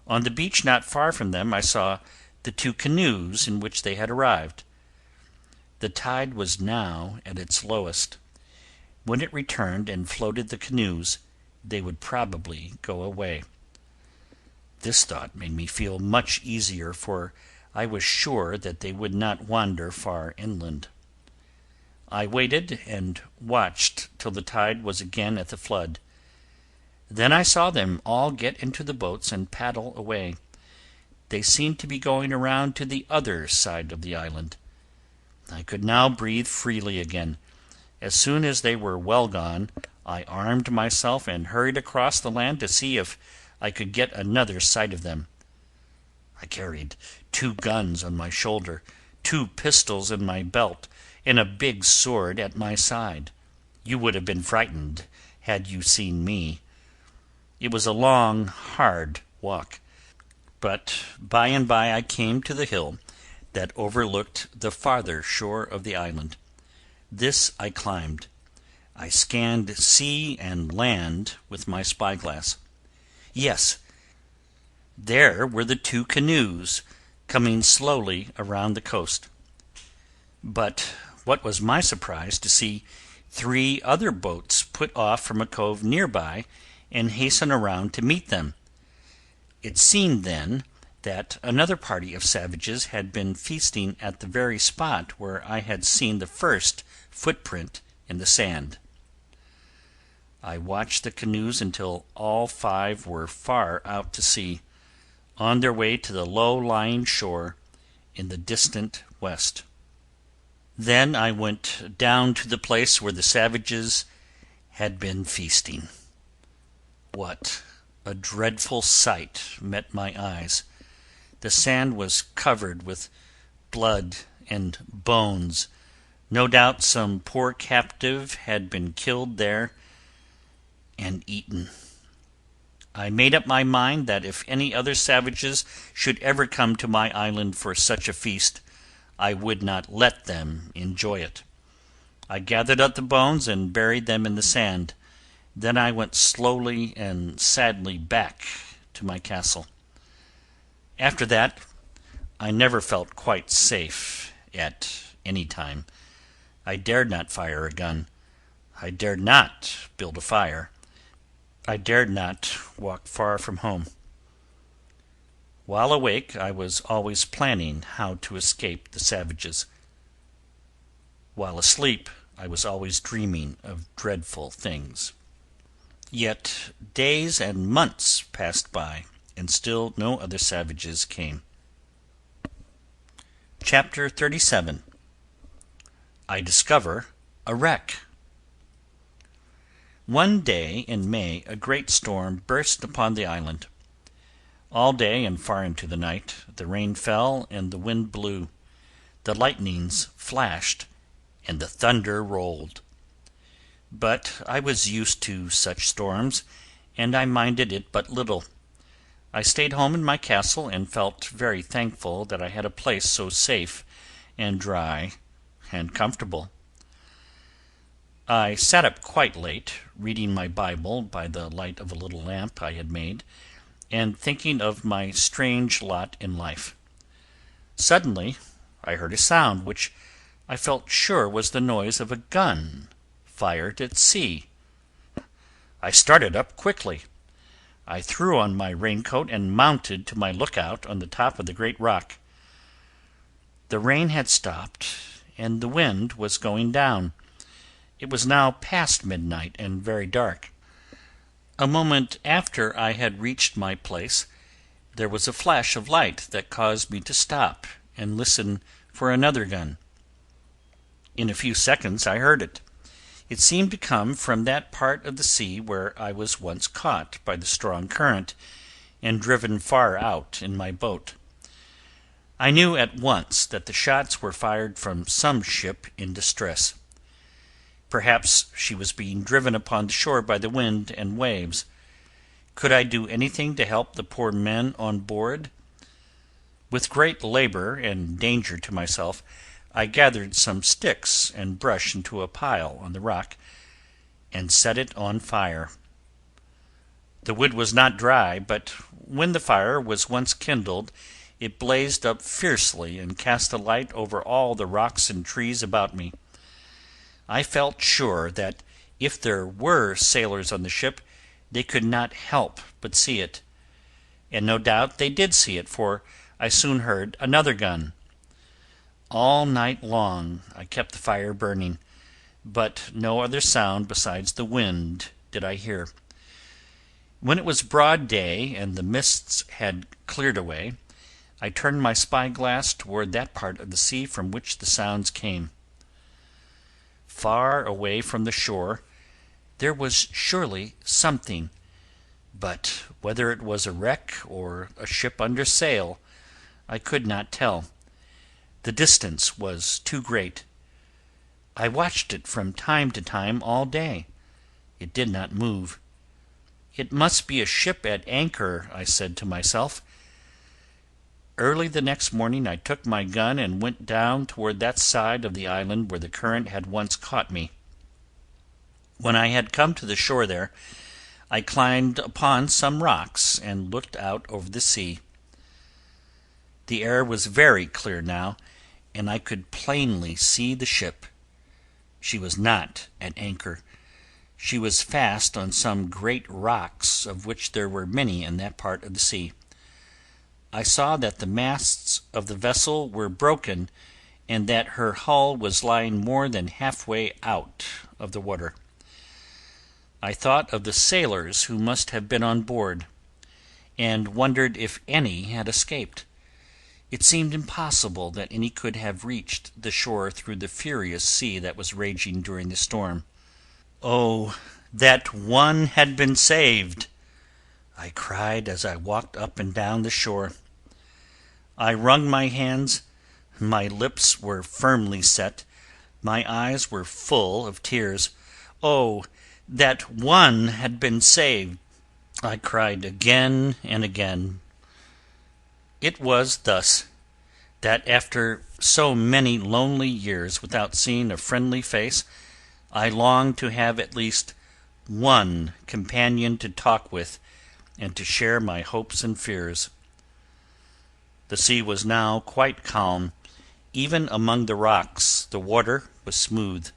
On the beach not far from them I saw the 2 canoes in which they had arrived. The tide was now at its lowest. When it returned and floated the canoes, they would probably go away. This thought made me feel much easier, for I was sure that they would not wander far inland. I waited and watched till the tide was again at the flood. Then I saw them all get into the boats and paddle away. They seemed to be going around to the other side of the island. I could now breathe freely again. As soon as they were well gone, I armed myself and hurried across the land to see if I could get another sight of them. I carried 2 guns on my shoulder, 2 pistols in my belt, and a big sword at my side. You would have been frightened had you seen me. It was a long, hard walk, but by and by I came to the hill that overlooked the farther shore of the island. This I climbed. I scanned sea and land with my spyglass. Yes, there were the 2 canoes coming slowly around the coast. But what was my surprise to see 3 other boats put off from a cove nearby and hasten around to meet them. It seemed then that another party of savages had been feasting at the very spot where I had seen the first footprint in the sand. I watched the canoes until all 5 were far out to sea, on their way to the low-lying shore in the distant west. Then I went down to the place where the savages had been feasting. What a dreadful sight met my eyes! The sand was covered with blood and bones. No doubt some poor captive had been killed there and eaten. I made up my mind that if any other savages should ever come to my island for such a feast, I would not let them enjoy it. I gathered up the bones and buried them in the sand. Then I went slowly and sadly back to my castle. After that, I never felt quite safe at any time. I dared not fire a gun. I dared not build a fire. I dared not walk far from home. While awake, I was always planning how to escape the savages. While asleep, I was always dreaming of dreadful things. Yet days and months passed by, and still no other savages came. Chapter 37. I Discover a Wreck. One day in May a great storm burst upon the island. All day and far into the night the rain fell and the wind blew, the lightnings flashed, and the thunder rolled. But I was used to such storms, and I minded it but little. I stayed home in my castle and felt very thankful that I had a place so safe and dry and comfortable. I sat up quite late, reading my Bible by the light of a little lamp I had made, and thinking of my strange lot in life. Suddenly I heard a sound which I felt sure was the noise of a gun fired at sea. I started up quickly. I threw on my raincoat and mounted to my lookout on the top of the great rock. The rain had stopped, and the wind was going down. It was now past midnight and very dark. A moment after I had reached my place, there was a flash of light that caused me to stop and listen for another gun. In a few seconds I heard it. It seemed to come from that part of the sea where I was once caught by the strong current and driven far out in my boat. I knew at once that the shots were fired from some ship in distress. Perhaps she was being driven upon the shore by the wind and waves. Could I do anything to help the poor men on board? With great labor and danger to myself, I gathered some sticks and brush into a pile on the rock, and set it on fire. The wood was not dry, but when the fire was once kindled, it blazed up fiercely and cast a light over all the rocks and trees about me. I felt sure that if there were sailors on the ship, they could not help but see it. And no doubt they did see it, for I soon heard another gun. All night long I kept the fire burning, but no other sound besides the wind did I hear. When it was broad day and the mists had cleared away, I turned my spyglass toward that part of the sea from which the sounds came. Far away from the shore there was surely something, but whether it was a wreck or a ship under sail, I could not tell. The distance was too great. I watched it from time to time all day. It did not move. It must be a ship at anchor, I said to myself. Early the next morning I took my gun and went down toward that side of the island where the current had once caught me. When I had come to the shore there, I climbed upon some rocks and looked out over the sea. The air was very clear now, and I could plainly see the ship. She was not at anchor. She was fast on some great rocks, of which there were many in that part of the sea. I saw that the masts of the vessel were broken, and that her hull was lying more than halfway out of the water. I thought of the sailors who must have been on board, and wondered if any had escaped. It seemed impossible that any could have reached the shore through the furious sea that was raging during the storm. "Oh, that one had been saved!" I cried as I walked up and down the shore. I wrung my hands, my lips were firmly set, my eyes were full of tears. "Oh, that one had been saved!" I cried again and again. It was thus that after so many lonely years without seeing a friendly face, I longed to have at least one companion to talk with and to share my hopes and fears. The sea was now quite calm. Even among the rocks the water was smooth.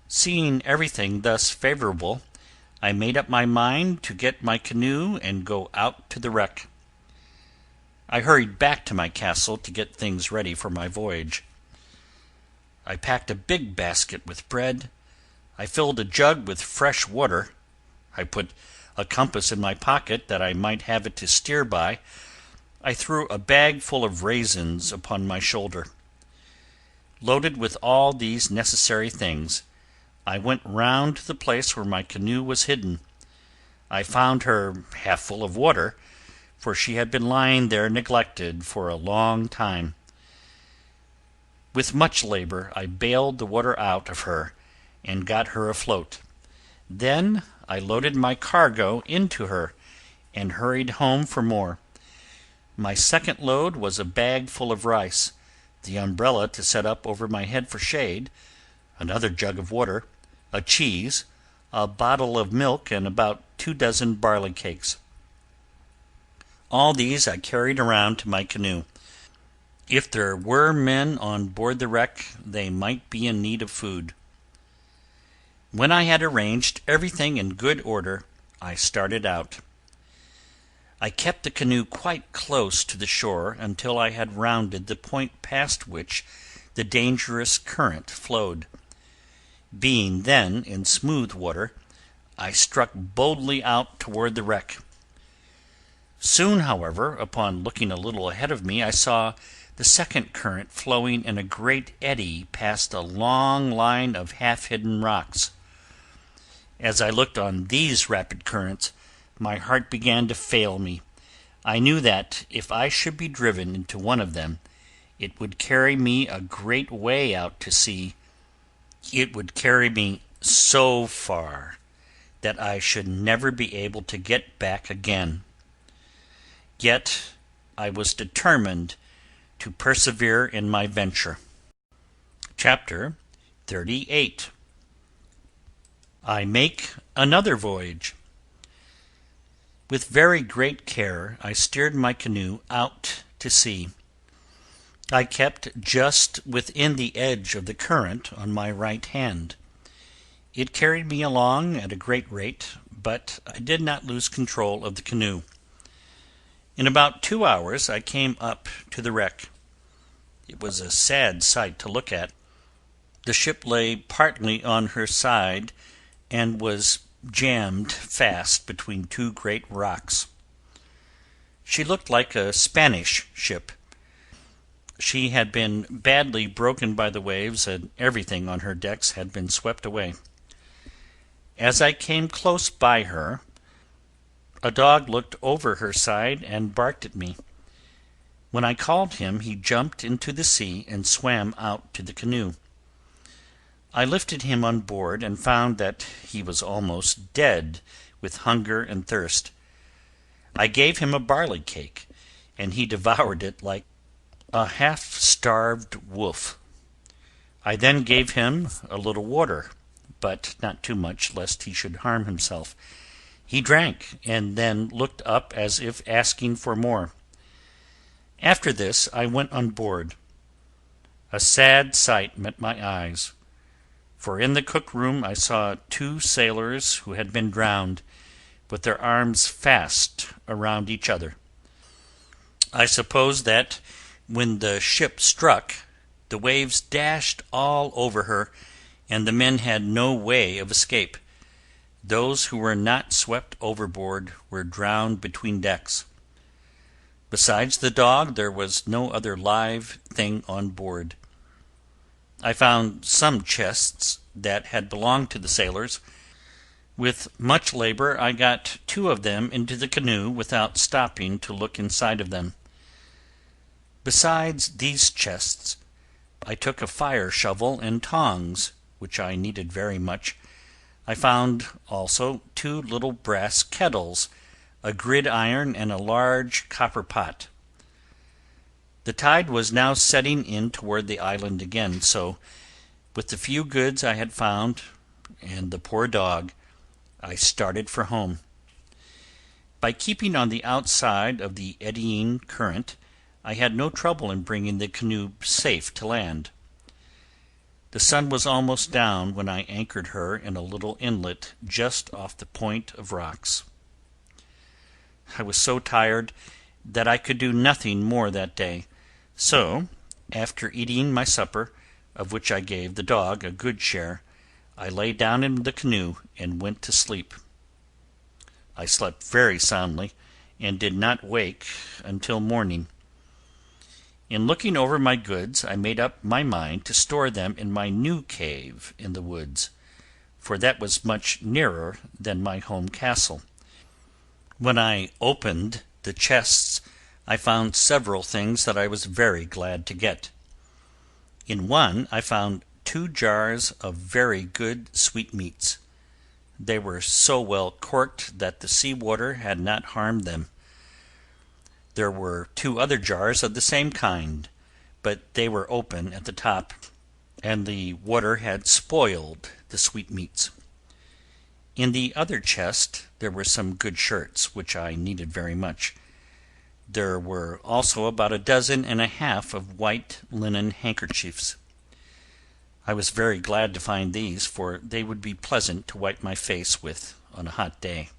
Seeing everything thus favorable, I made up my mind to get my canoe and go out to the wreck. I hurried back to my castle to get things ready for my voyage. I packed a big basket with bread. I filled a jug with fresh water. I put a compass in my pocket that I might have it to steer by. I threw a bag full of raisins upon my shoulder. Loaded with all these necessary things, I went round to the place where my canoe was hidden. I found her half full of water, for she had been lying there neglected for a long time. With much labor I bailed the water out of her and got her afloat. Then I loaded my cargo into her and hurried home for more. My second load was a bag full of rice, the umbrella to set up over my head for shade, another jug of water, a cheese, a bottle of milk, and about 2 dozen barley cakes. All these I carried around to my canoe. If there were men on board the wreck, they might be in need of food. When I had arranged everything in good order, I started out. I kept the canoe quite close to the shore until I had rounded the point past which the dangerous current flowed. Being then in smooth water, I struck boldly out toward the wreck. Soon, however, upon looking a little ahead of me, I saw the second current flowing in a great eddy past a long line of half-hidden rocks. As I looked on these rapid currents, my heart began to fail me. I knew that, if I should be driven into one of them, it would carry me a great way out to sea. It would carry me so far that I should never be able to get back again. Yet I was determined to persevere in my venture. Chapter 38. I make another voyage. With very great care I steered my canoe out to sea. I kept just within the edge of the current on my right hand. It carried me along at a great rate, but I did not lose control of the canoe. In about 2 hours I came up to the wreck. It was a sad sight to look at. The ship lay partly on her side and was jammed fast between 2 great rocks. She looked like a Spanish ship. She had been badly broken by the waves, and everything on her decks had been swept away. As I came close by her, a dog looked over her side and barked at me. When I called him, he jumped into the sea and swam out to the canoe. I lifted him on board and found that he was almost dead with hunger and thirst. I gave him a barley cake, and he devoured it like a half-starved wolf. I then gave him a little water, but not too much, lest he should harm himself. He drank, and then looked up as if asking for more. After this I went on board. A sad sight met my eyes, for in the cook-room I saw 2 sailors who had been drowned, with their arms fast around each other. I suppose that when the ship struck, the waves dashed all over her, and the men had no way of escape. Those who were not swept overboard were drowned between decks. Besides the dog, there was no other live thing on board. I found some chests that had belonged to the sailors. With much labor I got 2 of them into the canoe without stopping to look inside of them. Besides these chests, I took a fire shovel and tongs, which I needed very much. I found also 2 little brass kettles, a gridiron, and a large copper pot. The tide was now setting in toward the island again, so, with the few goods I had found, and the poor dog, I started for home. By keeping on the outside of the eddying current, I had no trouble in bringing the canoe safe to land. The sun was almost down when I anchored her in a little inlet just off the point of rocks. I was so tired that I could do nothing more that day, so, after eating my supper, of which I gave the dog a good share, I lay down in the canoe and went to sleep. I slept very soundly, and did not wake until morning. In looking over my goods, I made up my mind to store them in my new cave in the woods, for that was much nearer than my home castle. When I opened the chests, I found several things that I was very glad to get. In one I found 2 jars of very good sweetmeats. They were so well corked that the sea water had not harmed them. There were 2 other jars of the same kind, but they were open at the top, and the water had spoiled the sweetmeats. In the other chest there were some good shirts, which I needed very much. There were also about 12 dozen of white linen handkerchiefs. I was very glad to find these, for they would be pleasant to wipe my face with on a hot day.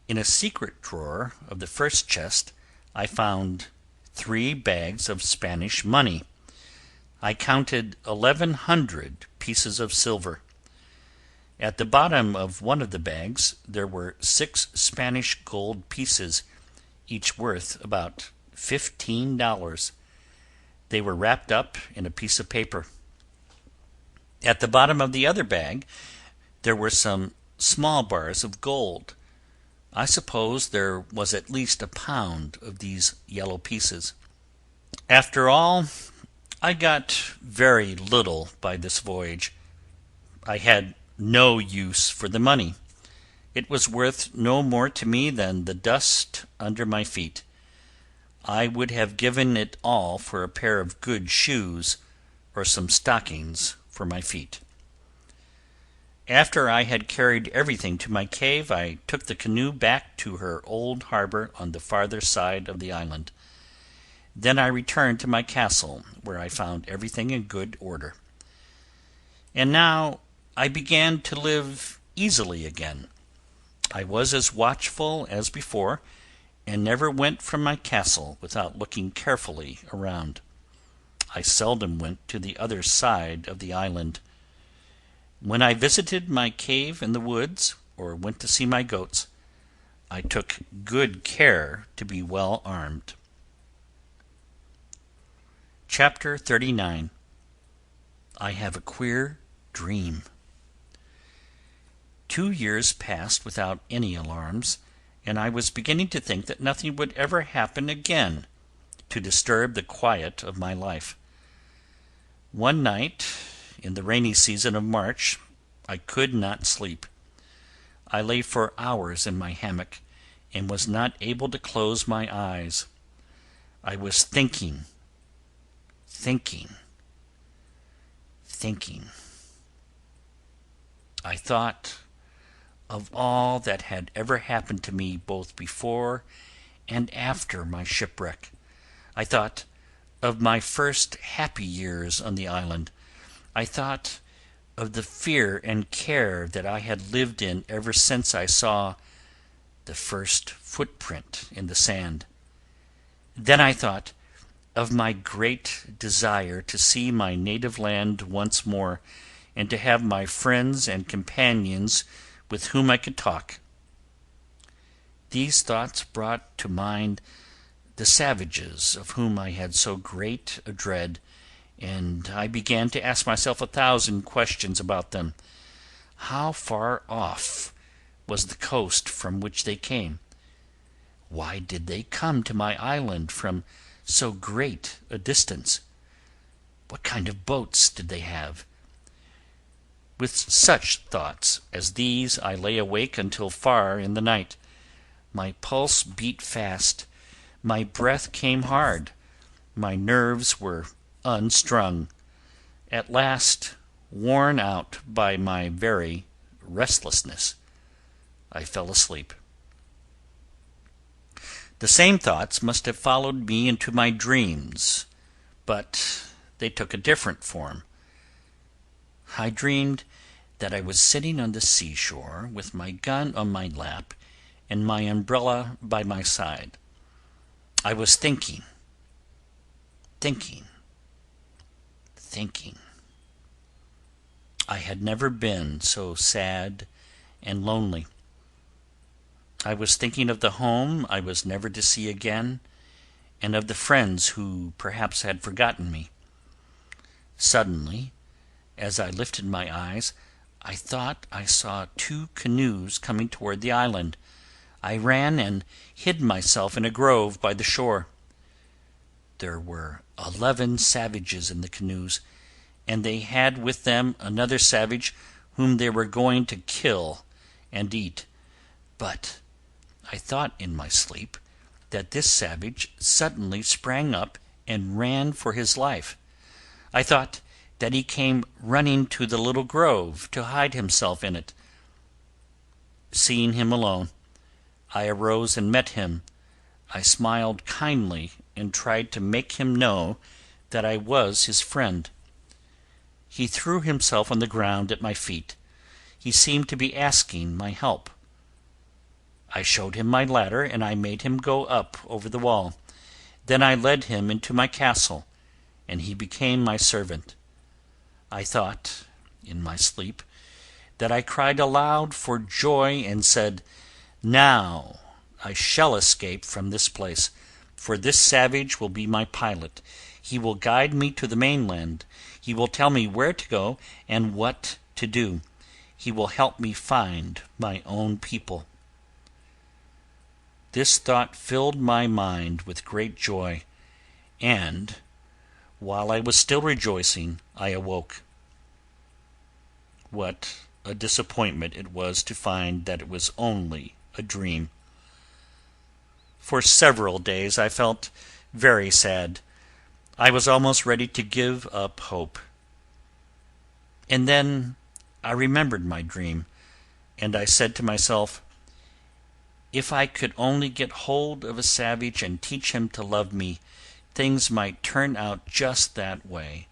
In a secret drawer of the first chest I found 3 bags of Spanish money. I counted 1,100 pieces of silver. At the bottom of one of the bags there were 6 Spanish gold pieces, each worth about $15. They were wrapped up in a piece of paper. At the bottom of the other bag there were some small bars of gold. I suppose there was at least 1 pound of these yellow pieces. After all, I got very little by this voyage. I had no use for the money. It was worth no more to me than the dust under my feet. I would have given it all for a pair of good shoes, or some stockings for my feet. After I had carried everything to my cave, I took the canoe back to her old harbor on the farther side of the island. Then I returned to my castle, where I found everything in good order. And now I began to live easily again. I was as watchful as before, and never went from my castle without looking carefully around. I seldom went to the other side of the island. When I visited my cave in the woods, or went to see my goats, I took good care to be well armed. Chapter 39. I Have a Queer Dream. 2 years passed without any alarms, and I was beginning to think that nothing would ever happen again to disturb the quiet of my life. One night, in the rainy season of March, I could not sleep. I lay for hours in my hammock, and was not able to close my eyes. I was thinking. I thought of all that had ever happened to me both before and after my shipwreck. I thought of my first happy years on the island. I thought of the fear and care that I had lived in ever since I saw the first footprint in the sand. Then I thought of my great desire to see my native land once more, and to have my friends and companions with whom I could talk. These thoughts brought to mind the savages of whom I had so great a dread, and I began to ask myself 1,000 questions about them. How far off was the coast from which they came? Why did they come to my island from so great a distance? What kind of boats did they have? With such thoughts as these I lay awake until far in the night. My pulse beat fast, my breath came hard, my nerves were unstrung. At last, worn out by my very restlessness, I fell asleep. The same thoughts must have followed me into my dreams, but they took a different form. I dreamed that I was sitting on the seashore with my gun on my lap and my umbrella by my side. I was thinking. I had never been so sad and lonely. I was thinking of the home I was never to see again, and of the friends who perhaps had forgotten me. Suddenly, as I lifted my eyes, I thought I saw 2 canoes coming toward the island. I ran and hid myself in a grove by the shore. There were 11 savages in the canoes, and they had with them another savage whom they were going to kill and eat. But I thought in my sleep that this savage suddenly sprang up and ran for his life. I thought that he came running to the little grove to hide himself in it. Seeing him alone, I arose and met him. I smiled kindly and tried to make him know that I was his friend. He threw himself on the ground at my feet. He seemed to be asking my help. I showed him my ladder, and I made him go up over the wall. Then I led him into my castle, and he became my servant. I thought, in my sleep, that I cried aloud for joy and said, "Now I shall escape from this place, for this savage will be my pilot. He will guide me to the mainland. He will tell me where to go and what to do. He will help me find my own people." This thought filled my mind with great joy, and while I was still rejoicing, I awoke. What a disappointment it was to find that it was only a dream. For several days I felt very sad. I was almost ready to give up hope. And then I remembered my dream, and I said to myself, if I could only get hold of a savage and teach him to love me, things might turn out just that way.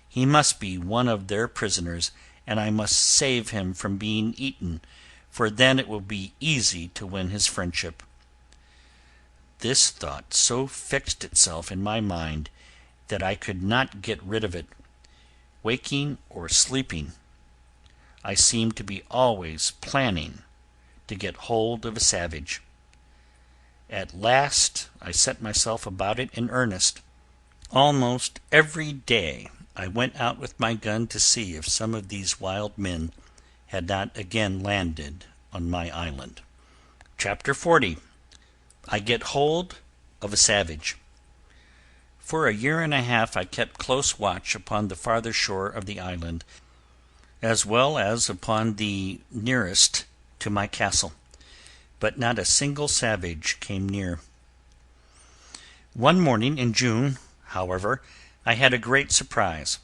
He must be one of their prisoners, and I must save him from being eaten, for then it will be easy to win his friendship. This thought so fixed itself in my mind that I could not get rid of it. Waking or sleeping, I seemed to be always planning to get hold of a savage. At last I set myself about it in earnest. Almost every day I went out with my gun to see if some of these wild men had not again landed on my island. Chapter 40. I Get Hold of a Savage. For a year and a half I kept close watch upon the farther shore of the island, as well as upon the nearest to my castle, but not a single savage came near. One morning in June, however, I had a great surprise.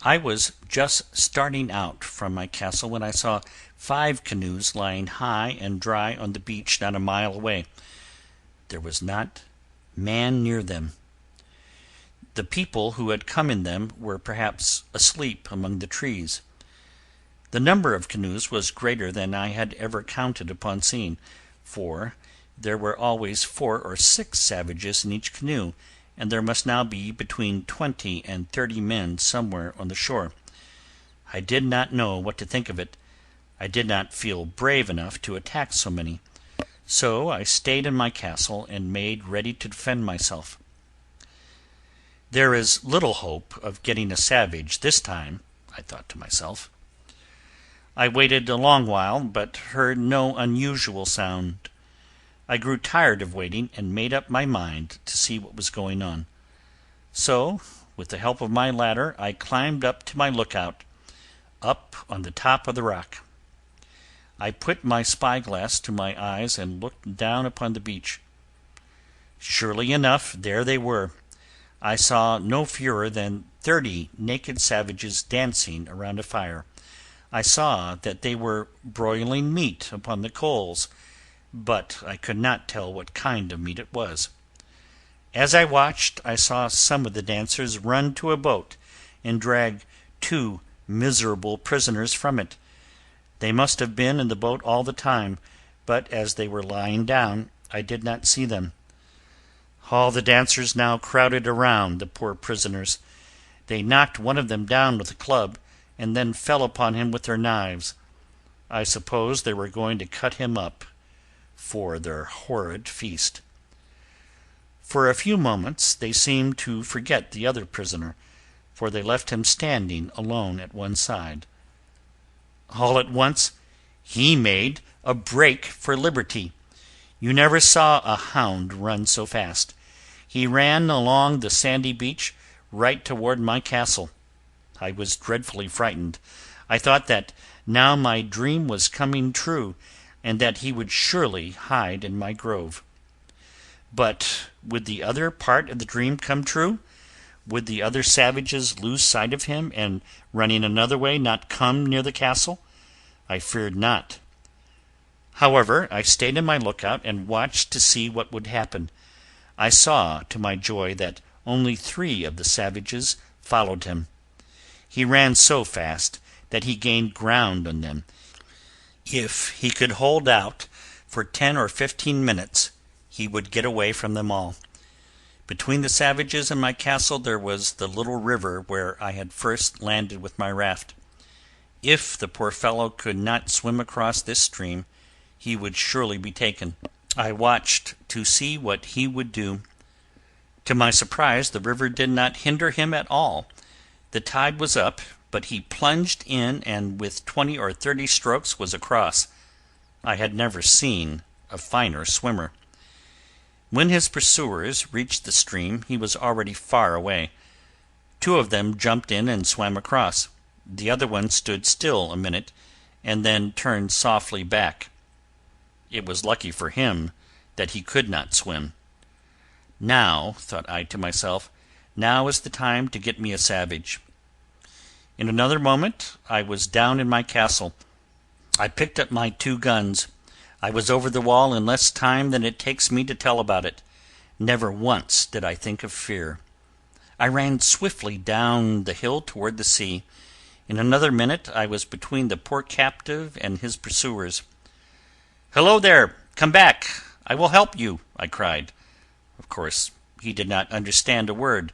I was just starting out from my castle when I saw 5 canoes lying high and dry on the beach not a mile away. There was not man near them. The people who had come in them were perhaps asleep among the trees. The number of canoes was greater than I had ever counted upon seeing, for there were always 4 or 6 savages in each canoe, and there must now be between 20 and 30 men somewhere on the shore. I did not know what to think of it. I did not feel brave enough to attack so many. So I stayed in my castle and made ready to defend myself. There is little hope of getting a savage this time, I thought to myself. I waited a long while, but heard no unusual sound. I grew tired of waiting and made up my mind to see what was going on. So, with the help of my ladder, I climbed up to my lookout, up on the top of the rock. I put my spyglass to my eyes and looked down upon the beach. Surely enough, there they were. I saw no fewer than 30 naked savages dancing around a fire. I saw that they were broiling meat upon the coals, but I could not tell what kind of meat it was. As I watched, I saw some of the dancers run to a boat and drag 2 miserable prisoners from it. They must have been in the boat all the time, but as they were lying down, I did not see them. All the dancers now crowded around the poor prisoners. They knocked one of them down with a club, and then fell upon him with their knives. I suppose they were going to cut him up for their horrid feast. For a few moments they seemed to forget the other prisoner, for they left him standing alone at one side. All at once he made a break for liberty. You never saw a hound run so fast. He ran along the sandy beach right toward my castle. I was dreadfully frightened. I thought that now my dream was coming true, and that he would surely hide in my grove. But would the other part of the dream come true? Would the other savages lose sight of him, and running another way not come near the castle? I feared not. However, I stayed in my lookout and watched to see what would happen. I saw, to my joy, that only 3 of the savages followed him. He ran so fast that he gained ground on them. If he could hold out for 10 or 15 minutes, he would get away from them all. Between the savages and my castle there was the little river where I had first landed with my raft. If the poor fellow could not swim across this stream, he would surely be taken. I watched to see what he would do. To my surprise, the river did not hinder him at all. The tide was up, but he plunged in and with 20 or 30 strokes was across. I had never seen a finer swimmer. When his pursuers reached the stream, he was already far away. 2 of them jumped in and swam across. The other one stood still a minute, and then turned softly back. It was lucky for him that he could not swim. Now, thought I to myself, now is the time to get me a savage. In another moment I was down in my castle. I picked up my 2 guns. I was over the wall in less time than it takes me to tell about it. Never once did I think of fear. I ran swiftly down the hill toward the sea. In another minute I was between the poor captive and his pursuers. "Hello there! Come back! I will help you!" I cried. Of course he did not understand a word,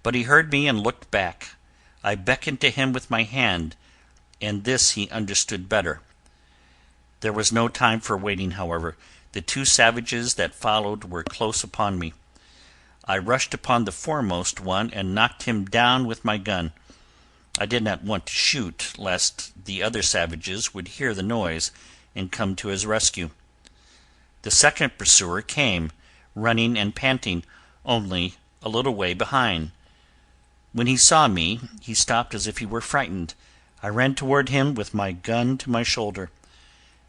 but he heard me and looked back. I beckoned to him with my hand, and this he understood better. There was no time for waiting, however. The 2 savages that followed were close upon me. I rushed upon the foremost one and knocked him down with my gun. I did not want to shoot, lest the other savages would hear the noise and come to his rescue. The second pursuer came, running and panting, only a little way behind. When he saw me, he stopped as if he were frightened. I ran toward him with my gun to my shoulder.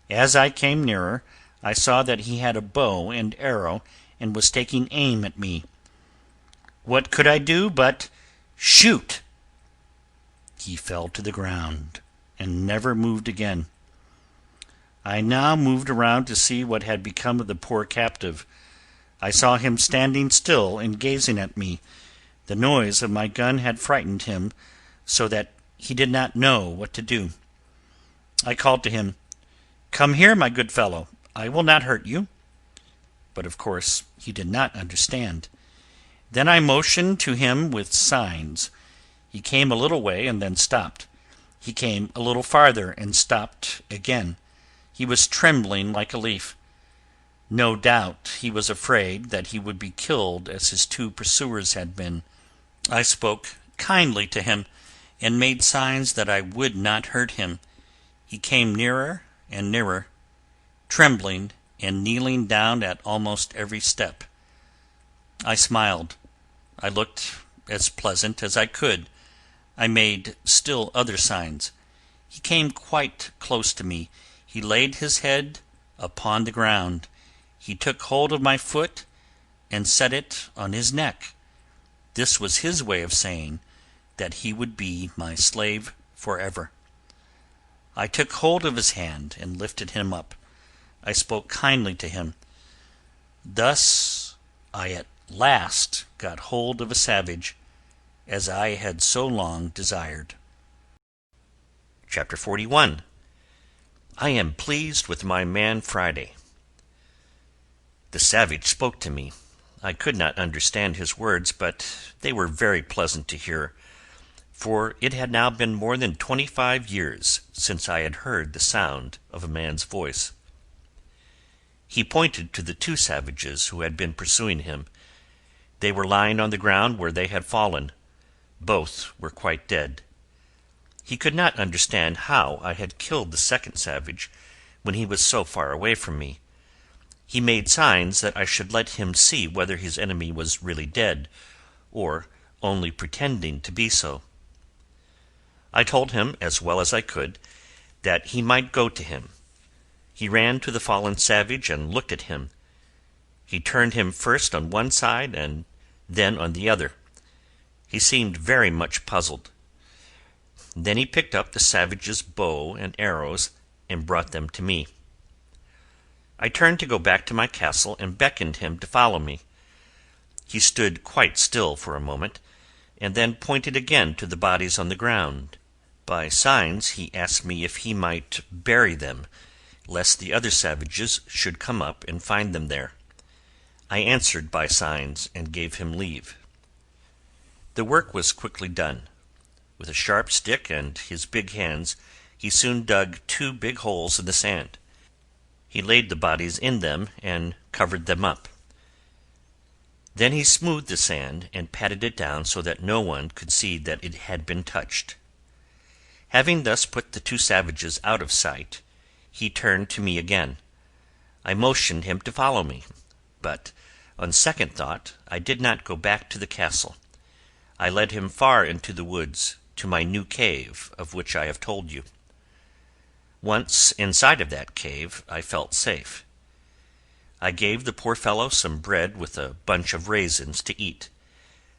As I came nearer, I saw that he had a bow and arrow and was taking aim at me. What could I do but shoot? He fell to the ground and never moved again. I now moved around to see what had become of the poor captive. I saw him standing still and gazing at me. The noise of my gun had frightened him so that he did not know what to do. I called to him, "Come here, my good fellow. I will not hurt you." But of course he did not understand. Then I motioned to him with signs. He came a little way and then stopped. He came a little farther and stopped again. He was trembling like a leaf. No doubt he was afraid that he would be killed as his two pursuers had been. I spoke kindly to him, and made signs that I would not hurt him. He came nearer and nearer, trembling and kneeling down at almost every step. I smiled. I looked as pleasant as I could. I made still other signs. He came quite close to me. He laid his head upon the ground. He took hold of my foot and set it on his neck. This was his way of saying that he would be my slave forever. I took hold of his hand and lifted him up. I spoke kindly to him. Thus I at last got hold of a savage, as I had so long desired. Chapter 41. I am pleased with my man Friday. The savage spoke to me. I could not understand his words, but they were very pleasant to hear, for it had now been more than 25 years since I had heard the sound of a man's voice. He pointed to the two savages who had been pursuing him. They were lying on the ground where they had fallen. Both were quite dead. He could not understand how I had killed the second savage when he was so far away from me. He made signs that I should let him see whether his enemy was really dead, or only pretending to be so. I told him, as well as I could, that he might go to him. He ran to the fallen savage and looked at him. He turned him first on one side and then on the other. He seemed very much puzzled. Then he picked up the savage's bow and arrows and brought them to me. I turned to go back to my castle and beckoned him to follow me. He stood quite still for a moment, and then pointed again to the bodies on the ground. By signs he asked me if he might bury them, lest the other savages should come up and find them there. I answered by signs and gave him leave. The work was quickly done. With a sharp stick and his big hands, he soon dug 2 big holes in the sand. He laid the bodies in them and covered them up. Then he smoothed the sand and patted it down so that no one could see that it had been touched. Having thus put the 2 savages out of sight, he turned to me again. I motioned him to follow me, but on second thought I did not go back to the castle. I led him far into the woods, to my new cave, of which I have told you. Once inside of that cave I felt safe. I gave the poor fellow some bread with a bunch of raisins to eat.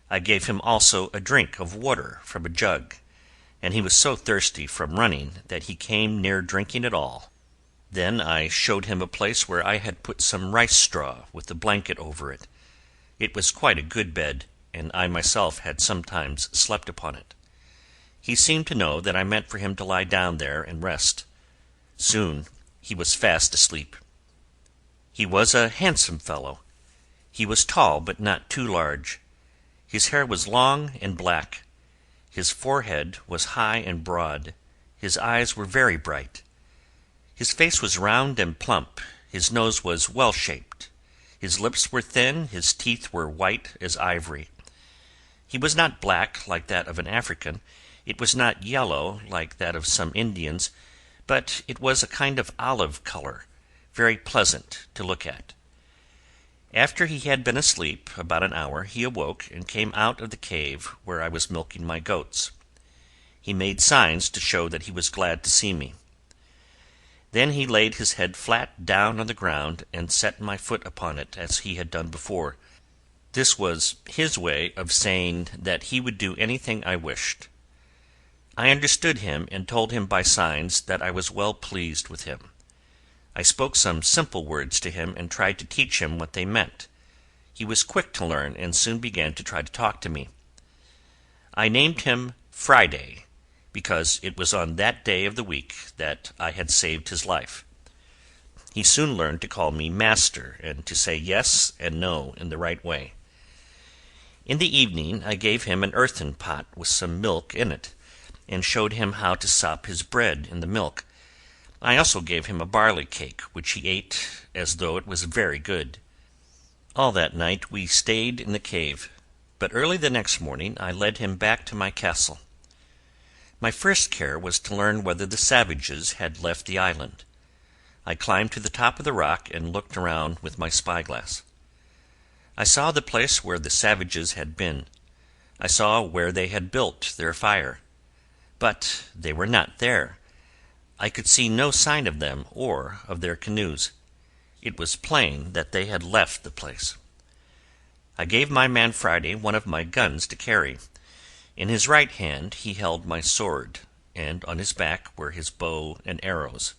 I gave him also a drink of water from a jug, and he was so thirsty from running that he came near drinking it all. Then I showed him a place where I had put some rice straw with a blanket over it. It was quite a good bed, and I myself had sometimes slept upon it. He seemed to know that I meant for him to lie down there and rest. Soon he was fast asleep. He was a handsome fellow. He was tall, but not too large. His hair was long and black. His forehead was high and broad. His eyes were very bright. His face was round and plump. His nose was well-shaped. His lips were thin. His teeth were white as ivory. He was not black like that of an African. It was not yellow like that of some Indians, but it was a kind of olive color, very pleasant to look at. After he had been asleep about an hour, he awoke and came out of the cave where I was milking my goats. He made signs to show that he was glad to see me. Then he laid his head flat down on the ground and set my foot upon it as he had done before. This was his way of saying that he would do anything I wished. I understood him and told him by signs that I was well pleased with him. I spoke some simple words to him and tried to teach him what they meant. He was quick to learn and soon began to try to talk to me. I named him Friday, because it was on that day of the week that I had saved his life. He soon learned to call me master and to say yes and no in the right way. In the evening I gave him an earthen pot with some milk in it, and showed him how to sop his bread in the milk. I also gave him a barley cake, which he ate as though it was very good. All that night we stayed in the cave, but early the next morning I led him back to my castle. My first care was to learn whether the savages had left the island. I climbed to the top of the rock and looked around with my spyglass. I saw the place where the savages had been. I saw where they had built their fire. But they were not there. I could see no sign of them or of their canoes. It was plain that they had left the place. I gave my man Friday one of my guns to carry. In his right hand he held my sword, and on his back were his bow and arrows.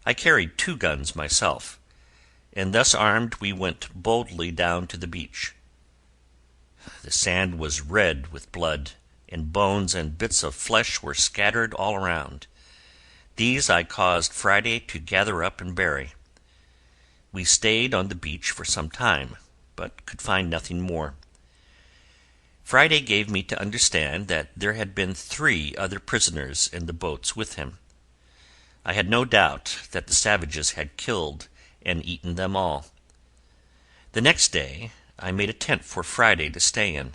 I carried 2 guns myself, and thus armed we went boldly down to the beach. The sand was red with blood, and bones and bits of flesh were scattered all around. These I caused Friday to gather up and bury. We stayed on the beach for some time, but could find nothing more. Friday gave me to understand that there had been 3 other prisoners in the boats with him. I had no doubt that the savages had killed and eaten them all. The next day I made a tent for Friday to stay in.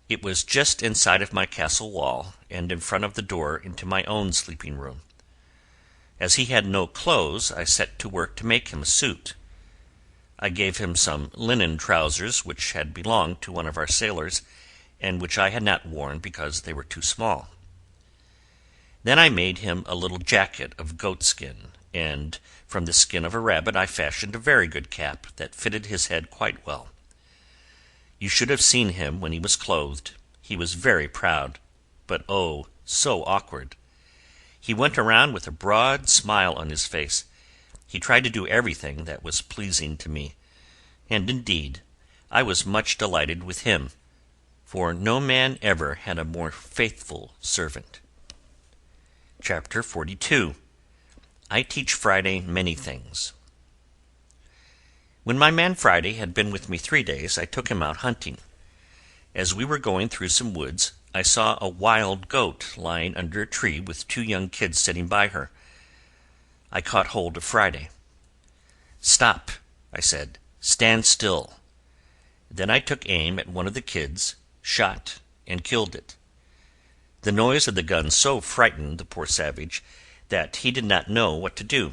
It was just inside of my castle wall, and in front of the door into my own sleeping room. As he had no clothes, I set to work to make him a suit. I gave him some linen trousers which had belonged to one of our sailors, and which I had not worn because they were too small. Then I made him a little jacket of goatskin, and from the skin of a rabbit I fashioned a very good cap that fitted his head quite well. You should have seen him when he was clothed. He was very proud, but oh, so awkward. He went around with a broad smile on his face. He tried to do everything that was pleasing to me, and indeed I was much delighted with him, for no man ever had a more faithful servant. Chapter 42. I teach Friday many things. When my man Friday had been with me 3 days, I took him out hunting. As we were going through some woods, I saw a wild goat lying under a tree with 2 young kids sitting by her. I caught hold of Friday. "Stop," I said. "Stand still." Then I took aim at one of the kids, shot, and killed it. The noise of the gun so frightened the poor savage that he did not know what to do.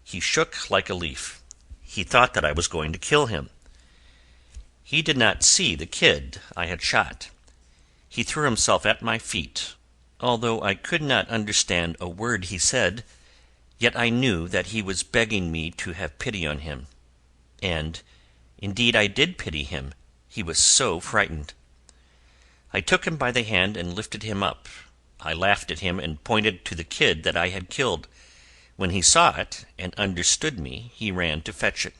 He shook like a leaf. He thought that I was going to kill him. He did not see the kid I had shot. He threw himself at my feet. Although I could not understand a word he said, yet I knew that he was begging me to have pity on him. And indeed I did pity him, he was so frightened. I took him by the hand and lifted him up. I laughed at him and pointed to the kid that I had killed. When he saw it and understood me, he ran to fetch it.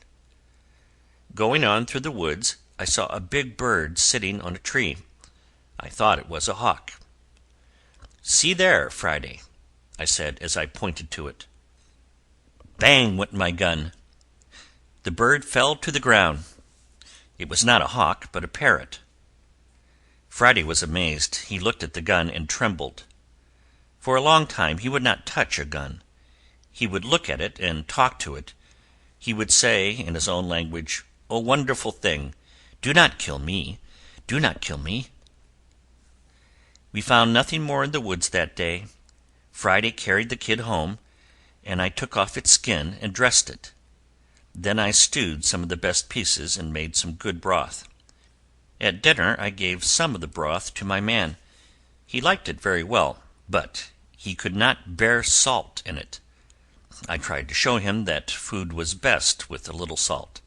Going on through the woods, I saw a big bird sitting on a tree. I thought it was a hawk. "See there, Friday," I said as I pointed to it. Bang went my gun. The bird fell to the ground. It was not a hawk, but a parrot. Friday was amazed. He looked at the gun and trembled. For a long time he would not touch a gun. He would look at it and talk to it. He would say in his own language, "O wonderful thing, do not kill me, do not kill me." We found nothing more in the woods that day. Friday carried the kid home, and I took off its skin and dressed it. Then I stewed some of the best pieces and made some good broth. At dinner I gave some of the broth to my man. He liked it very well, but he could not bear salt in it. I tried to show him that food was best with a little salt,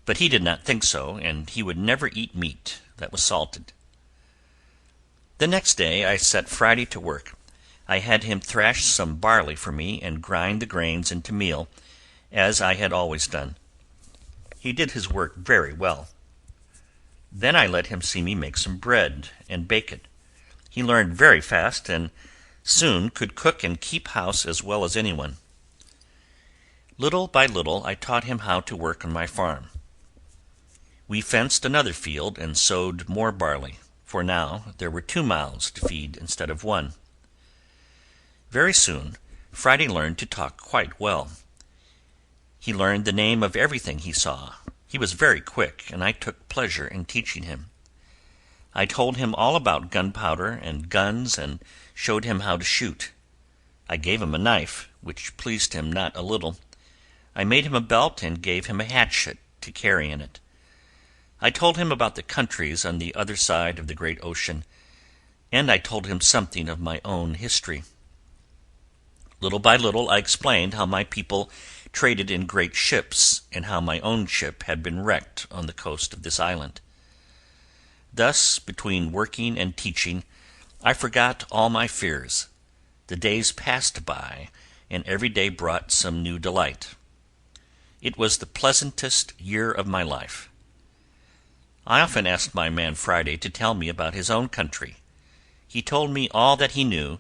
but he did not think so, and he would never eat meat that was salted. The next day I set Friday to work. I had him thrash some barley for me and grind the grains into meal, as I had always done. He did his work very well. Then I let him see me make some bread and bake it. He learned very fast and soon could cook and keep house as well as anyone. Little by little I taught him how to work on my farm. We fenced another field and sowed more barley, for now there were 2 mouths to feed instead of 1. Very soon Friday learned to talk quite well. He learned the name of everything he saw. He was very quick, and I took pleasure in teaching him. I told him all about gunpowder and guns, and showed him how to shoot. I gave him a knife, which pleased him not a little. I made him a belt and gave him a hatchet to carry in it. I told him about the countries on the other side of the great ocean, and I told him something of my own history. Little by little I explained how my people traded in great ships, and how my own ship had been wrecked on the coast of this island. Thus, between working and teaching, I forgot all my fears. The days passed by, and every day brought some new delight. It was the pleasantest year of my life. I often asked my man Friday to tell me about his own country. He told me all that he knew,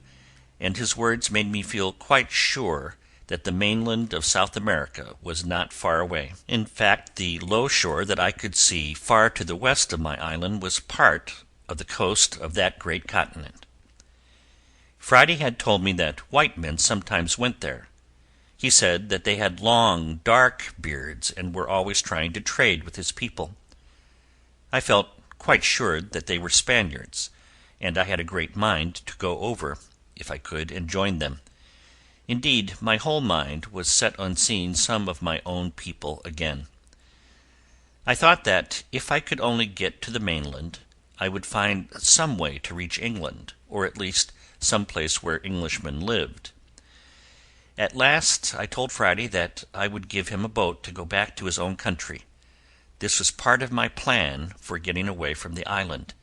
and his words made me feel quite sure that the mainland of South America was not far away. In fact, the low shore that I could see far to the west of my island was part of the coast of that great continent. Friday had told me that white men sometimes went there. He said that they had long, dark beards and were always trying to trade with his people. I felt quite sure that they were Spaniards, and I had a great mind to go over, if I could, and join them. Indeed, my whole mind was set on seeing some of my own people again. I thought that if I could only get to the mainland, I would find some way to reach England, or at least some place where Englishmen lived. At last I told Friday that I would give him a boat to go back to his own country. This was part of my plan for getting away from the island.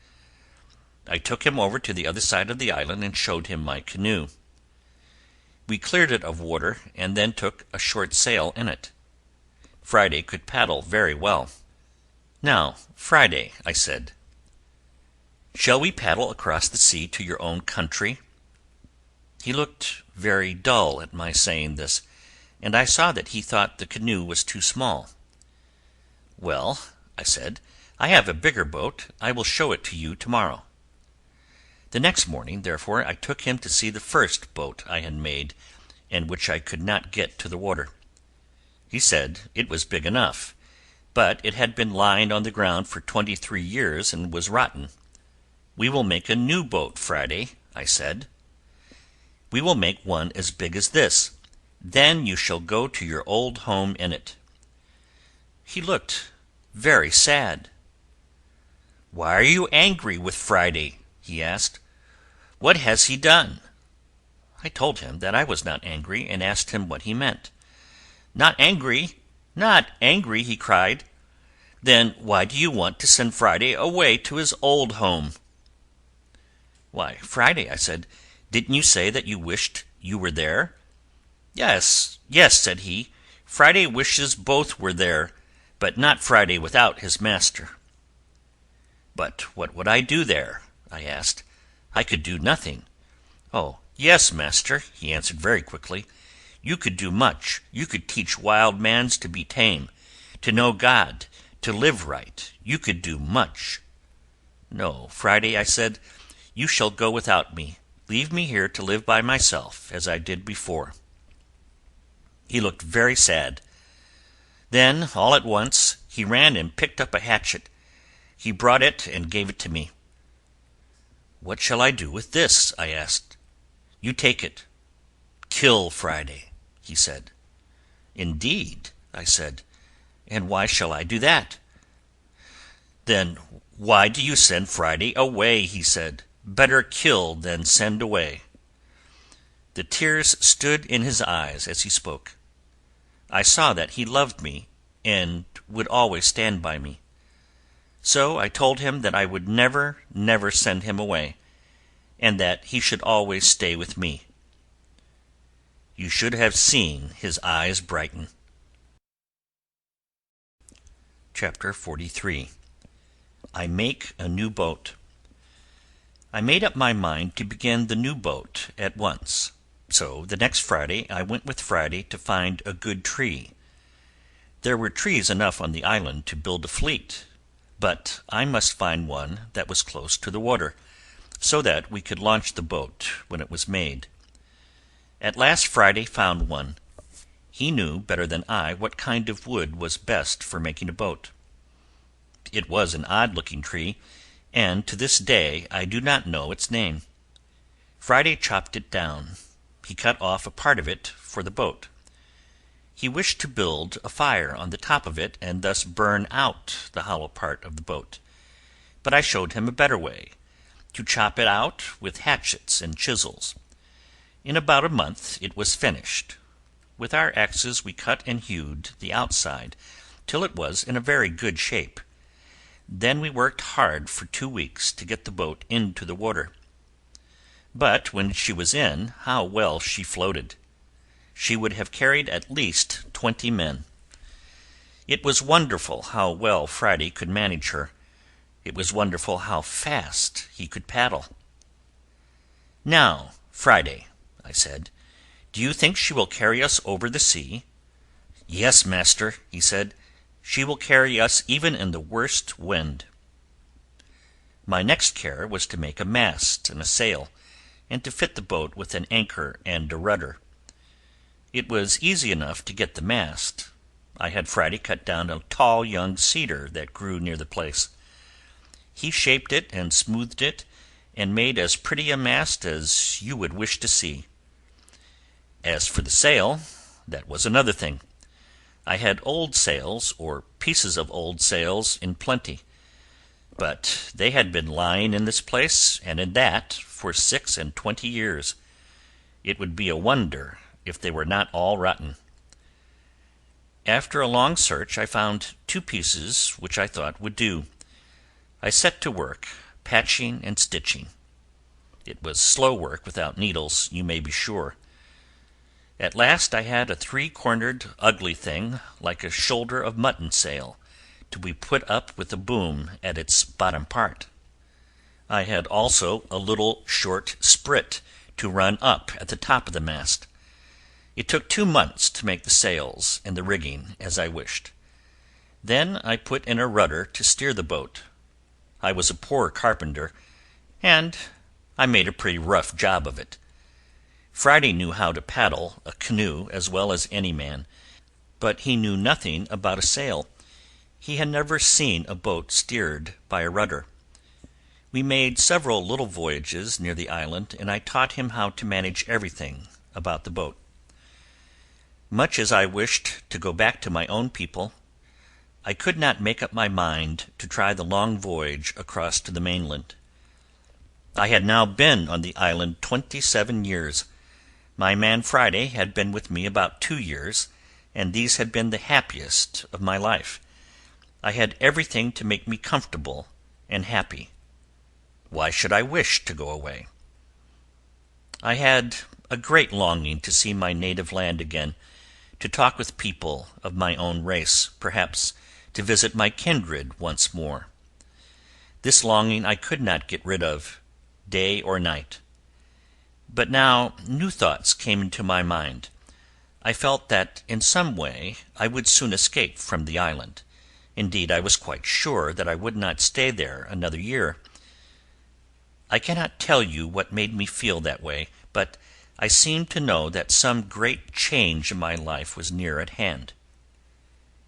I took him over to the other side of the island and showed him my canoe. We cleared it of water, and then took a short sail in it. Friday could paddle very well. "Now, Friday," I said, "shall we paddle across the sea to your own country?" He looked very dull at my saying this, and I saw that he thought the canoe was too small. "Well," I said, "I have a bigger boat. I will show it to you tomorrow." The next morning, therefore, I took him to see the first boat I had made, and which I could not get to the water. He said it was big enough, but it had been lying on the ground for 23 years and was rotten. "We will make a new boat, Friday," I said. "We will make one as big as this. Then you shall go to your old home in it." He looked very sad. "Why are you angry with Friday?" he asked. "What has he done?" I told him that I was not angry, and asked him what he meant. "Not angry? Not angry?" he cried. "Then why do you want to send Friday away to his old home?" "Why, Friday," I said, "didn't you say that you wished you were there?" "Yes, yes," said he, "Friday wishes both were there, but not Friday without his master." "But what would I do there?" I asked. "I could do nothing." "Oh, yes, master," he answered very quickly. "You could do much. You could teach wild mans to be tame, to know God, to live right. You could do much." "No, Friday," I said, "you shall go without me. Leave me here to live by myself, as I did before." He looked very sad. Then, all at once, he ran and picked up a hatchet. He brought it and gave it to me. "What shall I do with this?" I asked. "You take it. Kill Friday," he said. "Indeed?" I said. "And why shall I do that?" "Then why do you send Friday away?" he said. "Better kill than send away." The tears stood in his eyes as he spoke. I saw that he loved me and would always stand by me. So I told him that I would never, never send him away, and that he should always stay with me. You should have seen his eyes brighten. Chapter 43. I Make a New Boat. I made up my mind to begin the new boat at once. So the next Friday I went with Friday to find a good tree. There were trees enough on the island to build a fleet, but I must find one that was close to the water, so that we could launch the boat when it was made. At last Friday found one. He knew better than I what kind of wood was best for making a boat. It was an odd-looking tree, and to this day I do not know its name. Friday chopped it down. He cut off a part of it for the boat. He wished to build a fire on the top of it and thus burn out the hollow part of the boat. But I showed him a better way, to chop it out with hatchets and chisels. In about a month it was finished. With our axes we cut and hewed the outside till it was in a very good shape. Then we worked hard for 2 weeks to get the boat into the water. But when she was in, how well she floated! She would have carried at least 20 men. It was wonderful how well Friday could manage her. It was wonderful how fast he could paddle. "Now, Friday," I said, "do you think she will carry us over the sea?" "Yes, master," he said, "she will carry us even in the worst wind." My next care was to make a mast and a sail, and to fit the boat with an anchor and a rudder. It was easy enough to get the mast. I had Friday cut down a tall young cedar that grew near the place. He shaped it and smoothed it, and made as pretty a mast as you would wish to see. As for the sail, that was another thing. I had old sails, or pieces of old sails, in plenty, but they had been lying in this place and in that for 26 years. It would be a wonder if they were not all rotten. After a long search I found 2 pieces which I thought would do. I set to work, patching and stitching. It was slow work without needles, you may be sure. At last I had a 3-cornered, ugly thing, like a shoulder of mutton sail, to be put up with a boom at its bottom part. I had also a little short sprit to run up at the top of the mast. It took 2 months to make the sails and the rigging as I wished. Then I put in a rudder to steer the boat. I was a poor carpenter, and I made a pretty rough job of it. Friday knew how to paddle a canoe as well as any man, but he knew nothing about a sail. He had never seen a boat steered by a rudder. We made several little voyages near the island, and I taught him how to manage everything about the boat. Much as I wished to go back to my own people, I could not make up my mind to try the long voyage across to the mainland. I had now been on the island 27 years. My man Friday had been with me about 2 years, and these had been the happiest of my life. I had everything to make me comfortable and happy. Why should I wish to go away? I had a great longing to see my native land again, to talk with people of my own race, perhaps to visit my kindred once more. This longing I could not get rid of, day or night. But now new thoughts came into my mind. I felt that in some way I would soon escape from the island. Indeed, I was quite sure that I would not stay there another year. I cannot tell you what made me feel that way, but I seemed to know that some great change in my life was near at hand.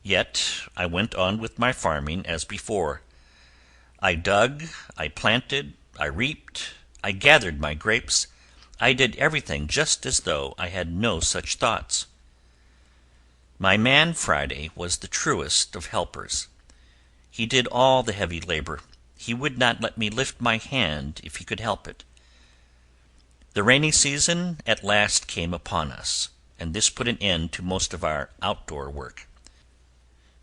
Yet I went on with my farming as before. I dug, I planted, I reaped, I gathered my grapes. I did everything just as though I had no such thoughts. My man Friday was the truest of helpers. He did all the heavy labor. He would not let me lift my hand if he could help it. The rainy season at last came upon us, and this put an end to most of our outdoor work.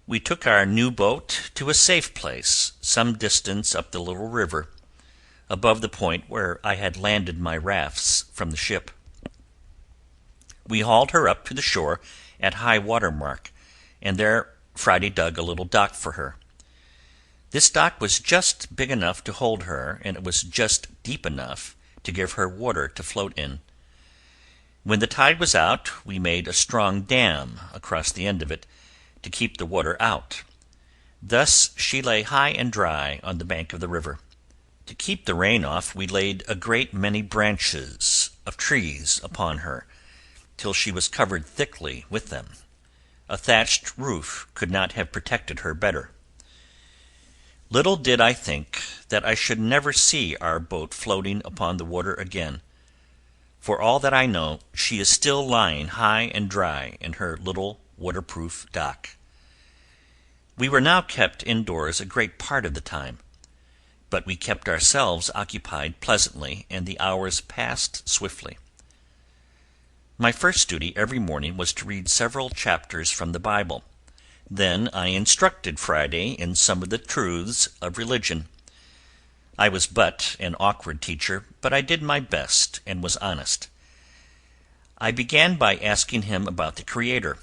We took our new boat to a safe place some distance up the little river, above the point where I had landed my rafts from the ship. We hauled her up to the shore at high water mark, and there Friday dug a little dock for her. This dock was just big enough to hold her, and it was just deep enough to give her water to float in. When the tide was out, we made a strong dam across the end of it to keep the water out. Thus she lay high and dry on the bank of the river. To keep the rain off, we laid a great many branches of trees upon her, till she was covered thickly with them. A thatched roof could not have protected her better. Little did I think that I should never see our boat floating upon the water again. For all that I know, she is still lying high and dry in her little waterproof dock. We were now kept indoors a great part of the time, but we kept ourselves occupied pleasantly, and the hours passed swiftly. My first duty every morning was to read several chapters from the Bible. Then I instructed Friday in some of the truths of religion. I was but an awkward teacher, but I did my best and was honest. I began by asking him about the Creator.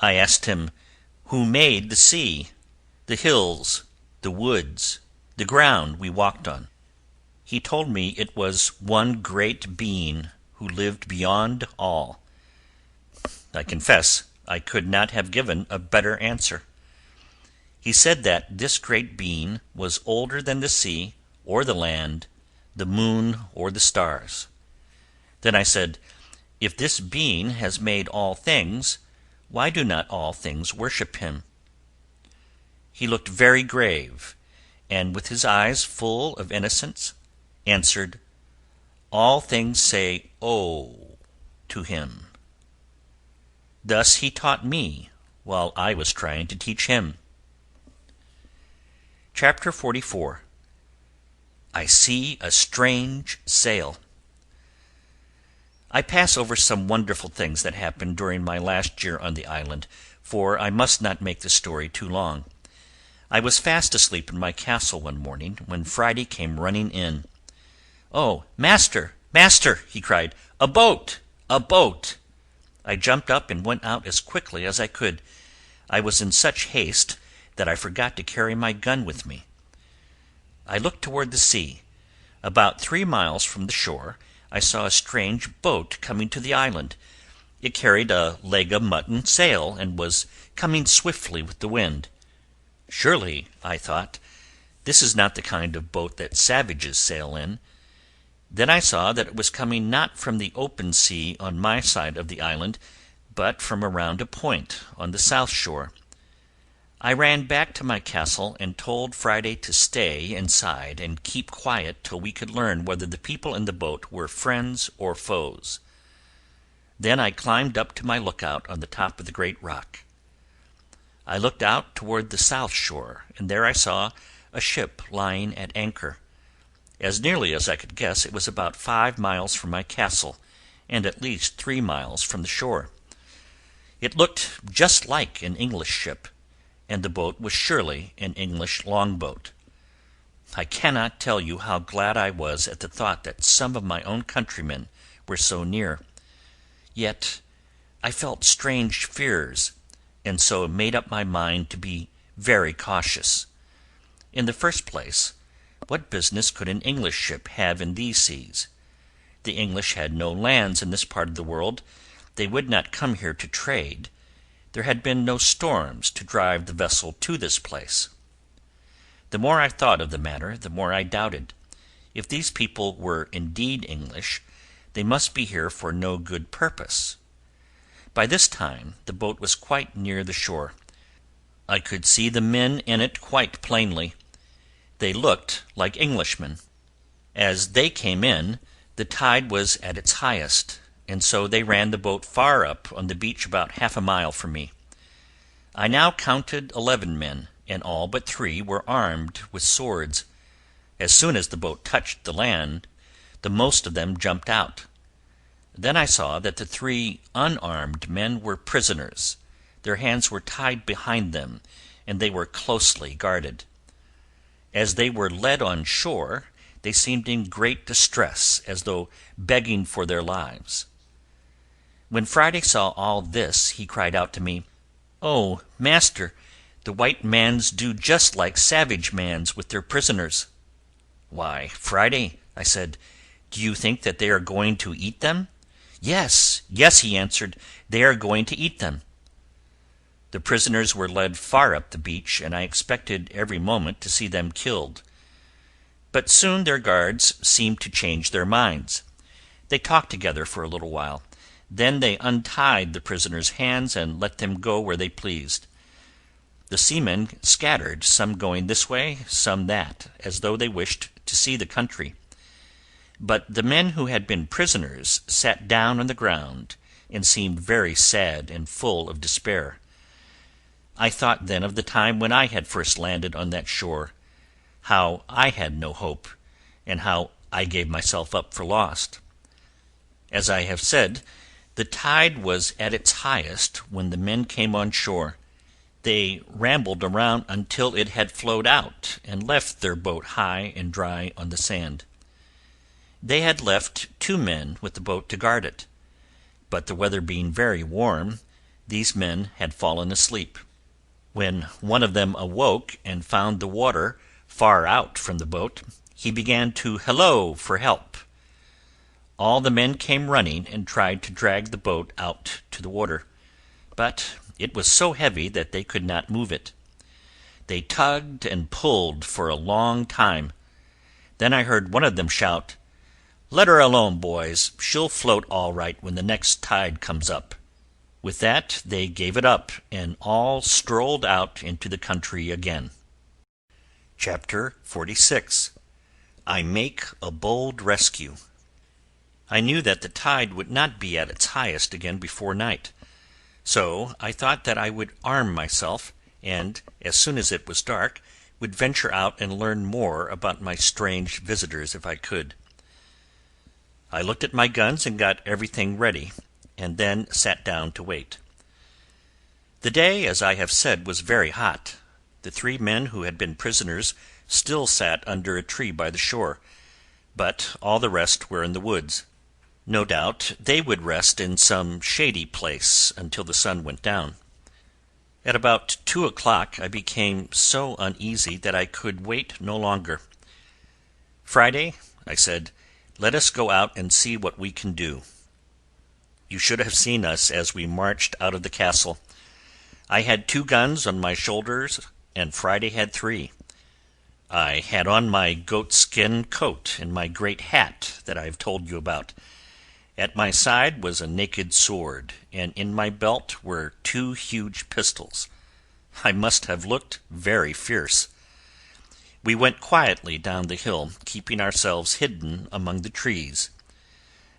I asked him, who made the sea, the hills, the woods, the ground we walked on? He told me it was one great being who lived beyond all. I confess I could not have given a better answer. He said that this great being was older than the sea or the land, the moon or the stars. Then I said, if this being has made all things, why do not all things worship him? He looked very grave, and with his eyes full of innocence, answered, all things say, "Oh," to him. Thus he taught me, while I was trying to teach him. Chapter 44. I See a Strange Sail. I pass over some wonderful things that happened during my last year on the island, for I must not make the story too long. I was fast asleep in my castle one morning, when Friday came running in. "Oh, master, master!" he cried. "A boat! A boat!" I jumped up and went out as quickly as I could. I was in such haste that I forgot to carry my gun with me. I looked toward the sea. About 3 miles from the shore I saw a strange boat coming to the island. It carried a leg of mutton sail, and was coming swiftly with the wind. Surely, I thought, this is not the kind of boat that savages sail in. Then I saw that it was coming not from the open sea on my side of the island, but from around a point on the south shore. I ran back to my castle and told Friday to stay inside and keep quiet till we could learn whether the people in the boat were friends or foes. Then I climbed up to my lookout on the top of the great rock. I looked out toward the south shore, and there I saw a ship lying at anchor. As nearly as I could guess, it was about 5 miles from my castle, and at least 3 miles from the shore. It looked just like an English ship, and the boat was surely an English longboat. I cannot tell you how glad I was at the thought that some of my own countrymen were so near. Yet I felt strange fears, and so made up my mind to be very cautious. In the first place, what business could an English ship have in these seas? The English had no lands in this part of the world. They would not come here to trade. There had been no storms to drive the vessel to this place. The more I thought of the matter, the more I doubted. If these people were indeed English, they must be here for no good purpose. By this time the boat was quite near the shore. I could see the men in it quite plainly. They looked like Englishmen. As they came in, the tide was at its highest, and so they ran the boat far up on the beach about half a mile from me. I now counted 11 men, and all but 3 were armed with swords. As soon as the boat touched the land, the most of them jumped out. Then I saw that the 3 unarmed men were prisoners. Their hands were tied behind them, and they were closely guarded. As they were led on shore, they seemed in great distress, as though begging for their lives. When Friday saw all this, he cried out to me, "Oh, master, the white mans do just like savage mans with their prisoners." "Why, Friday," I said, "do you think that they are going to eat them?" "Yes, yes," he answered, "they are going to eat them." The prisoners were led far up the beach, and I expected every moment to see them killed. But soon their guards seemed to change their minds. They talked together for a little while. Then they untied the prisoners' hands and let them go where they pleased. The seamen scattered, some going this way, some that, as though they wished to see the country. But the men who had been prisoners sat down on the ground, and seemed very sad and full of despair. I thought then of the time when I had first landed on that shore, how I had no hope, and how I gave myself up for lost. As I have said, the tide was at its highest when the men came on shore. They rambled around until it had flowed out, and left their boat high and dry on the sand. They had left 2 men with the boat to guard it, but the weather being very warm, these men had fallen asleep. When one of them awoke and found the water far out from the boat, he began to hallo for help. All the men came running and tried to drag the boat out to the water, but it was so heavy that they could not move it. They tugged and pulled for a long time. Then I heard one of them shout, "Let her alone, boys. She'll float all right when the next tide comes up." With that they gave it up, and all strolled out into the country again. Chapter 46. I Make a Bold Rescue. I knew that the tide would not be at its highest again before night, so I thought that I would arm myself, and, as soon as it was dark, would venture out and learn more about my strange visitors if I could. I looked at my guns and got everything ready, and then sat down to wait. The day, as I have said, was very hot. The 3 men who had been prisoners still sat under a tree by the shore, but all the rest were in the woods. No doubt they would rest in some shady place until the sun went down. At about 2 o'clock I became so uneasy that I could wait no longer. "Friday," I said, "let us go out and see what we can do." You should have seen us as we marched out of the castle. I had 2 guns on my shoulders, and Friday had 3. I had on my goat-skin coat and my great hat that I have told you about. At my side was a naked sword, and in my belt were 2 huge pistols. I must have looked very fierce. We went quietly down the hill, keeping ourselves hidden among the trees.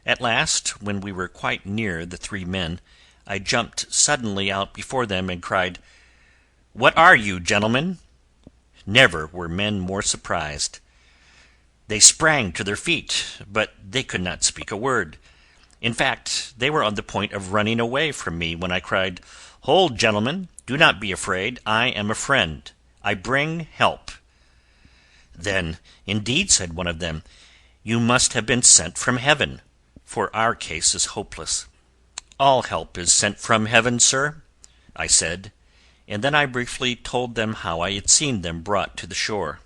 At last, when we were quite near the 3 men, I jumped suddenly out before them and cried, "What are you, gentlemen?" Never were men more surprised. They sprang to their feet, but they could not speak a word. In fact, they were on the point of running away from me when I cried, "Hold, gentlemen, do not be afraid. I am a friend. I bring help." "Then, indeed," said one of them, "you must have been sent from heaven, for our case is hopeless." "All help is sent from heaven, sir," I said, and then I briefly told them how I had seen them brought to the shore.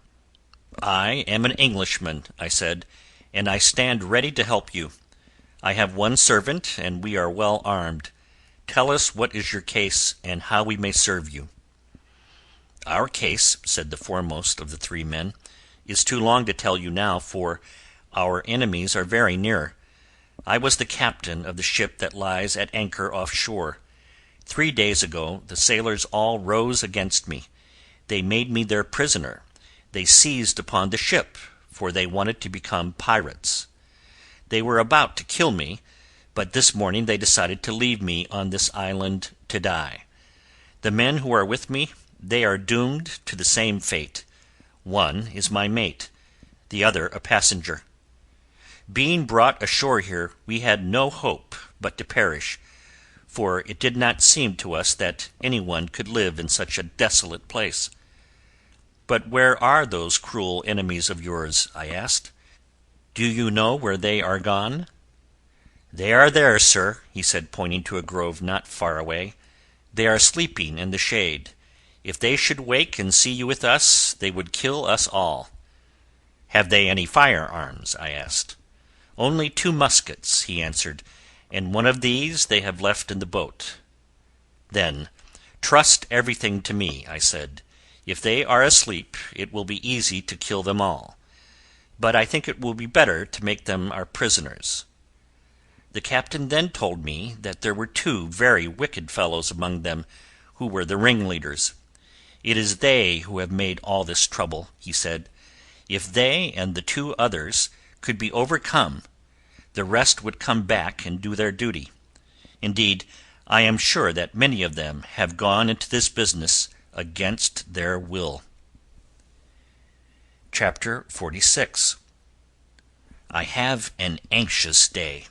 "I am an Englishman," I said, "and I stand ready to help you. I have 1 servant, and we are well armed. Tell us what is your case, and how we may serve you." "Our case," said the foremost of the 3 men, "is too long to tell you now, for our enemies are very near. I was the captain of the ship that lies at anchor off shore. 3 days ago the sailors all rose against me. They made me their prisoner. They seized upon the ship, for they wanted to become pirates. They were about to kill me, but this morning they decided to leave me on this island to die. The men who are with me, they are doomed to the same fate. One is my mate, the other a passenger. Being brought ashore here, we had no hope but to perish, for it did not seem to us that anyone could live in such a desolate place." "But where are those cruel enemies of yours?" I asked. "Do you know where they are gone?" "They are there, sir," he said, pointing to a grove not far away. "They are sleeping in the shade. If they should wake and see you with us, they would kill us all." "Have they any firearms?" I asked. "Only 2 muskets," he answered, "and one of these they have left in the boat." "Then trust everything to me," I said. "If they are asleep, it will be easy to kill them all. But I think it will be better to make them our prisoners." The captain then told me that there were two very wicked fellows among them, who were the ringleaders. It is they who have made all this trouble, he said. If they and the two others could be overcome, the rest would come back and do their duty. Indeed, I am sure that many of them have gone into this business against their will. Chapter 46. I have an anxious day.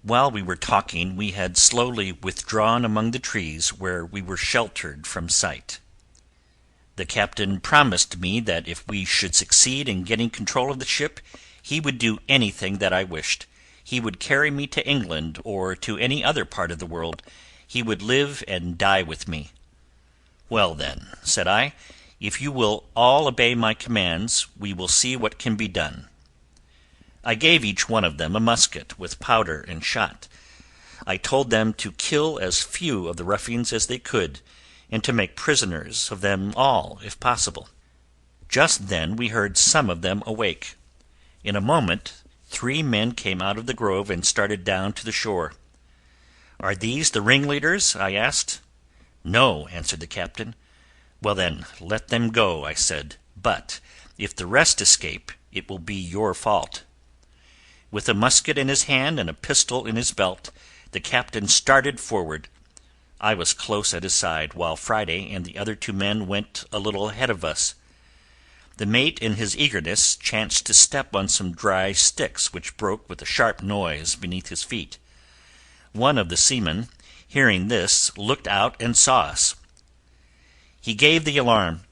While we were talking, we had slowly withdrawn among the trees where we were sheltered from sight. The captain promised me that if we should succeed in getting control of the ship, he would do anything that I wished. He would carry me to England or to any other part of the world. He would live and die with me. "Well, then," said I, "if you will all obey my commands, we will see what can be done." I gave each one of them a musket with powder and shot. I told them to kill as few of the ruffians as they could, and to make prisoners of them all if possible. Just then we heard some of them awake. In a moment 3 men came out of the grove and started down to the shore. "Are these the ringleaders?" I asked. "No," answered the captain. "Well then, let them go," I said, "but if the rest escape, it will be your fault." With a musket in his hand and a pistol in his belt, the captain started forward. I was close at his side, while Friday and the other 2 men went a little ahead of us. The mate in his eagerness chanced to step on some dry sticks which broke with a sharp noise beneath his feet. One of the seamen, hearing this, looked out and saw us. He gave the alarm.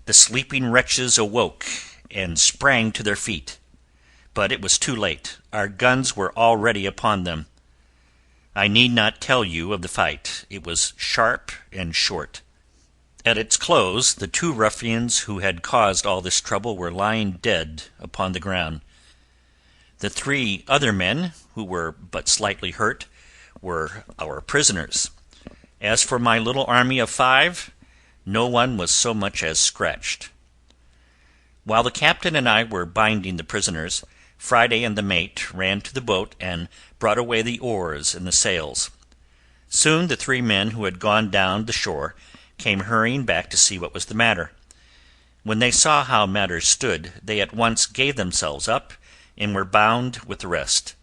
The sleeping wretches awoke and sprang to their feet. But it was too late. Our guns were already upon them. I need not tell you of the fight. It was sharp and short. At its close, the 2 ruffians who had caused all this trouble were lying dead upon the ground. The 3 other men, who were but slightly hurt, were our prisoners. As for my little army of 5, no one was so much as scratched. While the captain and I were binding the prisoners, Friday and the mate ran to the boat and brought away the oars and the sails. Soon the 3 men who had gone down the shore came hurrying back to see what was the matter. When they saw how matters stood, they at once gave themselves up and were bound with the rest.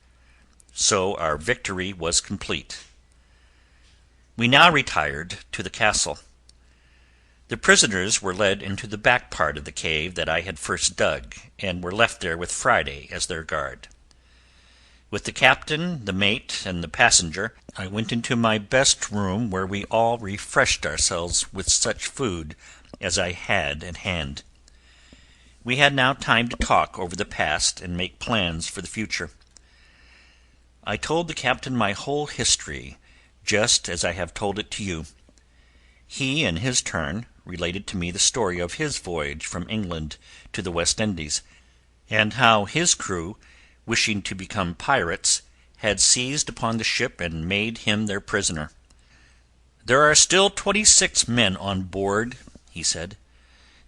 So our victory was complete. We now retired to the castle. The prisoners were led into the back part of the cave that I had first dug, and were left there with Friday as their guard. With the captain, the mate, and the passenger, I went into my best room, where we all refreshed ourselves with such food as I had at hand. We had now time to talk over the past and make plans for the future. I told the captain my whole history, just as I have told it to you. He, in his turn, related to me the story of his voyage from England to the West Indies, and how his crew, wishing to become pirates, had seized upon the ship and made him their prisoner. "There are still 26 men on board," he said.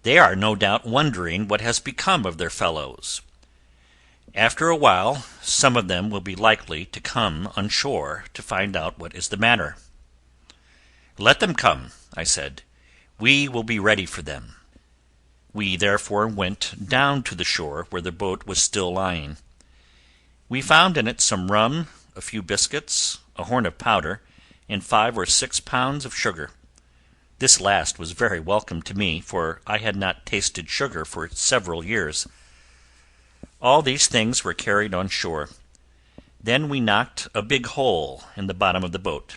"They are no doubt wondering what has become of their fellows. After a while some of them will be likely to come on shore to find out what is the matter." "Let them come," I said. "We will be ready for them." We therefore went down to the shore where the boat was still lying. We found in it some rum, a few biscuits, a horn of powder, and 5 or 6 pounds of sugar. This last was very welcome to me, for I had not tasted sugar for several years. All these things were carried on shore. Then we knocked a big hole in the bottom of the boat.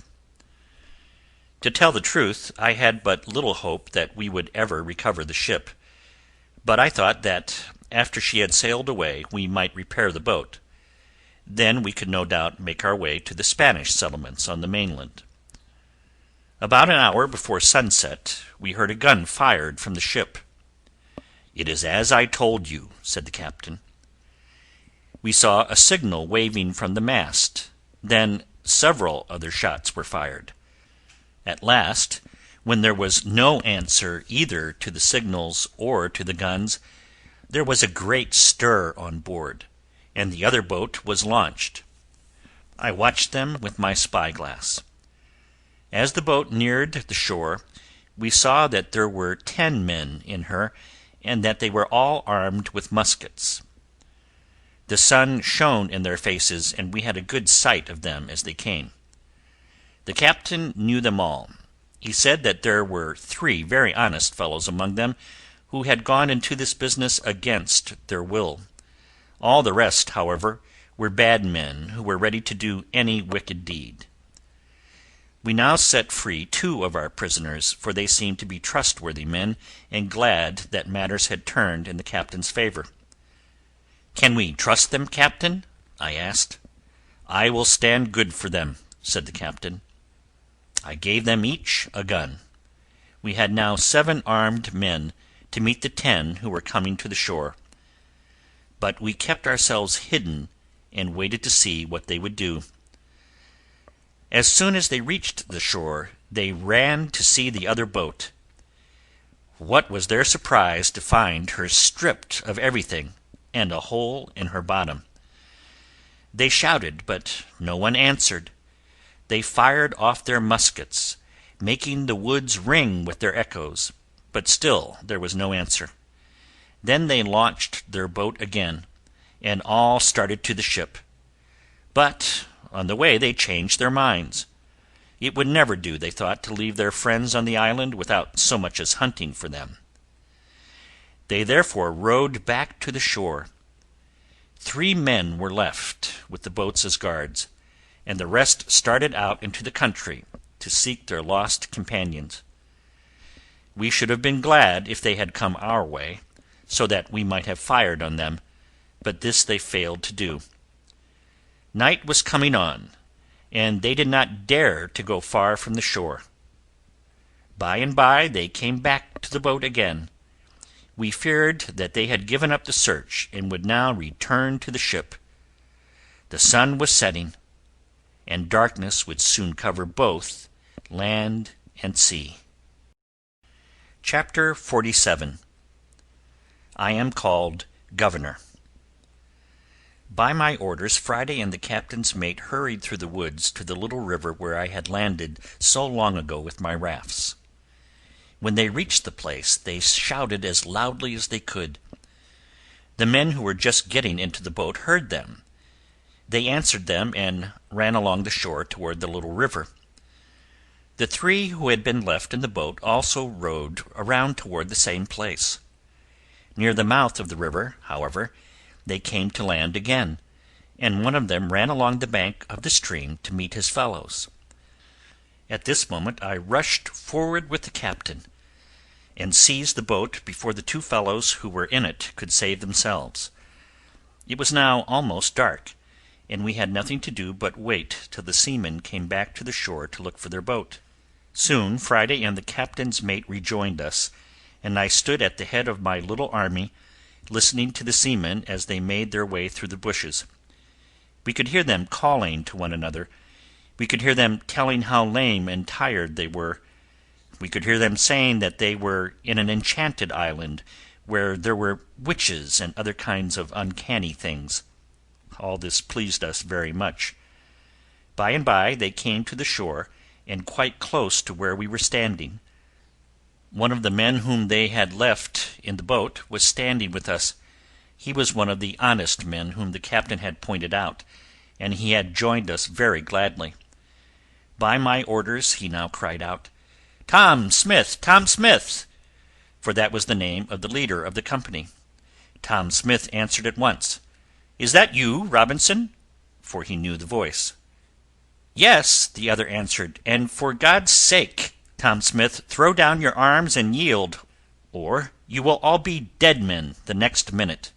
To tell the truth, I had but little hope that we would ever recover the ship, but I thought that after she had sailed away we might repair the boat. Then we could no doubt make our way to the Spanish settlements on the mainland. About an hour before sunset we heard a gun fired from the ship. "It is as I told you," said the captain. We saw a signal waving from the mast. Then several other shots were fired. At last, when there was no answer either to the signals or to the guns, there was a great stir on board, and the other boat was launched. I watched them with my spyglass. As the boat neared the shore, we saw that there were 10 men in her, and that they were all armed with muskets. The sun shone in their faces, and we had a good sight of them as they came. The captain knew them all. He said that there were 3 very honest fellows among them who had gone into this business against their will. All the rest, however, were bad men who were ready to do any wicked deed. We now set free 2 of our prisoners, for they seemed to be trustworthy men, and glad that matters had turned in the captain's favor. "Can we trust them, Captain?" I asked. "I will stand good for them," said the captain. I gave them each a gun. We had now 7 armed men to meet the 10 who were coming to the shore. But we kept ourselves hidden and waited to see what they would do. As soon as they reached the shore, they ran to see the other boat. What was their surprise to find her stripped of everything, and a hole in her bottom. They shouted, but no one answered. They fired off their muskets, making the woods ring with their echoes, but still there was no answer. Then they launched their boat again, and all started to the ship. But on the way they changed their minds. It would never do, they thought, to leave their friends on the island without so much as hunting for them. They therefore rowed back to the shore. 3 men were left with the boats as guards, and the rest started out into the country to seek their lost companions. We should have been glad if they had come our way, so that we might have fired on them, but this they failed to do. Night was coming on, and they did not dare to go far from the shore. By and by they came back to the boat again. We feared that they had given up the search, and would now return to the ship. The sun was setting, and darkness would soon cover both land and sea. Chapter 47. I am called Governor. By my orders, Friday and the captain's mate hurried through the woods to the little river where I had landed so long ago with my rafts. When they reached the place, they shouted as loudly as they could. The men who were just getting into the boat heard them. They answered them and ran along the shore toward the little river. The 3 who had been left in the boat also rowed around toward the same place. Near the mouth of the river, however, they came to land again, and one of them ran along the bank of the stream to meet his fellows. At this moment I rushed forward with the captain, and seized the boat before the 2 fellows who were in it could save themselves. It was now almost dark, and we had nothing to do but wait till the seamen came back to the shore to look for their boat. Soon Friday and the captain's mate rejoined us, and I stood at the head of my little army, listening to the seamen as they made their way through the bushes. We could hear them calling to one another. We could hear them telling how lame and tired they were. We could hear them saying that they were in an enchanted island, where there were witches and other kinds of uncanny things. All this pleased us very much. By and by they came to the shore, and quite close to where we were standing. One of the men whom they had left in the boat was standing with us. He was one of the honest men whom the captain had pointed out, and he had joined us very gladly. By my orders he now cried out, "Tom Smith! Tom Smith!" for that was the name of the leader of the company. Tom Smith answered at once. "Is that you, Robinson?" for he knew the voice. "Yes," the other answered, "and for God's sake, Tom Smith, throw down your arms and yield, or you will all be dead men the next minute."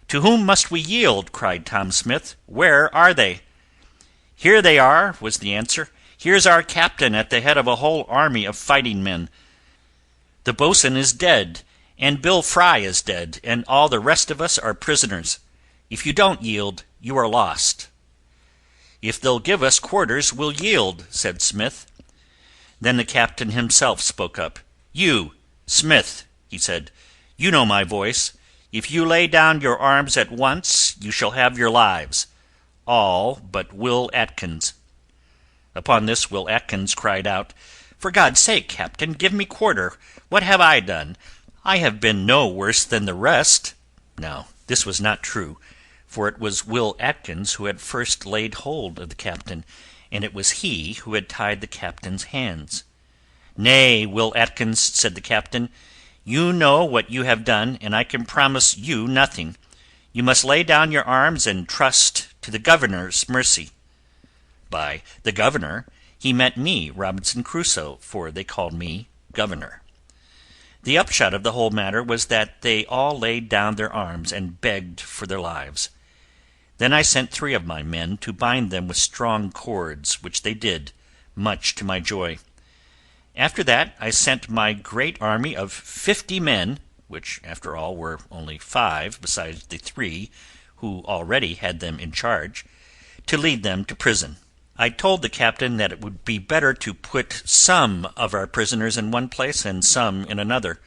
"To whom must we yield?" cried Tom Smith. "Where are they?" "Here they are," was the answer. "Here's our captain at the head of a whole army of fighting men. The bo'sun is dead, and Bill Fry is dead, and all the rest of us are prisoners. If you don't yield, you are lost." "If they'll give us quarters, we'll yield," said Smith. Then the captain himself spoke up. "You, Smith," he said, "you know my voice. If you lay down your arms at once, you shall have your lives. all but Will Atkins. Upon this Will Atkins cried out, "For God's sake, captain, give me quarter. What have I done? I have been no worse than the rest." Now this was not true, for it was Will Atkins who had first laid hold of the captain, and it was he who had tied the captain's hands. "Nay, Will Atkins," said the captain, "you know what you have done, and I can promise you nothing. You must lay down your arms and trust to the governor's mercy." By the governor he meant me, Robinson Crusoe, for they called me governor. The upshot of the whole matter was that they all laid down their arms and begged for their lives. Then I sent 3 of my men to bind them with strong cords, which they did, much to my joy. After that I sent my great army of 50 men, which after all were only 5 besides the 3 who already had them in charge, to lead them to prison. I told the captain that it would be better to put some of our prisoners in one place and some in another,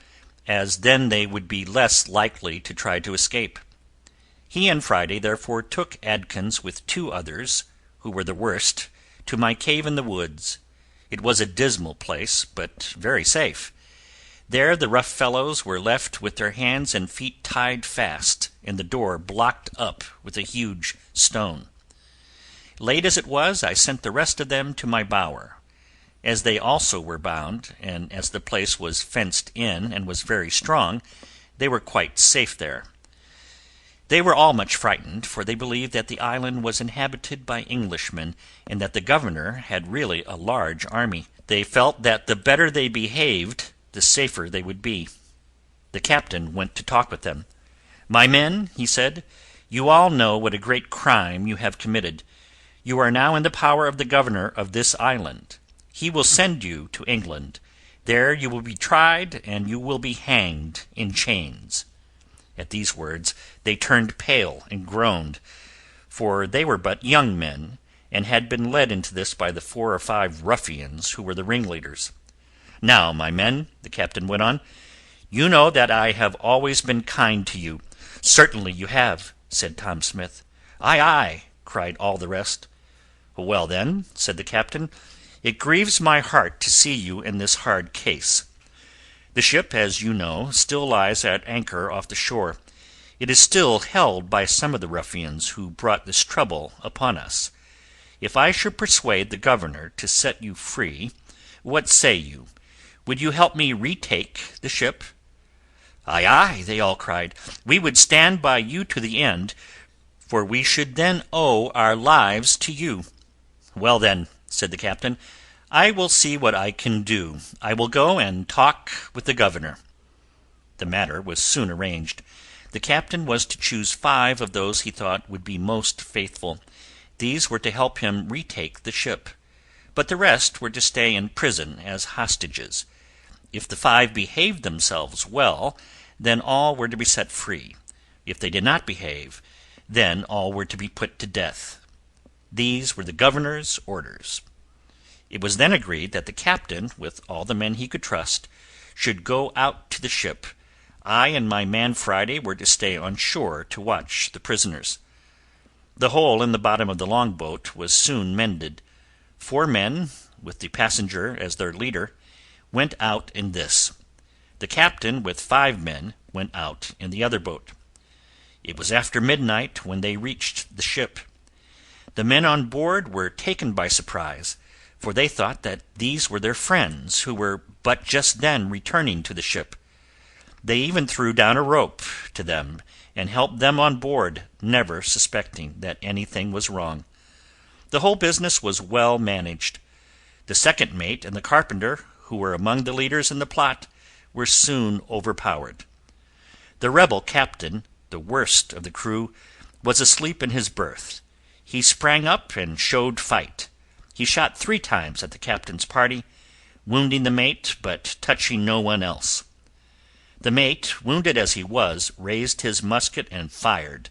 as then they would be less likely to try to escape. He and Friday therefore took Adkins with 2 others, who were the worst, to my cave in the woods. It was a dismal place, but very safe. There the rough fellows were left with their hands and feet tied fast, and the door blocked up with a huge stone. Late as it was, I sent the rest of them to my bower. As they also were bound, and as the place was fenced in and was very strong, they were quite safe there. They were all much frightened, for they believed that the island was inhabited by Englishmen, and that the governor had really a large army. They felt that the better they behaved, the safer they would be. The captain went to talk with them. "My men," he said, "you all know what a great crime you have committed. You are now in the power of the governor of this island. He will send you to England. There you will be tried, and you will be hanged in chains." At these words they turned pale and groaned, for they were but young men, and had been led into this by the 4 or 5 ruffians who were the ringleaders. "Now, my men," the captain went on, "you know that I have always been kind to you." "Certainly you have," said Tom Smith. "Aye, aye," cried all the rest. "Well, then," said the captain, "it grieves my heart to see you in this hard case. The ship, as you know, still lies at anchor off the shore. It is still held by some of the ruffians who brought this trouble upon us. If I should persuade the governor to set you free, what say you? Would you help me retake the ship?" "Aye, aye," they all cried. "We would stand by you to the end, for we should then owe our lives to you." "Well, then," said the captain, "I will see what I can do. I will go and talk with the governor." The matter was soon arranged. The captain was to choose 5 of those he thought would be most faithful. These were to help him retake the ship, but the rest were to stay in prison as hostages. If the 5 behaved themselves well, then all were to be set free. If they did not behave, then all were to be put to death. These were the governor's orders. It was then agreed that the captain, with all the men he could trust, should go out to the ship. I and my man Friday were to stay on shore to watch the prisoners. The hole in the bottom of the longboat was soon mended. 4 men, with the passenger as their leader, went out in this. The captain, with 5 men, went out in the other boat. It was after midnight when they reached the ship. The men on board were taken by surprise, for they thought that these were their friends who were but just then returning to the ship. They even threw down a rope to them and helped them on board, never suspecting that anything was wrong. The whole business was well managed. The second mate and the carpenter, who were among the leaders in the plot, were soon overpowered. The rebel captain, the worst of the crew, was asleep in his berth. He sprang up and showed fight. He shot 3 times at the captain's party, wounding the mate, but touching no one else. The mate, wounded as he was, raised his musket and fired.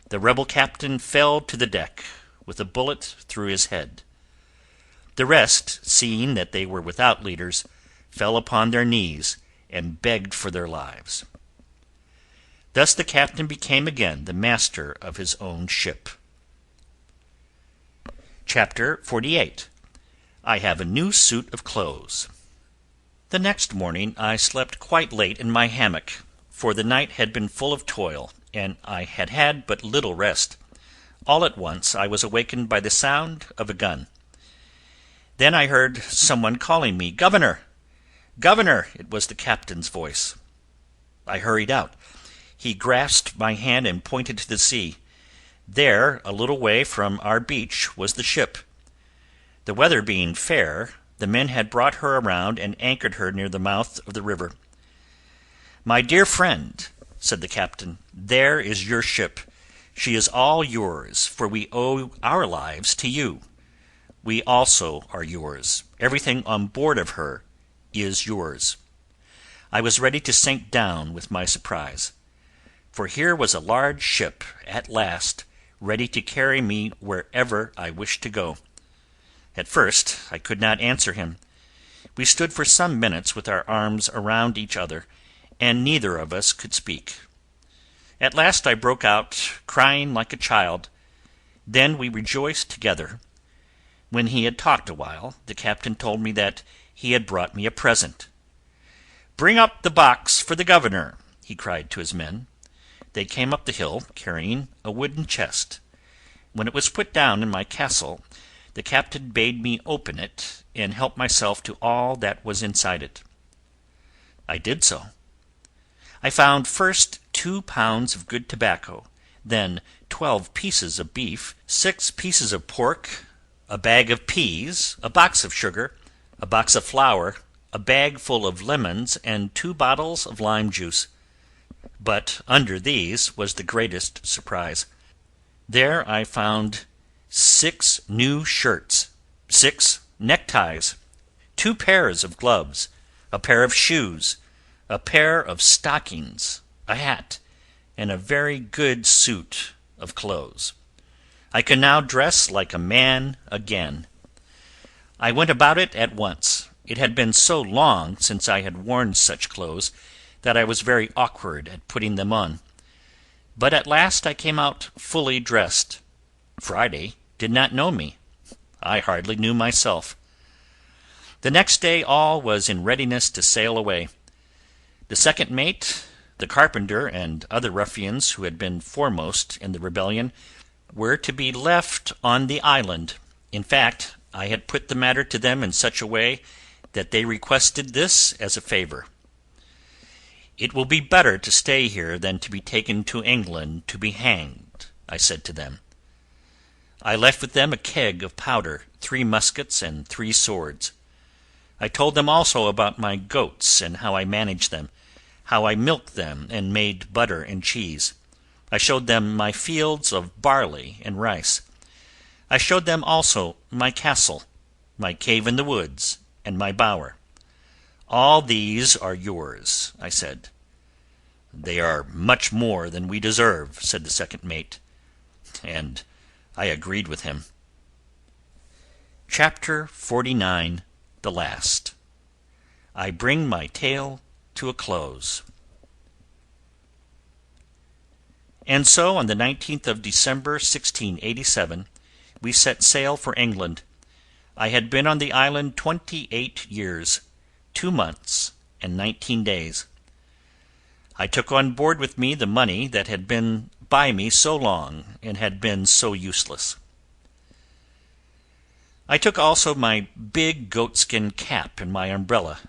The rebel captain fell to the deck, with a bullet through his head. The rest, seeing that they were without leaders, fell upon their knees and begged for their lives. Thus the captain became again the master of his own ship. Chapter 48. I have a new suit of clothes. The next morning I slept quite late in my hammock, for the night had been full of toil, and I had had but little rest. All at once I was awakened by the sound of a gun. Then I heard someone calling me, "Governor! Governor!" It was the captain's voice. I hurried out. He grasped my hand and pointed to the sea. There, a little way from our beach, was the ship. The weather being fair, the men had brought her around and anchored her near the mouth of the river. "My dear friend," said the captain, "there is your ship. She is all yours, for we owe our lives to you. We also are yours. Everything on board of her is yours." I was ready to sink down with my surprise, for here was a large ship, at last, ready to carry me wherever I wished to go. At first I could not answer him. We stood for some minutes with our arms around each other, and neither of us could speak. At last I broke out, crying like a child. Then we rejoiced together. When he had talked a while, the captain told me that he had brought me a present. "Bring up the box for the governor," he cried to his men. They came up the hill, carrying a wooden chest. When it was put down in my castle, the captain bade me open it and help myself to all that was inside it. I did so. I found first 2 pounds of good tobacco, then 12 pieces of beef, 6 pieces of pork, a bag of peas, a box of sugar, a box of flour, a bag full of lemons, and 2 bottles of lime juice. But under these was the greatest surprise. There I found 6 new shirts, 6 neckties, 2 pairs of gloves, a pair of shoes, a pair of stockings, a hat, and a very good suit of clothes. I could now dress like a man again. I went about it at once. It had been so long since I had worn such clothes that I was very awkward at putting them on. But at last I came out fully dressed. Friday did not know me. I hardly knew myself. The next day all was in readiness to sail away. The second mate, the carpenter, and other ruffians who had been foremost in the rebellion were to be left on the island. In fact, I had put the matter to them in such a way that they requested this as a favor. "It will be better to stay here than to be taken to England to be hanged," I said to them. I left with them a keg of powder, 3 muskets, and 3 swords. I told them also about my goats and how I managed them, how I milked them and made butter and cheese. I showed them my fields of barley and rice. I showed them also my castle, my cave in the woods, and my bower. "All these are yours," I said. "They are much more than we deserve," said the second mate, and I agreed with him. Chapter 49. The last. I bring my tale to a close. And so on the 19th of December, 1687, we set sail for England. I had been on the island 28 years, 2 months, and 19 days. I took on board with me the money that had been by me so long and had been so useless. I took also my big goatskin cap and my umbrella.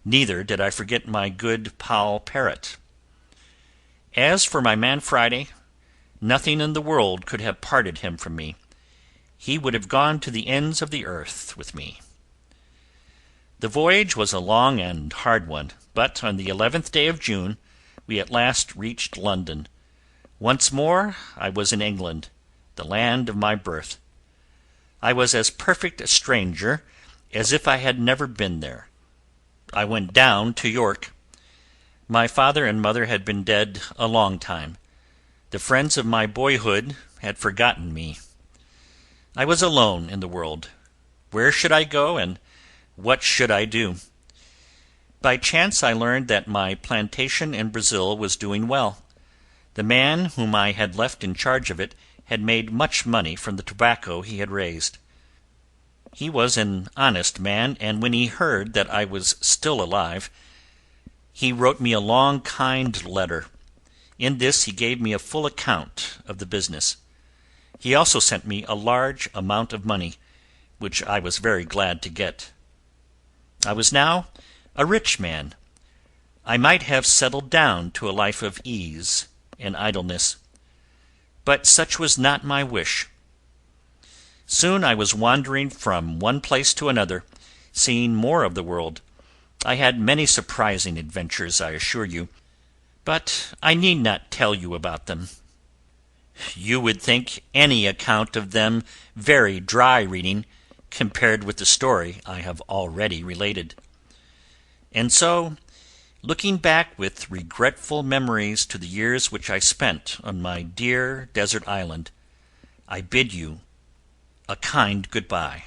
Neither did I forget my good Poll parrot. As for my man Friday, nothing in the world could have parted him from me. He would have gone to the ends of the earth with me. The voyage was a long and hard one, but on the 11th day of June we at last reached London. Once more I was in England, the land of my birth. I was as perfect a stranger as if I had never been there. I went down to York. My father and mother had been dead a long time. The friends of my boyhood had forgotten me. I was alone in the world. Where should I go, and what should I do? By chance I learned that my plantation in Brazil was doing well. The man whom I had left in charge of it had made much money from the tobacco he had raised. He was an honest man, and when he heard that I was still alive, he wrote me a long, kind letter. In this he gave me a full account of the business. He also sent me a large amount of money, which I was very glad to get. I was now a rich man. I might have settled down to a life of ease and idleness, but such was not my wish. Soon I was wandering from one place to another, seeing more of the world. I had many surprising adventures, I assure you, but I need not tell you about them. You would think any account of them very dry reading compared with the story I have already related. And so, looking back with regretful memories to the years which I spent on my dear desert island, I bid you a kind good-bye.